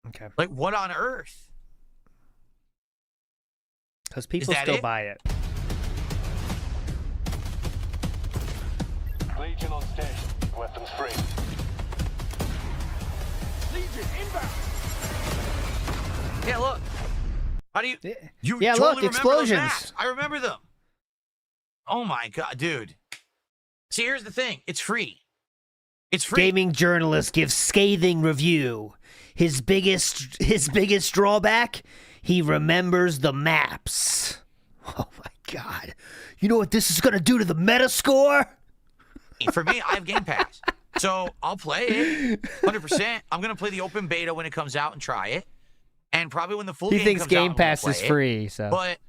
Speaker 4: Okay.
Speaker 9: Like, what on earth?
Speaker 4: Because people still buy it.
Speaker 15: Legion on station. Weapons free.
Speaker 13: Legion inbound.
Speaker 9: Yeah, look. How do you... You
Speaker 4: Yeah,
Speaker 9: totally
Speaker 4: look,
Speaker 9: remember
Speaker 4: explosions.
Speaker 9: those maps. I remember them. Oh, my God, dude. See, here's the thing. It's free. It's free.
Speaker 4: Gaming journalist gives scathing review. His biggest drawback, he remembers the maps. Oh my God. You know what this is going to do to the meta score?
Speaker 9: For me, I have Game Pass. So I'll play it 100%. I'm going to play the open beta when it comes out and try it. And probably when the full
Speaker 4: He
Speaker 9: game
Speaker 4: thinks
Speaker 9: comes
Speaker 4: Game
Speaker 9: out,
Speaker 4: Pass
Speaker 9: I'm
Speaker 4: is
Speaker 9: gonna play
Speaker 4: free,
Speaker 9: it.
Speaker 4: so.
Speaker 9: But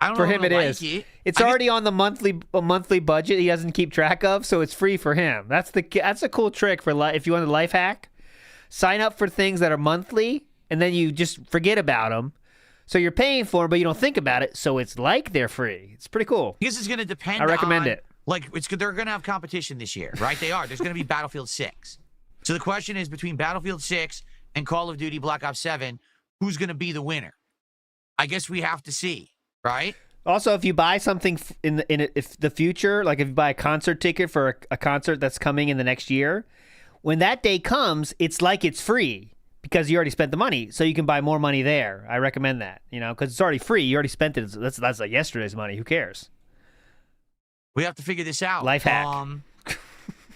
Speaker 9: I don't
Speaker 4: For
Speaker 9: know
Speaker 4: him,
Speaker 9: if
Speaker 4: it
Speaker 9: I
Speaker 4: is.
Speaker 9: like it.
Speaker 4: It's already on the monthly budget. He doesn't keep track of, so it's free for him. That's a cool trick for if you want a life hack. Sign up for things that are monthly, and then you just forget about them. So you're paying for them, but you don't think about it. So it's like they're free. It's pretty cool.
Speaker 9: Because it's going to depend.
Speaker 4: I recommend
Speaker 9: on,
Speaker 4: it.
Speaker 9: Like they're going to have competition this year, right? They are. There's going to be Battlefield 6. So the question is between Battlefield 6 and Call of Duty Black Ops 7, who's going to be the winner? I guess we have to see, right?
Speaker 4: Also, if you buy something in the future, like if you buy a concert ticket for a concert that's coming in the next year, when that day comes, it's like it's free because you already spent the money, so you can buy more money there. I recommend that, because it's already free. You already spent it. That's like yesterday's money. Who cares?
Speaker 9: We have to figure this out.
Speaker 4: Life hack.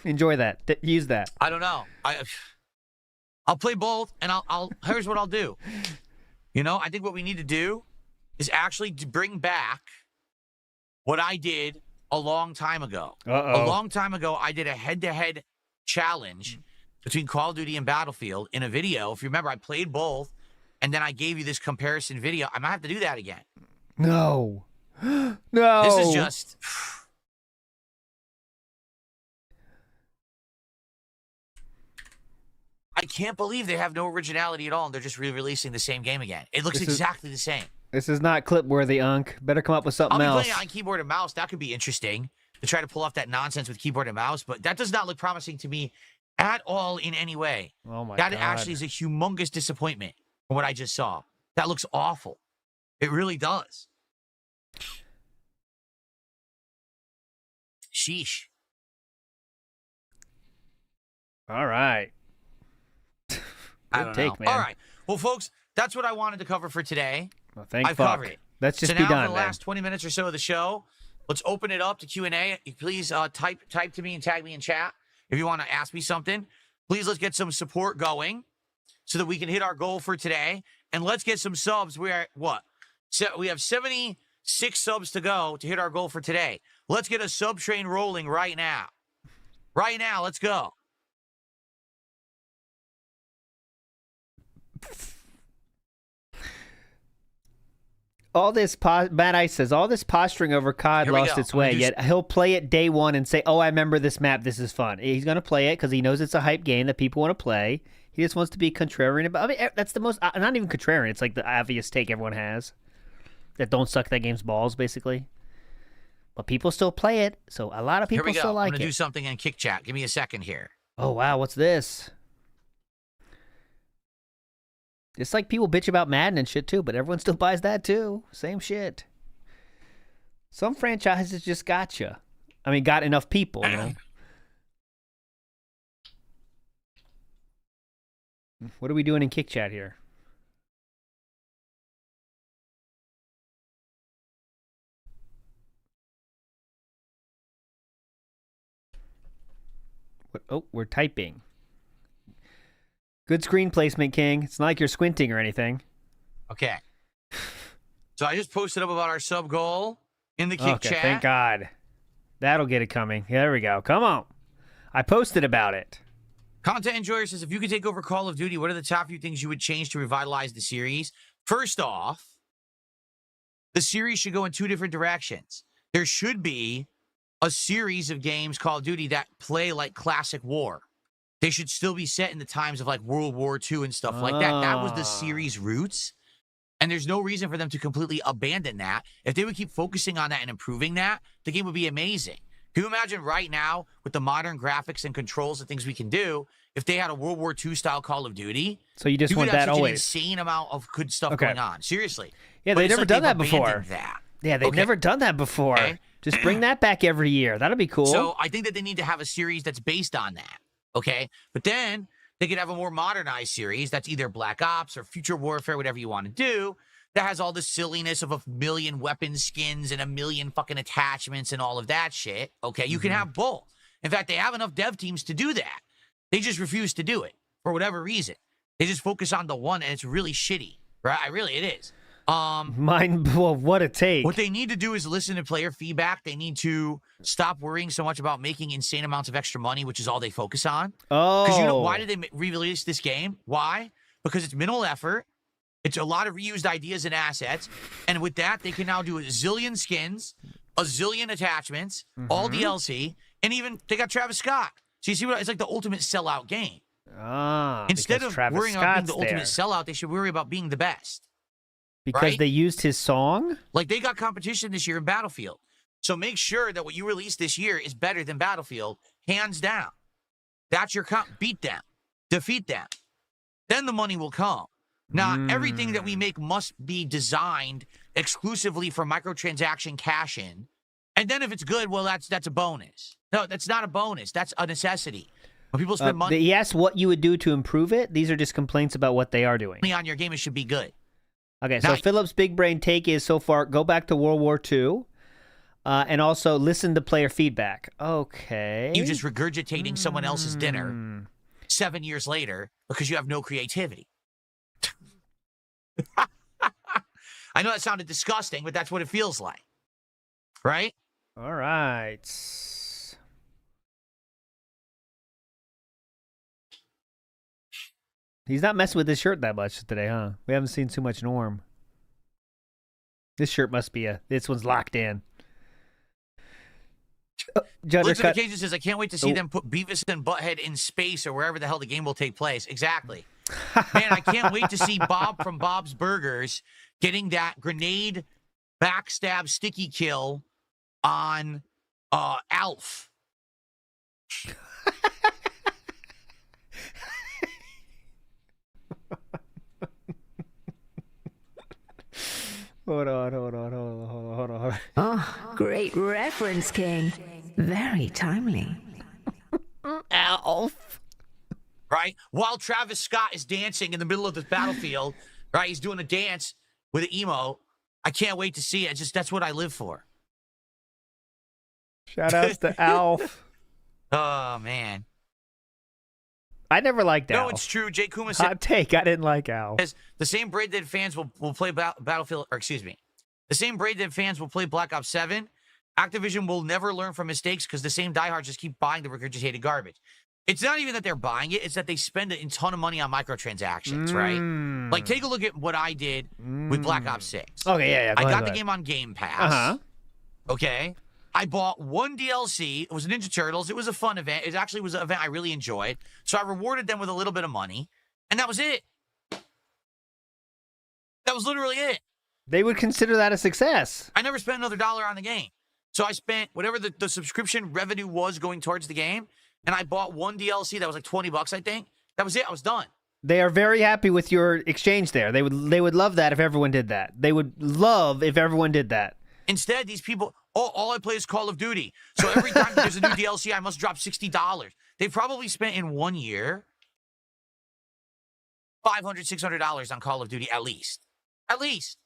Speaker 4: Enjoy that. Use that.
Speaker 9: I don't know. I'll play both, and I'll. Here's what I'll do. I think what we need to do is actually to bring back what I did a long time ago.
Speaker 4: Uh-oh.
Speaker 9: A long time ago, I did a head-to-head challenge between Call of Duty and Battlefield in a video. If you remember, I played both, and then I gave you this comparison video. I might have to do that again.
Speaker 4: No. No.
Speaker 9: This is just... I can't believe they have no originality at all, and they're just re-releasing the same game again. It looks exactly the same.
Speaker 4: This is not clip-worthy, Unk. Better come up with something
Speaker 9: I'll be
Speaker 4: else.
Speaker 9: playing on keyboard and mouse. That could be interesting to try to pull off that nonsense with keyboard and mouse, but that does not look promising to me at all in any way.
Speaker 4: Oh, my
Speaker 9: That
Speaker 4: God.
Speaker 9: actually is a humongous disappointment from what I just saw. That looks awful. It really does. Sheesh.
Speaker 4: All right.
Speaker 9: I
Speaker 4: Good
Speaker 9: don't
Speaker 4: take,
Speaker 9: know.
Speaker 4: man.
Speaker 9: All right. Well, folks, that's what I wanted to cover for today.
Speaker 4: Well, thank
Speaker 9: I've
Speaker 4: fuck.
Speaker 9: covered it.
Speaker 4: Let's just
Speaker 9: so
Speaker 4: be
Speaker 9: now
Speaker 4: done,
Speaker 9: for the
Speaker 4: man.
Speaker 9: last 20 minutes or so of the show, let's open it up to Q&A. Please type to me and tag me in chat if you want to ask me something. Please, let's get some support going so that we can hit our goal for today. And let's get some subs. We're at what? So we have 76 subs to go to hit our goal for today. Let's get a sub train rolling right now. Right now, let's go.
Speaker 4: All this, Bad Ice says, all this posturing over COD
Speaker 9: Here we
Speaker 4: lost
Speaker 9: go.
Speaker 4: its way, yet he'll play it day one and say, oh, I remember this map, this is fun. He's going to play it because he knows it's a hype game that people want to play. He just wants to be contrarian about it. I mean, that's the most, not even contrarian, it's like the obvious take everyone has. That don't suck that game's balls, basically. But people still play it, so a lot of people still like
Speaker 9: I'm going to
Speaker 4: it.
Speaker 9: do something in Kick Chat. Give me a second here.
Speaker 4: Oh, wow, what's this? It's like people bitch about Madden and shit too, but everyone still buys that too. Same shit. Some franchises just gotcha. I mean, got enough people, you know? What are we doing in Kick Chat here? What? Oh, we're typing. Good screen placement, King. It's not like you're squinting or anything.
Speaker 9: Okay. So I just posted up about our sub goal in the Kick Chat.
Speaker 4: Thank God. That'll get it coming. There we go. Come on. I posted about it.
Speaker 9: Content Enjoyer says, if you could take over Call of Duty, what are the top few things you would change to revitalize the series? First off, the series should go in two different directions. There should be a series of games, Call of Duty, that play like classic war. They should still be set in the times of like World War II and stuff like that. That was the series' roots. And there's no reason for them to completely abandon that. If they would keep focusing on that and improving that, the game would be amazing. Can you imagine right now, with the modern graphics and controls and things we can do, if they had a World War II style Call of Duty?
Speaker 4: So you just want
Speaker 9: could have
Speaker 4: that
Speaker 9: such
Speaker 4: always.
Speaker 9: an insane amount of good stuff going on. Seriously.
Speaker 4: Yeah,
Speaker 9: But
Speaker 4: they've
Speaker 9: it's
Speaker 4: never
Speaker 9: like
Speaker 4: done
Speaker 9: they've
Speaker 4: that before.
Speaker 9: abandoned that.
Speaker 4: Yeah, they've never done that before.
Speaker 9: Okay.
Speaker 4: Just bring that back every year. That'll be cool.
Speaker 9: So I think that they need to have a series that's based on that. Okay. But then they could have a more modernized series that's either Black Ops or Future Warfare, whatever you want to do, that has all the silliness of a million weapon skins and a million fucking attachments and all of that shit. Okay. You can have both. In fact, they have enough dev teams to do that. They just refuse to do it for whatever reason. They just focus on the one and it's really shitty. Right? It is.
Speaker 4: What a take.
Speaker 9: What they need to do is listen to player feedback. They need to stop worrying so much about making insane amounts of extra money, which is all they focus on.
Speaker 4: Oh.
Speaker 9: Because you know, why did they re-release this game? Why? Because it's minimal effort. It's a lot of reused ideas and assets. And with that, they can now do a zillion skins, a zillion attachments, all DLC, and even they got Travis Scott. So you see what it's like the ultimate sellout game. Instead of
Speaker 4: Travis
Speaker 9: worrying about being
Speaker 4: Scott's
Speaker 9: the ultimate
Speaker 4: there.
Speaker 9: sellout, they should worry about being the best.
Speaker 4: Because
Speaker 9: right?
Speaker 4: they used his song?
Speaker 9: Like, they got competition this year in Battlefield. So make sure that what you release this year is better than Battlefield, hands down. That's your beat them. Defeat them. Then the money will come. Now, everything that we make must be designed exclusively for microtransaction cash-in. And then if it's good, well, that's a bonus. No, that's not a bonus. That's a necessity. When people spend money
Speaker 4: He asked what you would do to improve it. These are just complaints about what they are doing.
Speaker 9: on your game, it should be good.
Speaker 4: Okay, so Philip's big brain take is so far, go back to World War II, and also listen to player feedback. Okay.
Speaker 9: You just regurgitating someone else's dinner 7 years later because you have no creativity. I know that sounded disgusting, but that's what it feels like. Right?
Speaker 4: All right. He's not messing with this shirt that much today, huh? We haven't seen too much Norm. This shirt must be this one's locked in.
Speaker 9: Looks at occasion says, I can't wait to see them put Beavis and Butthead in space or wherever the hell the game will take place. Exactly. Man, I can't wait to see Bob from Bob's Burgers getting that grenade backstab sticky kill on Alf.
Speaker 4: Hold on.
Speaker 11: Oh, great reference, King. Very timely.
Speaker 4: Alf.
Speaker 9: Right? While Travis Scott is dancing in the middle of this battlefield, right? He's doing a dance with an emo. I can't wait to see it. That's what I live for.
Speaker 4: Shout outs to Alf.
Speaker 9: Oh, man.
Speaker 4: I never liked Alf.
Speaker 9: No, it's true. Jay Kuma said,
Speaker 4: Hot take. I didn't like Alf.
Speaker 9: the same Braid Dead fans will play Battlefield, or excuse me, the same Braid Dead fans will play Black Ops 7. Activision will never learn from mistakes because the same diehards just keep buying the regurgitated garbage. It's not even that they're buying it, it's that they spend a ton of money on microtransactions, right? Like, take a look at what I did with Black Ops 6.
Speaker 4: Okay, yeah.
Speaker 9: I got the game on Game Pass.
Speaker 4: Uh-huh.
Speaker 9: Okay? I bought one DLC. It was Ninja Turtles. It was a fun event. It actually was an event I really enjoyed. So I rewarded them with a little bit of money, and that was it. That was literally it.
Speaker 4: They would consider that a success.
Speaker 9: I never spent another dollar on the game. So I spent whatever the subscription revenue was going towards the game, and I bought one DLC that was like $20, I think. That was it. I was done.
Speaker 4: They are very happy with your exchange there. They would love that if everyone did that. They would love if everyone did that.
Speaker 9: Instead, these people, all I play is Call of Duty. So every time there's a new DLC, I must drop $60. They probably spent in 1 year $500, $600 on Call of Duty at least. At least.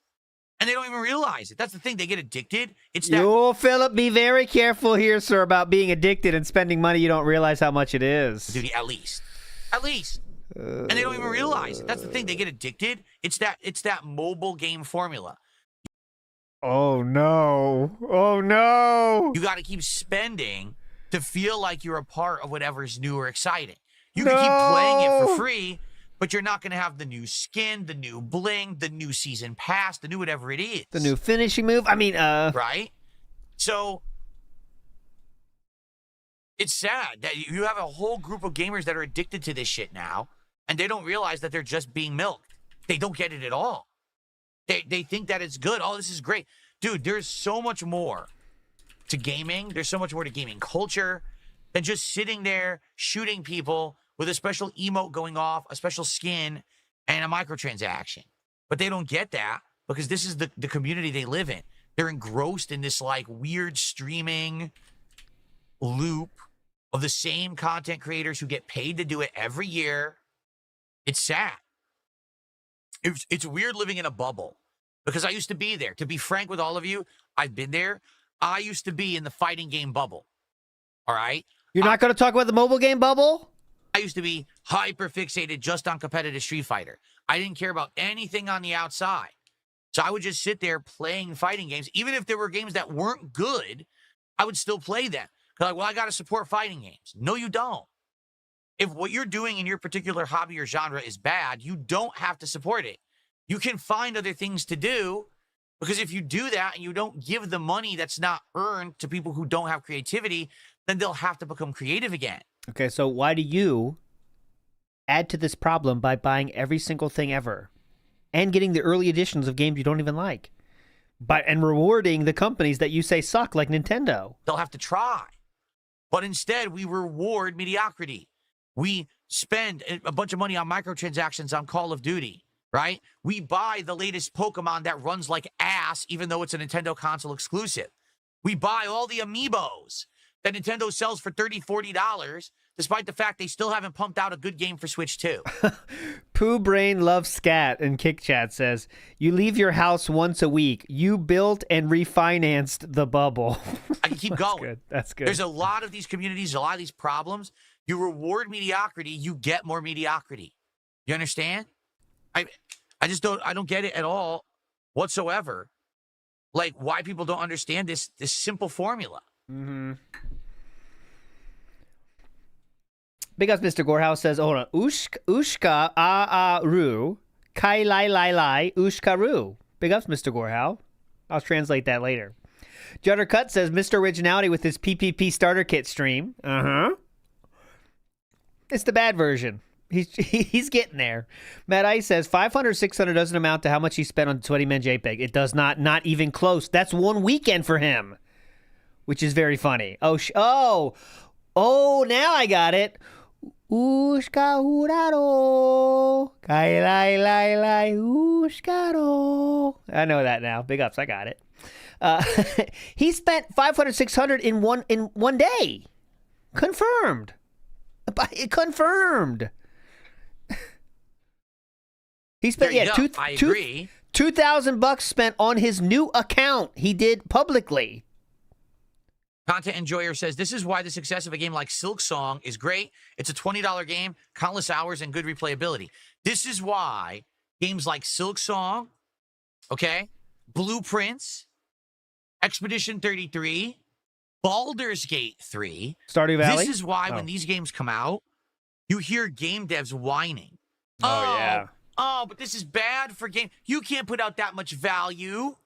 Speaker 9: And they don't even realize it. That's the thing. They get addicted. It's that.
Speaker 4: You, Philip, be very careful here, sir, about being addicted and spending money you don't realize how much it is.
Speaker 9: Duty, at least. At least. And they don't even realize it. That's the thing. They get addicted. It's that mobile game formula.
Speaker 4: Oh, no. Oh, no.
Speaker 9: You got to keep spending to feel like you're a part of whatever's new or exciting. You can keep playing it for free, but you're not going to have the new skin, the new bling, the new season pass, the new whatever it is.
Speaker 4: The new finishing move. I mean,
Speaker 9: Right? So, It's sad that you have a whole group of gamers that are addicted to this shit now, and they don't realize that they're just being milked. They don't get it at all. They think that it's good. Oh, this is great. Dude, there's so much more to gaming. There's so much more to gaming culture than just sitting there shooting people with a special emote going off, a special skin, and a microtransaction. But they don't get that because this is the community they live in. They're engrossed in this like weird streaming loop of the same content creators who get paid to do it every year. It's sad. It's weird living in a bubble because I used to be there. To be frank with all of you, I've been there. I used to be in the fighting game bubble. All right?
Speaker 4: You're not going to talk about the mobile game bubble?
Speaker 9: I used to be hyper fixated just on competitive Street Fighter. I didn't care about anything on the outside. So I would just sit there playing fighting games. Even if there were games that weren't good, I would still play them. Because, like, well, I got to support fighting games. No, you don't. If what you're doing in your particular hobby or genre is bad, you don't have to support it. You can find other things to do, because if you do that and you don't give the money that's not earned to people who don't have creativity, then they'll have to become creative again.
Speaker 4: Okay, so why do you add to this problem by buying every single thing ever and getting the early editions of games you don't even like, and rewarding the companies that you say suck, like Nintendo?
Speaker 9: They'll have to try. But instead, we reward mediocrity. We spend a bunch of money on microtransactions on Call of Duty, right? We buy the latest Pokemon that runs like ass, even though it's a Nintendo console exclusive. We buy all the amiibos that Nintendo sells for $30, $40, despite the fact they still haven't pumped out a good game for Switch 2.
Speaker 4: Pooh Brain Loves Scat in Kick Chat says, you leave your house once a week. You built and refinanced the bubble.
Speaker 9: I can keep going.
Speaker 4: Good. That's good.
Speaker 9: There's a lot of these communities, a lot of these problems. You reward mediocrity, you get more mediocrity. You understand? I don't get it at all whatsoever. Like, why people don't understand this simple formula.
Speaker 4: Mm-hmm. Big Ups Mr. Gorehouse says, hold on. Ushka ru kai lai lai lai ushka ru. Big Ups Mr. Gorehouse. I'll translate that later. Judder Cut says, Mr. Originality with his PPP starter kit stream. Uh-huh. It's the bad version. He's getting there. Matt Ice says, 500, 600 doesn't amount to how much he spent on 20 Men JPEG. It does not even close. That's one weekend for him, which is very funny. Oh, now I got it. Ushka uraro. Kai lai lai lai ushkaro. I know that now. Big Ups, I got it. He spent 500, 600 in one day. Confirmed. Confirmed. He spent
Speaker 9: I agree.
Speaker 4: $2,000 spent on his new account. He did publicly.
Speaker 9: Content Enjoyer says, this is why the success of a game like Silk Song is great. It's a $20 game, countless hours, and good replayability. This is why games like Silk Song, okay, Blueprints, Expedition 33, Baldur's Gate 3.
Speaker 4: Stardew Valley?
Speaker 9: This is why when these games come out, you hear game devs whining.
Speaker 4: Oh, yeah.
Speaker 9: Oh, but this is bad for game. You can't put out that much value.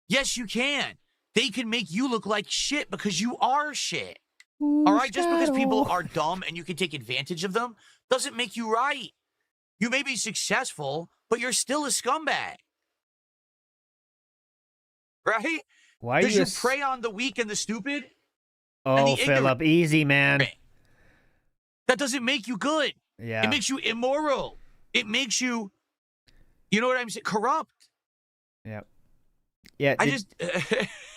Speaker 9: Yes, you can. They can make you look like shit because you are shit. All right? Just because people are dumb and you can take advantage of them doesn't make you right. You may be successful, but you're still a scumbag. Right?
Speaker 4: Why
Speaker 9: Because you prey on the weak and the stupid.
Speaker 4: Oh, Philip, easy, man.
Speaker 9: That doesn't make you good.
Speaker 4: Yeah.
Speaker 9: It makes you immoral. It makes you, you know what I'm saying, corrupt.
Speaker 4: Yeah. Yeah.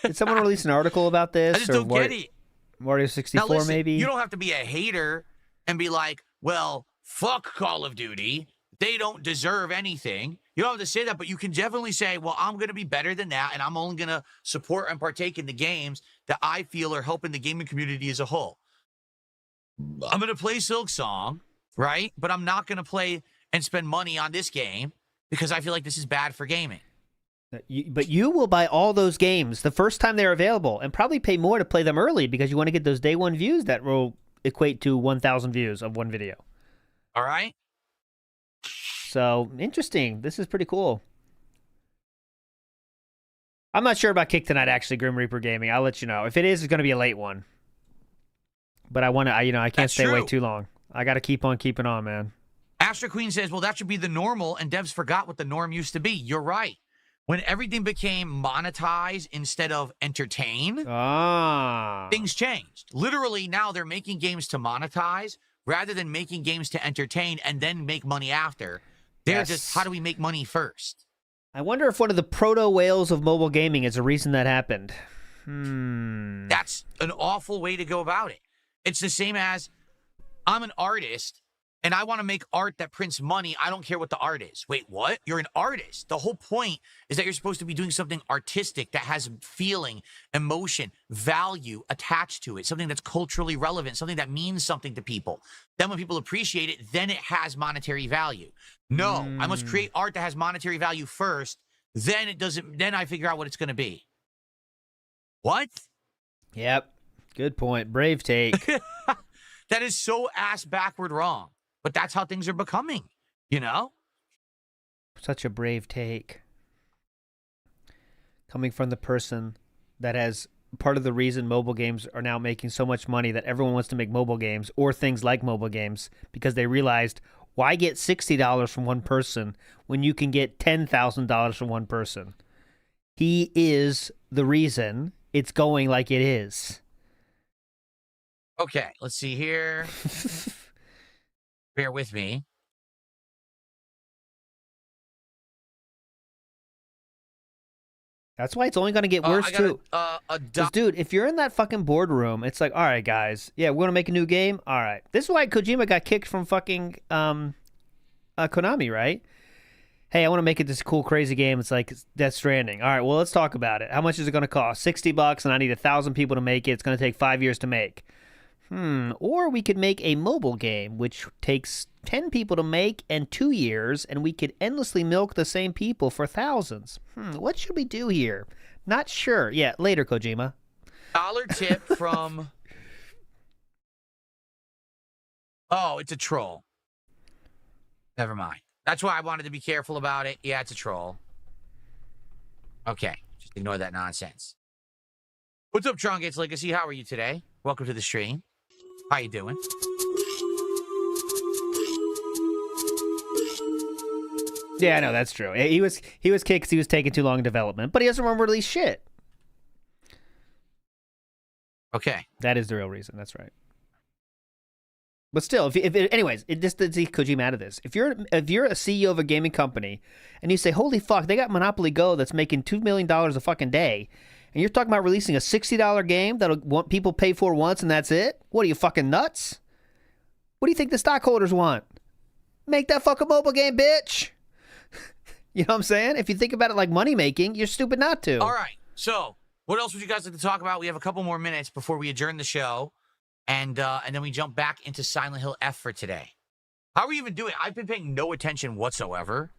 Speaker 9: Did
Speaker 4: someone release an article about this?
Speaker 9: I just don't get it.
Speaker 4: Mario 64,
Speaker 9: now listen,
Speaker 4: maybe?
Speaker 9: You don't have to be a hater and be like, well, fuck Call of Duty. They don't deserve anything. You don't have to say that, but you can definitely say, well, I'm going to be better than that, and I'm only going to support and partake in the games that I feel are helping the gaming community as a whole. I'm going to play Silk Song, right? But I'm not going to play and spend money on this game because I feel like this is bad for gaming.
Speaker 4: But you will buy all those games the first time they're available and probably pay more to play them early because you want to get those day one views that will equate to 1,000 views of one video.
Speaker 9: All right.
Speaker 4: So, interesting. This is pretty cool. I'm not sure about Kick tonight, actually, Grim Reaper Gaming. I'll let you know. If it is, it's going to be a late one. But I want to, I can't
Speaker 9: That's
Speaker 4: stay away
Speaker 9: true.
Speaker 4: too long. I got to keep on keeping on, man.
Speaker 9: Astro Queen says, well, that should be the normal, and devs forgot what the norm used to be. You're right. When everything became monetized instead of entertain, things changed. Literally, now they're making games to monetize rather than making games to entertain and then make money after. They're just, how do we make money first?
Speaker 4: I wonder if one of the proto whales of mobile gaming is the reason that happened.
Speaker 9: That's an awful way to go about it. It's the same as I'm an artist and I want to make art that prints money. I don't care what the art is. Wait, what? You're an artist. The whole point is that you're supposed to be doing something artistic that has feeling, emotion, value attached to it, something that's culturally relevant, something that means something to people. Then when people appreciate it, then it has monetary value. No, I must create art that has monetary value first. Then it doesn't. Then I figure out what it's going to be. What?
Speaker 4: Yep. Good point. Brave take.
Speaker 9: That is so ass backward wrong. But that's how things are becoming, you know?
Speaker 4: Such a brave take. Coming from the person that has part of the reason mobile games are now making so much money that everyone wants to make mobile games or things like mobile games because they realized, why get $60 from one person when you can get $10,000 from one person? He is the reason it's going like it is.
Speaker 9: Okay, let's see here. Bear with me.
Speaker 4: That's why it's only going to get worse, too.
Speaker 9: A
Speaker 4: 'Cause, dude, if you're in that fucking boardroom, it's like, all right, guys. Yeah, we're going to make a new game. All right. This is why Kojima got kicked from fucking Konami, right? Hey, I want to make it this cool, crazy game. It's like Death Stranding. All right, well, let's talk about it. How much is it going to cost? $60, and I need 1,000 people to make it. It's going to take 5 years to make. Or we could make a mobile game, which takes 10 people to make and 2 years, and we could endlessly milk the same people for thousands. What should we do here? Not sure. Yeah, later, Kojima.
Speaker 9: Dollar tip from... Oh, it's a troll. Never mind. That's why I wanted to be careful about it. Yeah, it's a troll. Okay, just ignore that nonsense. What's up, Tron Gates Legacy? How are you today? Welcome to the stream. How you doing?
Speaker 4: Yeah, I know, that's true. He was kicked because he was taking too long in development, but he doesn't want to release shit.
Speaker 9: Okay.
Speaker 4: That is the real reason. That's right. But still, anyways, just to see Kojima out of this. If you're a CEO of a gaming company and you say, holy fuck, they got Monopoly Go that's making $2 million a fucking day, and you're talking about releasing a $60 game that'll want people pay for once and that's it? What are you, fucking nuts? What do you think the stockholders want? Make that fucking mobile game, bitch. You know what I'm saying? If you think about it like money making, you're stupid not to.
Speaker 9: All right. So, what else would you guys like to talk about? We have a couple more minutes before we adjourn the show, and then we jump back into Silent Hill F for today. How are we even doing? I've been paying no attention whatsoever.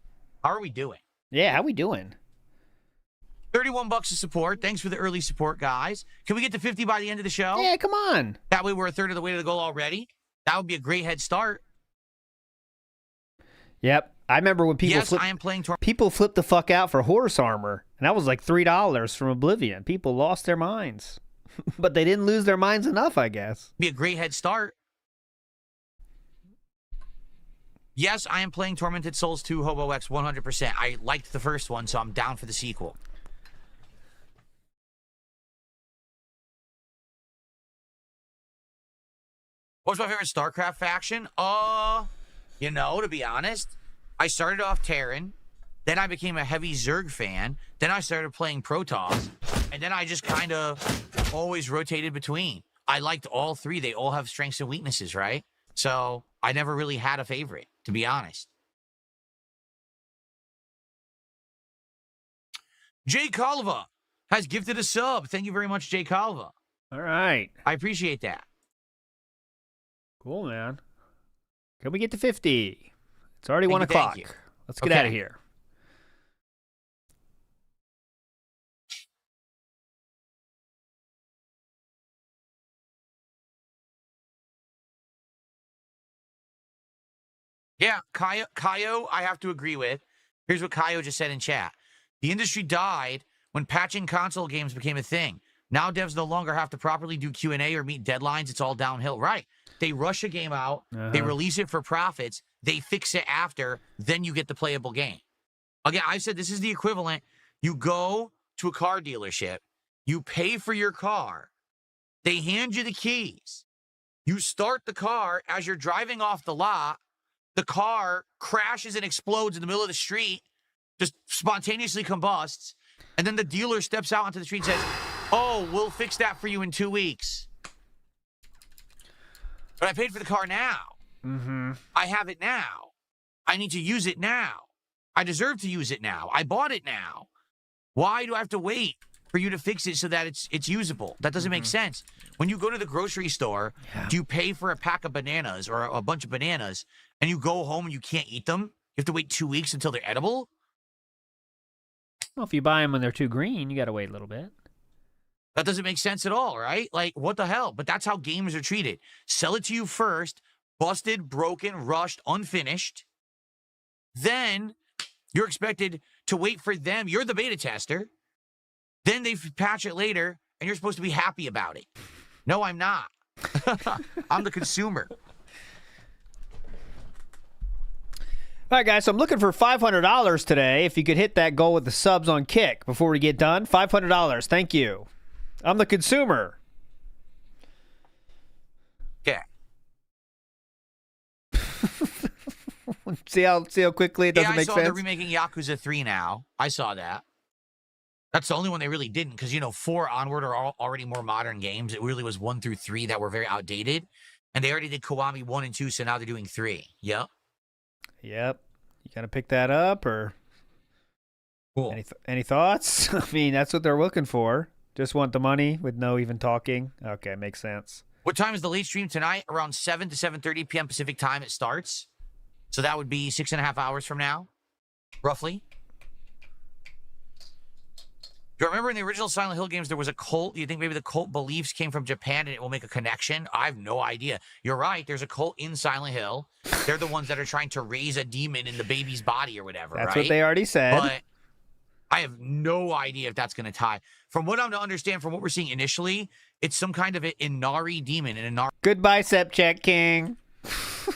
Speaker 9: How are we doing?
Speaker 4: Yeah, how we doing?
Speaker 9: $31 of support. Thanks for the early support, guys. Can we get to 50 by the end of the show?
Speaker 4: Yeah, come on.
Speaker 9: That way we're a third of the way to the goal already. That would be a great head start.
Speaker 4: Yep. I remember when people people flipped the fuck out for horse armor, and that was like $3 from Oblivion. People lost their minds. But they didn't lose their minds enough, I guess.
Speaker 9: Be a great head start. Yes, I am playing Tormented Souls 2 Hobo X 100%. I liked the first one, so I'm down for the sequel. What's my favorite StarCraft faction? You know, to be honest, I started off Terran, then I became a heavy Zerg fan, then I started playing Protoss, and then I just kind of always rotated between. I liked all three. They all have strengths and weaknesses, right? So I never really had a favorite, to be honest. Jay Calva has gifted a sub. Thank you very much, Jay Calva.
Speaker 4: All right.
Speaker 9: I appreciate that.
Speaker 4: Cool, man. Can we get to 50? It's already 1 o'clock. Let's get out of here.
Speaker 9: Yeah, Kaio, I have to agree with. Here's what Kaio just said in chat. The industry died when patching console games became a thing. Now devs no longer have to properly do Q&A or meet deadlines. It's all downhill. Right. They rush a game out. They release it for profits. They fix it after. Then you get the playable game. Again, I said this is the equivalent. You go to a car dealership. You pay for your car. They hand you the keys. You start the car. As you're driving off the lot, the car crashes and explodes in the middle of the street, just spontaneously combusts, and then the dealer steps out onto the street and says, oh, we'll fix that for you in 2 weeks. But I paid for the car now. I have it now. I need to use it now. I deserve to use it now. I bought it now. Why do I have to wait for you to fix it so that it's usable? That doesn't make sense. When you go to the grocery store, do you pay for a pack of bananas or a bunch of bananas and you go home and you can't eat them? You have to wait 2 weeks until they're edible?
Speaker 4: Well, if you buy them when they're too green, you got to wait a little bit.
Speaker 9: That doesn't make sense at all, right? Like, what the hell? But that's how games are treated. Sell it to you first, busted, broken, rushed, unfinished. Then you're expected to wait for them. You're the beta tester. Then they patch it later, and you're supposed to be happy about it. No, I'm not. I'm the consumer.
Speaker 4: All right, guys, so I'm looking for $500 today. If you could hit that goal with the subs on Kick before we get done. $500. Thank you. I'm the consumer.
Speaker 9: Okay.
Speaker 4: see how quickly it doesn't make sense?
Speaker 9: I saw they're remaking Yakuza 3 now. I saw that. That's the only one they really didn't, because, 4 onward are already more modern games. It really was 1 through 3 that were very outdated. And they already did Kiwami 1 and 2, so now they're doing 3. Yep.
Speaker 4: Yep. You got to pick that up, or
Speaker 9: cool.
Speaker 4: Any thoughts? I mean, that's what they're looking for. Just want the money with no even talking. Okay, makes sense.
Speaker 9: What time is the late stream tonight? Around 7 to 7:30 p.m. Pacific time it starts. So that would be 6.5 hours from now, roughly. Do you remember in the original Silent Hill games there was a cult? Do you think maybe the cult beliefs came from Japan and it will make a connection? I have no idea. You're right. There's a cult in Silent Hill. They're the ones that are trying to raise a demon in the baby's body or whatever,
Speaker 4: That's
Speaker 9: right?
Speaker 4: what they already said.
Speaker 9: But I have no idea if that's going to tie. From what I'm to understand, from what we're seeing initially, it's some kind of an Inari demon. An Inari
Speaker 4: Good bicep check, King.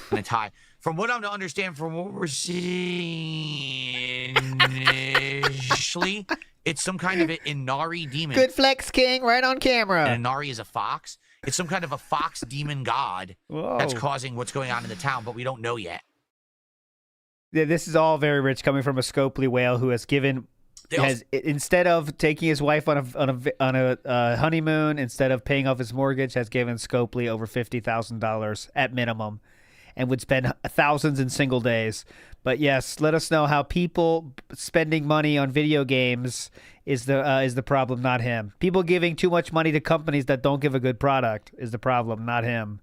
Speaker 9: Going to tie. From what I'm to understand, from what we're seeing initially, it's some kind of an Inari demon.
Speaker 4: Good flex, King, right on camera.
Speaker 9: And Inari is a fox. It's some kind of a fox demon god that's causing what's going on in the town, but we don't know yet.
Speaker 4: Yeah, this is all very rich, coming from a Scopely whale who has given... instead of taking his wife on a honeymoon, instead of paying off his mortgage, has given Scopely over $50,000 at minimum, and would spend thousands in single days. But yes, let us know how people spending money on video games is the problem, not him. People giving too much money to companies that don't give a good product is the problem, not him.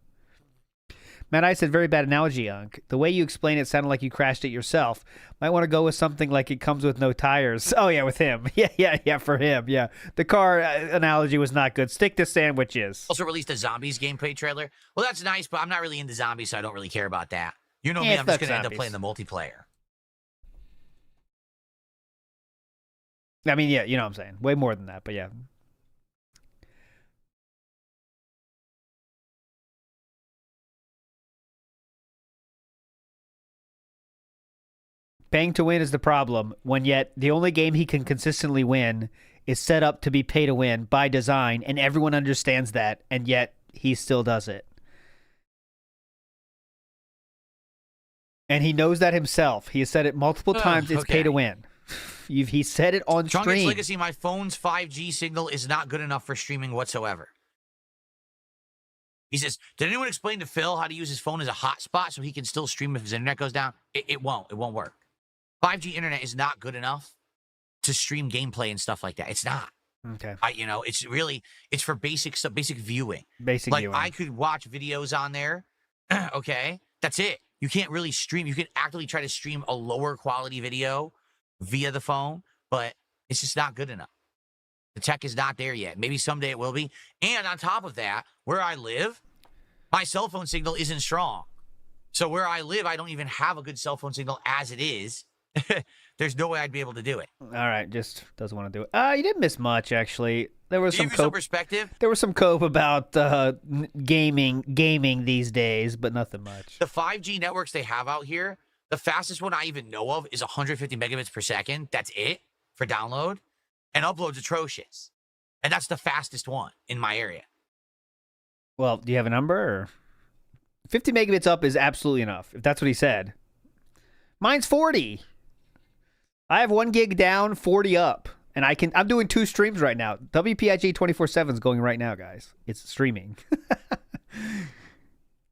Speaker 4: Matt, I said very bad analogy, Unc. The way you explain it sounded like you crashed it yourself. Might want to go with something like it comes with no tires. Oh, yeah, with him. Yeah, for him, yeah. The car analogy was not good. Stick to sandwiches.
Speaker 9: Also released a Zombies gameplay trailer. Well, that's nice, but I'm not really into zombies, so I don't really care about that. You know me, I'm just going to end up playing the multiplayer.
Speaker 4: I mean, yeah, you know what I'm saying. Way more than that, but yeah. Paying to win is the problem, when yet the only game he can consistently win is set up to be pay to win by design, and everyone understands that, and yet he still does it. And he knows that himself. He has said it multiple times, it's pay to win. He said it on
Speaker 9: Strongest
Speaker 4: stream.
Speaker 9: Legacy, my phone's 5G signal is not good enough for streaming whatsoever. He says, did anyone explain to Phil how to use his phone as a hotspot so he can still stream if his internet goes down? It won't. It won't work. 5G internet is not good enough to stream gameplay and stuff like that. It's not.
Speaker 4: Okay.
Speaker 9: It's for basic viewing.
Speaker 4: Basic viewing.
Speaker 9: I could watch videos on there. Okay. That's it. You can't really stream. You can actively try to stream a lower quality video via the phone, but it's just not good enough. The tech is not there yet. Maybe someday it will be. And on top of that, where I live, my cell phone signal isn't strong. So where I live, I don't even have a good cell phone signal as it is. There's no way I'd be able to do it.
Speaker 4: All right, just doesn't want to do it. You didn't miss much, actually. There was
Speaker 9: To
Speaker 4: some
Speaker 9: give you some
Speaker 4: cope.
Speaker 9: perspective,
Speaker 4: There was some cope about gaming these days, but nothing much.
Speaker 9: the 5G networks they have out here, the fastest one I even know of is 150 megabits per second. That's it for download. And upload's atrocious. And that's the fastest one in my area.
Speaker 4: Well, do you have a number? Or? 50 megabits up is absolutely enough, if that's what he said. Mine's 40. I have 1 gig down, 40 up. And I'm doing 2 streams right now. WPIG 24/7 is going right now, guys. It's streaming.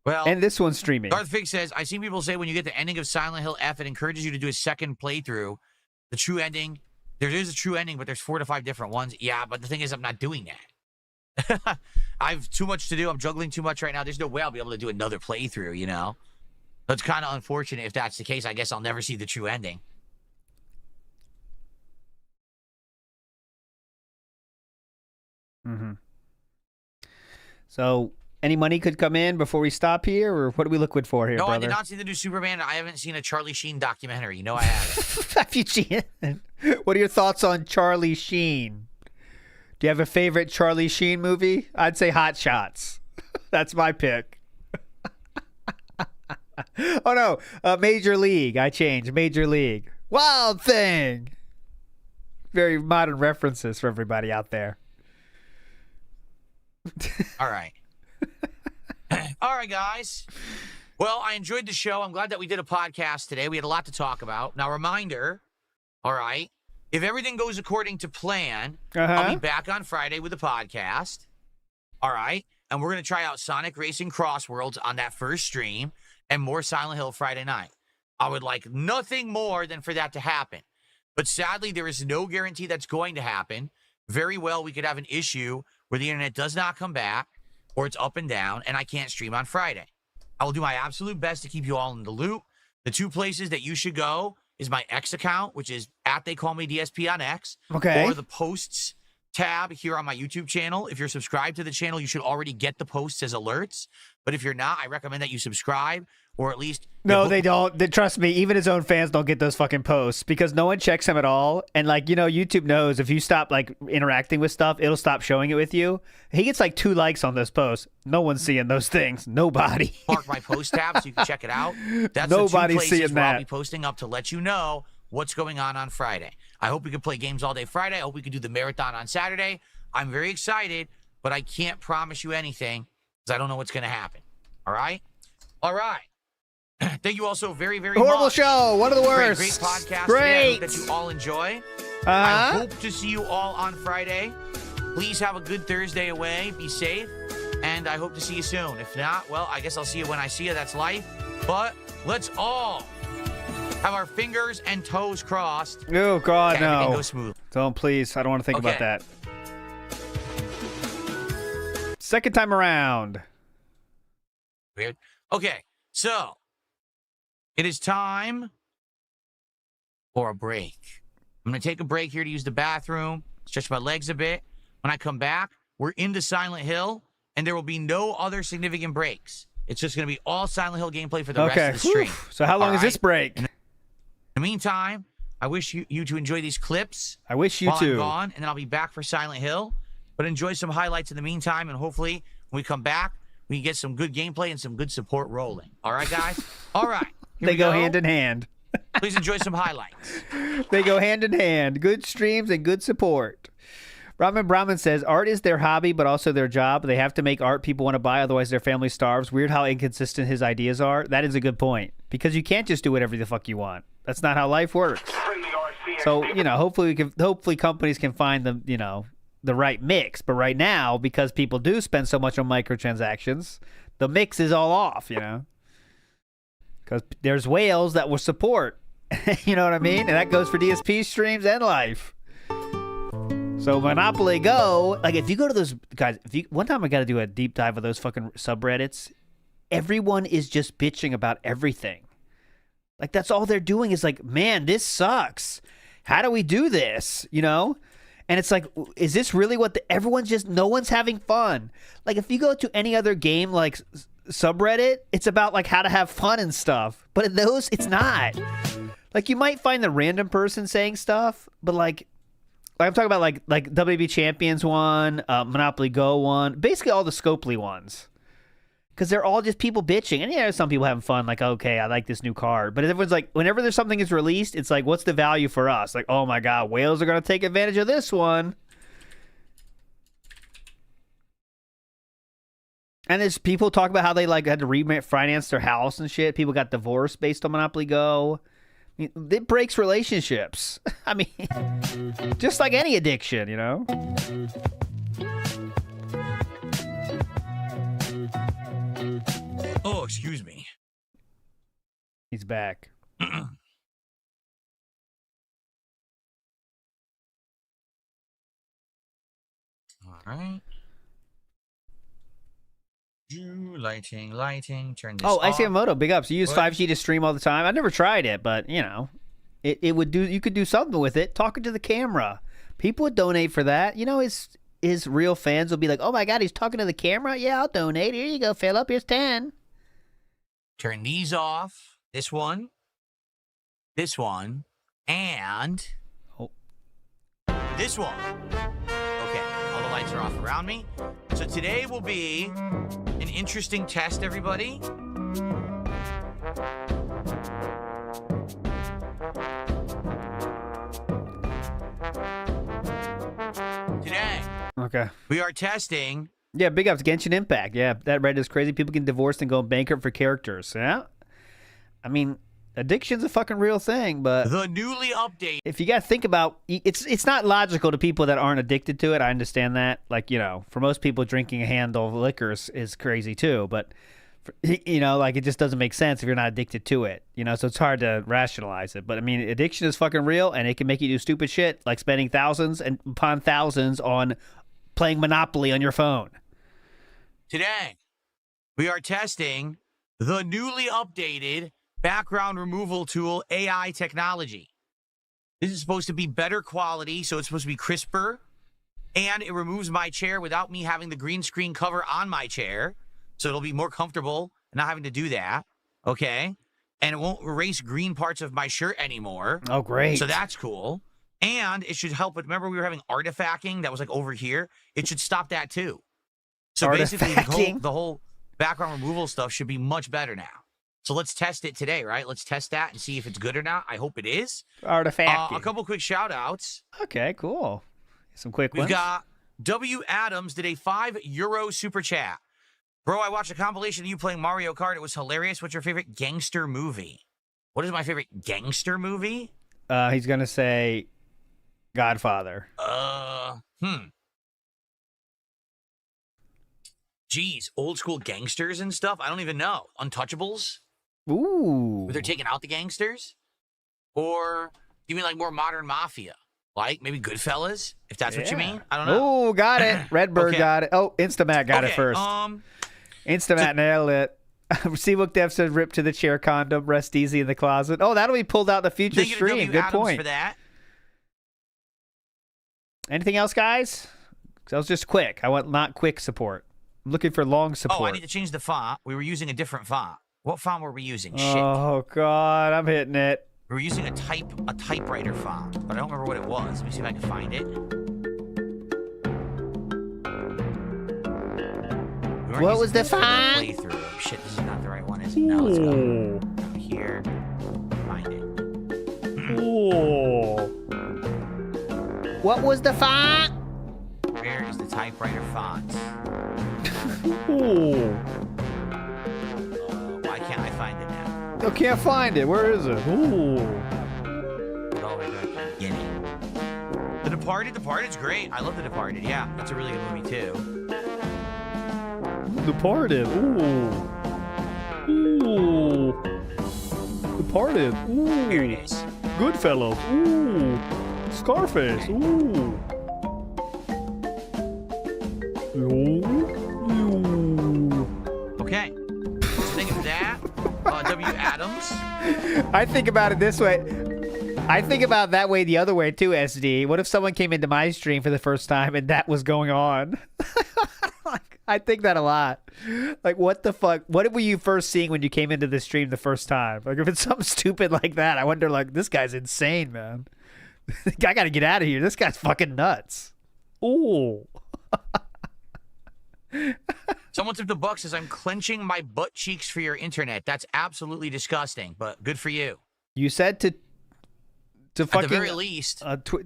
Speaker 9: Well,
Speaker 4: and this one's streaming.
Speaker 9: Darth Fig says, I've seen people say when you get the ending of Silent Hill F, it encourages you to do a second playthrough. The true ending, there is a true ending, but there's 4 to 5 different ones. Yeah, but the thing is, I'm not doing that. I have too much to do. I'm juggling too much right now. There's no way I'll be able to do another playthrough, you know? So it's kind of unfortunate if that's the case. I guess I'll never see the true ending.
Speaker 4: Mm-hmm. So, any money could come in before we stop here, or what are we looking for here,
Speaker 9: No,
Speaker 4: brother?
Speaker 9: I did not see the new Superman. I haven't seen a Charlie Sheen documentary. You know I haven't.
Speaker 4: Have you seen it? What are your thoughts on Charlie Sheen? Do you have a favorite Charlie Sheen movie? I'd say Hot Shots. That's my pick. Oh, no. Major League. I changed. Major League. Wild Thing. Very modern references for everybody out there.
Speaker 9: All right. All right, guys. Well, I enjoyed the show. I'm glad that we did a podcast today. We had a lot to talk about. Now, reminder, all right, if everything goes according to plan, I'll be back on Friday with the podcast. All right. And we're going to try out Sonic Racing Crossworlds on that first stream and more Silent Hill Friday night. I would like nothing more than for that to happen. But sadly, there is no guarantee that's going to happen. Very well, we could have an issue where the internet does not come back or it's up and down and I can't stream on Friday. I will do my absolute best to keep you all in the loop. The 2 places that you should go is my X account, which is @TheyCallMeDSP on X.
Speaker 4: Okay.
Speaker 9: Or the posts tab here on my YouTube channel. If you're subscribed to the channel, you should already get the posts as alerts. But if you're not, I recommend that you subscribe or at least...
Speaker 4: No, they don't. Trust me, even his own fans don't get those fucking posts because no one checks him at all. And, like, you know, YouTube knows if you stop, like, interacting with stuff, it'll stop showing it with you. He gets, like, 2 likes on those posts. No one's seeing those things. Nobody.
Speaker 9: Mark my post tab so you can check it out. That's
Speaker 4: Nobody's
Speaker 9: the 2 places
Speaker 4: seeing
Speaker 9: where
Speaker 4: that.
Speaker 9: I'll be posting up to let you know what's going on Friday. I hope we can play games all day Friday. I hope we can do the marathon on Saturday. I'm very excited, but I can't promise you anything because I don't know what's going to happen. All right? All right. Thank you all so very, very much.
Speaker 4: Horrible show. One of the worst.
Speaker 9: Great podcast.
Speaker 4: Great.
Speaker 9: Today. I hope that you all enjoy. I hope to see you all on Friday. Please have a good Thursday away. Be safe. And I hope to see you soon. If not, well, I guess I'll see you when I see you. That's life. But let's all have our fingers and toes crossed.
Speaker 4: Oh, God,
Speaker 9: and everything
Speaker 4: no.
Speaker 9: goes smooth.
Speaker 4: Don't, please. I don't want to think about
Speaker 9: Okay.
Speaker 4: that. Second time around.
Speaker 9: Weird. Okay, so it is time for a break. I'm going to take a break here to use the bathroom, stretch my legs a bit. When I come back, we're into Silent Hill, and there will be no other significant breaks. It's just going to be all Silent Hill gameplay for the rest of the stream.
Speaker 4: Whew. So how long
Speaker 9: All
Speaker 4: is this
Speaker 9: right?
Speaker 4: break?
Speaker 9: In the meantime, I wish you to enjoy these clips.
Speaker 4: I wish you
Speaker 9: while
Speaker 4: too.
Speaker 9: I'm gone, and then I'll be back for Silent Hill. But enjoy some highlights in the meantime, and hopefully when we come back, we can get some good gameplay and some good support rolling. All right, guys? All right. Here
Speaker 4: They
Speaker 9: we
Speaker 4: go hand in hand.
Speaker 9: Please enjoy some highlights.
Speaker 4: They go hand in hand. Good streams and good support. Brahman says, art is their hobby, but also their job. They have to make art people want to buy, otherwise their family starves. Weird how inconsistent his ideas are. That is a good point. Because you can't just do whatever the fuck you want. That's not how life works. So, you know, hopefully companies can find the right mix. But right now, because people do spend so much on microtransactions, the mix is all off, you know. Because there's whales that will support. You know what I mean? And that goes for DSP streams and life. So Monopoly Go, like if you go to those guys, one time I got to do a deep dive of those fucking subreddits. Everyone is just bitching about everything. Like that's all they're doing is like, man, this sucks. How do we do this? You know? And it's like, is this really what no one's having fun. Like if you go to any other game like subreddit, it's about like how to have fun and stuff. But in those, it's not. Like, you might find the random person saying stuff, but like I'm talking about like WB Champions one, Monopoly Go one, basically all the Scopely ones. Because they're all just people bitching. And yeah, some people having fun, like, okay, I like this new card. But everyone's like, whenever there's something is released, it's like, what's the value for us? Like, oh my God, whales are going to take advantage of this one. And there's people talk about how they like had to refinance their house and shit. People got divorced based on Monopoly Go. I mean, it breaks relationships. I mean, just like any addiction, you know?
Speaker 9: Oh, excuse me.
Speaker 4: He's back.
Speaker 9: All right. Lighting. Turn this off.
Speaker 4: ICMoto, big ups. You use
Speaker 9: What?
Speaker 4: 5G to stream all the time. I've never tried it, but you know, it would do. You could do something with it. Talking to the camera, people would donate for that. You know, his real fans will be like, "Oh my God, he's talking to the camera. Yeah, I'll donate. Here you go, Philip. Here's 10."
Speaker 9: Turn these off. This one, and this one. Okay, all the lights are off around me. So today will be an interesting test, everybody. Today,
Speaker 4: Okay.
Speaker 9: we are testing.
Speaker 4: Yeah, big ups. Genshin Impact. Yeah, that Reddit is crazy. People get divorced and go bankrupt for characters. Yeah. I mean, addiction's a fucking real thing, but
Speaker 9: The newly updated.
Speaker 4: if you got to think about, it's not logical to people that aren't addicted to it. I understand that. Like, you know, for most people, drinking a handle of liquor is crazy too. But, you know, like, it just doesn't make sense if you're not addicted to it. You know, so it's hard to rationalize it. But, I mean, addiction is fucking real, and it can make you do stupid shit, like spending thousands and upon thousands on playing Monopoly on your phone.
Speaker 9: Today, we are testing the newly updated background removal tool AI technology. This is supposed to be better quality, so it's supposed to be crisper, and it removes my chair without me having the green screen cover on my chair, so it'll be more comfortable and not having to do that, okay? And it won't erase green parts of my shirt anymore.
Speaker 4: Oh, great.
Speaker 9: So that's cool. And it should help with, remember we were having artifacting that was like over here? It should stop that too. So basically the whole background removal stuff should be much better now. So let's test it today, right? Let's test that and see if it's good or not. I hope it is.
Speaker 4: Artifacting.
Speaker 9: A couple quick shout outs.
Speaker 4: Okay, cool. Some quick
Speaker 9: We've
Speaker 4: ones.
Speaker 9: got W. Adams did a €5 super chat. Bro, I watched a compilation of you playing Mario Kart. It was hilarious. What's your favorite gangster movie? What is my favorite gangster movie?
Speaker 4: He's going to say Godfather.
Speaker 9: Geez, old school gangsters and stuff? I don't even know. Untouchables?
Speaker 4: Ooh.
Speaker 9: Where they're taking out the gangsters? Or you mean like more modern mafia? Like maybe Goodfellas? If that's what you mean? I don't know.
Speaker 4: Oh, got it. Redbird
Speaker 9: Okay.
Speaker 4: got it. Oh, Instamat got it first.
Speaker 9: Um,
Speaker 4: Instamat nailed it. Seabook Dev said rip to the chair condom, rest easy in the closet. Oh, that'll be pulled out in the future
Speaker 9: thank you to
Speaker 4: stream.
Speaker 9: W.
Speaker 4: Good
Speaker 9: Adams
Speaker 4: point.
Speaker 9: for that.
Speaker 4: Anything else, guys? 'Cause that was just quick. I want not quick support. I'm looking for long support.
Speaker 9: Oh, I need to change the font. We were using a different font. What font were we using? Shit.
Speaker 4: Oh, God. I'm hitting it.
Speaker 9: We were using a typewriter font, but I don't remember what it was. Let me see if I can find it.
Speaker 4: What was the font?
Speaker 9: Playthrough. Shit, this is not the right one, is it? No, let's go here. Find it.
Speaker 4: What was the font?
Speaker 9: Where is the typewriter font? Why can't I find it now?
Speaker 4: I can't find it. Where is it? Ooh.
Speaker 9: Put all the way back to the beginning. The Departed? Departed's great. I love The Departed. Yeah, that's a really good movie, too.
Speaker 4: Departed. Ooh. Departed. Ooh.
Speaker 9: Here it is.
Speaker 4: Goodfellas. Ooh. Scarface. Ooh.
Speaker 9: Okay. So thank you for that. W. Adams.
Speaker 4: I think about it this way. I think about that way the other way too, SD. What if someone came into my stream for the first time and that was going on? Like, I think that a lot. Like, what the fuck? What were you first seeing when you came into the stream the first time? Like, if it's something stupid like that, I wonder, like, this guy's insane, man. I gotta get out of here. This guy's fucking nuts. Ooh.
Speaker 9: Someone tipped $1 says, I'm clenching my butt cheeks for your internet. That's absolutely disgusting, but good for you.
Speaker 4: You said to fucking...
Speaker 9: At the very least,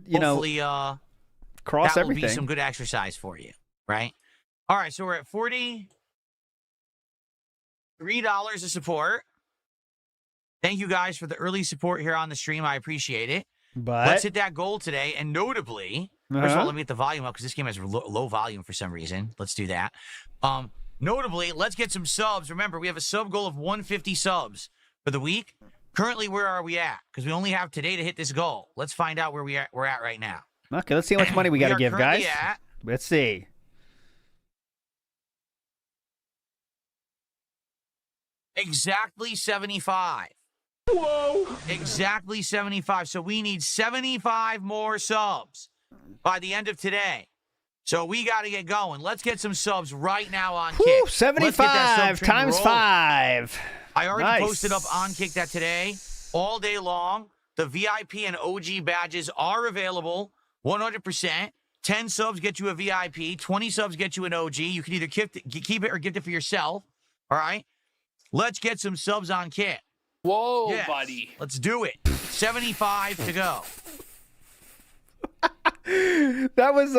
Speaker 4: you know,
Speaker 9: hopefully,
Speaker 4: cross
Speaker 9: that
Speaker 4: everything.
Speaker 9: will be some good exercise for you, right? All right, so we're at $43 of support. Thank you guys for the early support here on the stream. I appreciate it.
Speaker 4: But
Speaker 9: let's hit that goal today, and notably, first of all, let me get the volume up because this game has low volume for some reason. Let's do that. Notably, let's get some subs. Remember, we have a sub goal of 150 subs for the week. Currently, where are we at? Because we only have today to hit this goal. Let's find out where we're at right now.
Speaker 4: Okay, let's see how much money we got to give, guys. Let's see.
Speaker 9: Exactly 75.
Speaker 2: Whoa!
Speaker 9: Exactly 75. So we need 75 more subs by the end of today. So we got to get going. Let's get some subs right now on Kick.
Speaker 4: 75 times 5.
Speaker 9: I already posted up on Kick that today, all day long. The VIP and OG badges are available 100%. 10 subs get you a VIP. 20 subs get you an OG. You can either keep it or gift it for yourself. All right? Let's get some subs on Kick.
Speaker 16: Whoa,
Speaker 9: yes,
Speaker 16: buddy.
Speaker 9: Let's do it. 75 to go.
Speaker 4: That was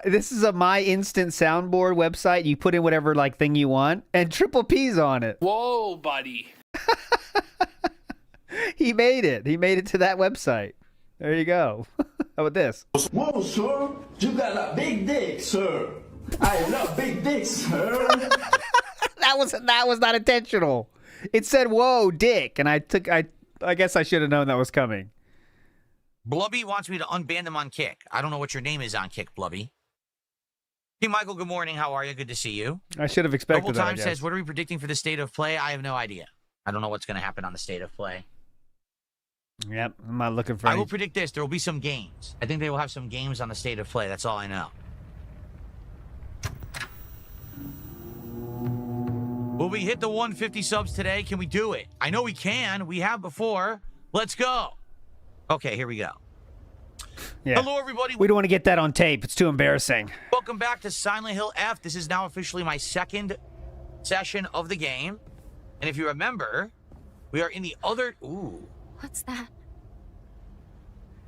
Speaker 4: this is a My Instant soundboard website. You put in whatever like thing you want, and Triple P's on it.
Speaker 16: Whoa, buddy.
Speaker 4: He made it. He made it to that website. There you go. How about this?
Speaker 2: Whoa, sir. You got a big dick, sir. I love big dicks, sir.
Speaker 4: That was not intentional. It said, "Whoa, dick," and I guess I should have known that was coming.
Speaker 9: Blubby wants me to unban them on Kick. I don't know what your name is on Kick, Blubby. Hey, Michael, good morning. How are you? Good to see you.
Speaker 4: I should have expected that, I
Speaker 9: Time
Speaker 4: guess.
Speaker 9: says, what are we predicting for the state of play? I have no idea. I don't know what's going to happen on the state of play.
Speaker 4: Yep, I'm not looking for
Speaker 9: I
Speaker 4: any...
Speaker 9: will predict this. There will be some games. I think they will have some games on the state of play. That's all I know. Will we hit the 150 subs today? Can we do it? I know we can. We have before. Let's go. Okay, here we go.
Speaker 4: Yeah.
Speaker 9: Hello, everybody.
Speaker 4: We don't want to get that on tape. It's too embarrassing.
Speaker 9: Welcome back to Silent Hill F. This is now officially my second session of the game. And if you remember, we are in the other... Ooh.
Speaker 13: What's that?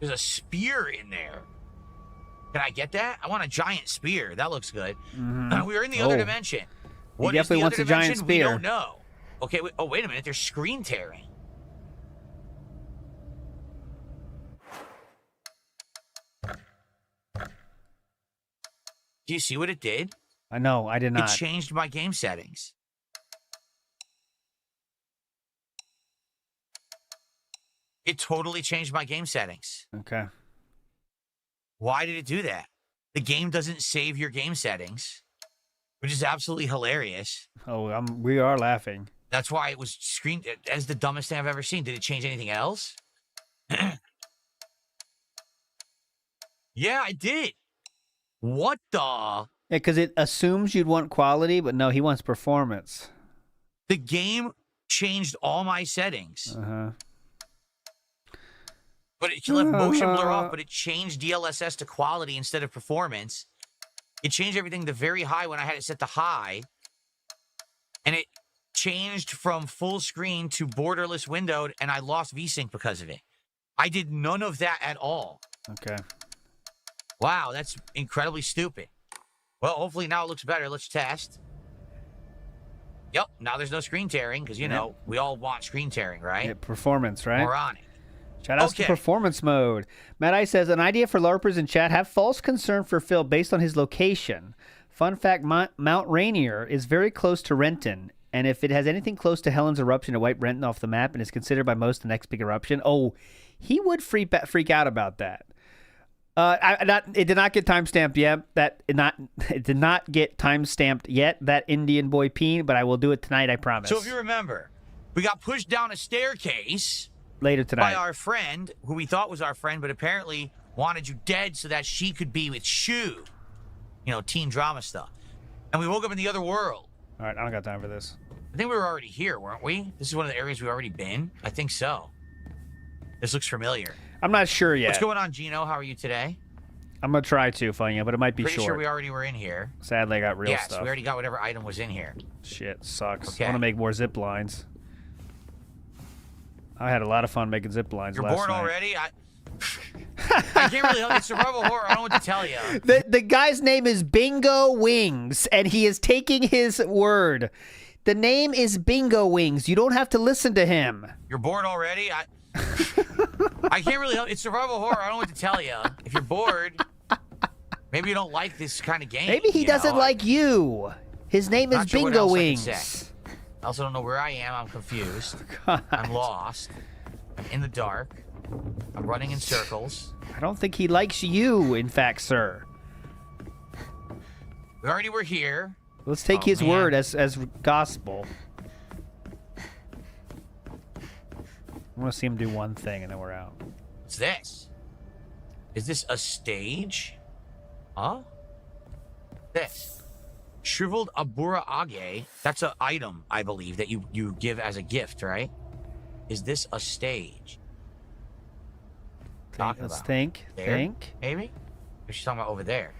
Speaker 9: There's a spear in there. Can I get that? I want a giant spear. That looks good.
Speaker 4: Mm-hmm.
Speaker 9: We are in the other dimension.
Speaker 4: He definitely wants a giant spear.
Speaker 9: We don't know. Okay, wait a minute. There's screen tearing. Do you see what it did?
Speaker 4: I know, I did not.
Speaker 9: It changed my game settings. It totally changed my game settings.
Speaker 4: Okay.
Speaker 9: Why did it do that? The game doesn't save your game settings, which is absolutely hilarious.
Speaker 4: Oh, we are laughing.
Speaker 9: That's why it was screened as the dumbest thing I've ever seen. Did it change anything else? Yeah, I did. What the?
Speaker 4: Yeah, because it assumes you'd want quality, but no, he wants performance.
Speaker 9: The game changed all my settings.
Speaker 4: Uh-huh.
Speaker 9: But it left motion blur off, but it changed DLSS to quality instead of performance. It changed everything to very high when I had it set to high. And it changed from full screen to borderless windowed, and I lost VSync because of it. I did none of that at all.
Speaker 4: Okay.
Speaker 9: Wow, that's incredibly stupid. Well, hopefully now it looks better. Let's test. Yep, now there's no screen tearing, because, you know, we all want screen tearing, right?
Speaker 4: Yeah, performance, right?
Speaker 9: Moronic.
Speaker 4: Shout out to performance mode. Matt I says, an idea for LARPers in chat, have false concern for Phil based on his location. Fun fact, Mount Rainier is very close to Renton, and if it has anything close to Helen's eruption to wipe Renton off the map and is considered by most the next big eruption, oh, he would freak out about that. It did not get timestamped yet. It did not get timestamped yet, that Indian boy peen, but I will do it tonight, I promise.
Speaker 9: So if you remember, we got pushed down a staircase
Speaker 4: later tonight
Speaker 9: by our friend, who we thought was our friend, but apparently wanted you dead so that she could be with Shu. You know, teen drama stuff. And we woke up in the other world.
Speaker 4: All right, I don't got time for this.
Speaker 9: I think we were already here, weren't we? This is one of the areas we've already been. I think so. This looks familiar.
Speaker 4: I'm not sure yet.
Speaker 9: What's going on, Gino? How are you today?
Speaker 4: I'm gonna try to find you, but it might be
Speaker 9: Pretty
Speaker 4: short.
Speaker 9: sure we already were in here.
Speaker 4: Sadly, I got real
Speaker 9: yes,
Speaker 4: stuff.
Speaker 9: we already got whatever item was in here.
Speaker 4: Shit, sucks.
Speaker 9: Okay.
Speaker 4: I want to make more zip lines. I had a lot of fun making zip lines
Speaker 9: You're
Speaker 4: last
Speaker 9: bored
Speaker 4: night.
Speaker 9: already? I can't really help. It's survival horror. I don't know what to tell you.
Speaker 4: The guy's name is Bingo Wings, and he is taking his word. The name is Bingo Wings. You don't have to listen to him.
Speaker 9: You're bored already? I can't really help. It's survival horror. I don't know what to tell you. If you're bored, maybe you don't like this kind of game.
Speaker 4: Maybe he doesn't like you. His name is
Speaker 9: Not sure what
Speaker 4: Bingo
Speaker 9: else I can
Speaker 4: Wings.
Speaker 9: say. I also don't know where I am. I'm confused.
Speaker 4: God.
Speaker 9: I'm lost. I'm in the dark. I'm running in circles.
Speaker 4: I don't think he likes you, in fact, sir.
Speaker 9: We already were here.
Speaker 4: Let's take his word as gospel. I want to see him do one thing, and then we're out.
Speaker 9: What's this? Is this a stage? Huh? This. Shriveled Abura Age. That's an item, I believe, that you give as a gift, right? Is this a stage?
Speaker 4: Let's think.
Speaker 9: There?
Speaker 4: Think.
Speaker 9: Maybe? Or she's talking about over there.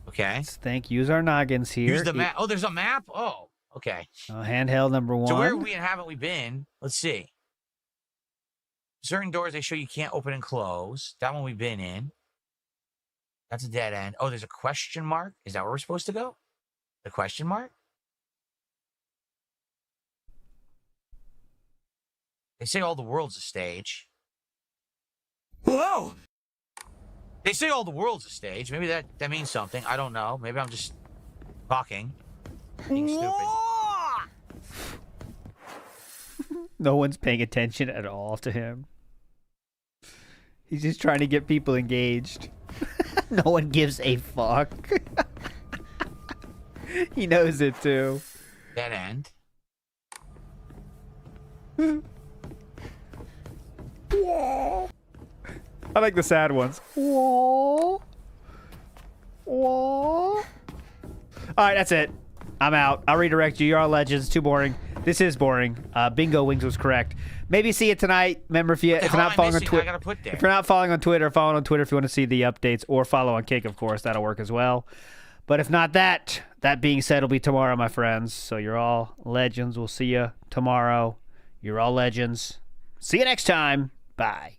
Speaker 9: Okay.
Speaker 4: Let's think. Use our noggins here.
Speaker 9: Use the map. Oh, there's a map? Oh, okay.
Speaker 4: Handheld number 1.
Speaker 9: So where haven't we been? Let's see. Certain doors they show you can't open and close. That one we've been in. That's a dead end. Oh, there's a question mark. Is that where we're supposed to go? The question mark? They say all the world's a stage. Whoa! They say all the world's a stage. Maybe that means something. I don't know. Maybe I'm just talking. Being stupid.
Speaker 4: No one's paying attention at all to him. He's just trying to get people engaged. No one gives a fuck. He knows it too.
Speaker 9: Dead end.
Speaker 4: I like the sad ones. Whoa. Whoa. All right, that's it. I'm out. I'll redirect you. You're all legends. Too boring. This is boring. Bingo Wings was correct. Maybe see it tonight. Remember, if you're not following on Twitter, if you're not following on Twitter, follow on Twitter if you want to see the updates, or follow on Kick, of course. That'll work as well. But if not that being said, it'll be tomorrow, my friends. So you're all legends. We'll see you tomorrow. You're all legends. See you next time. Bye.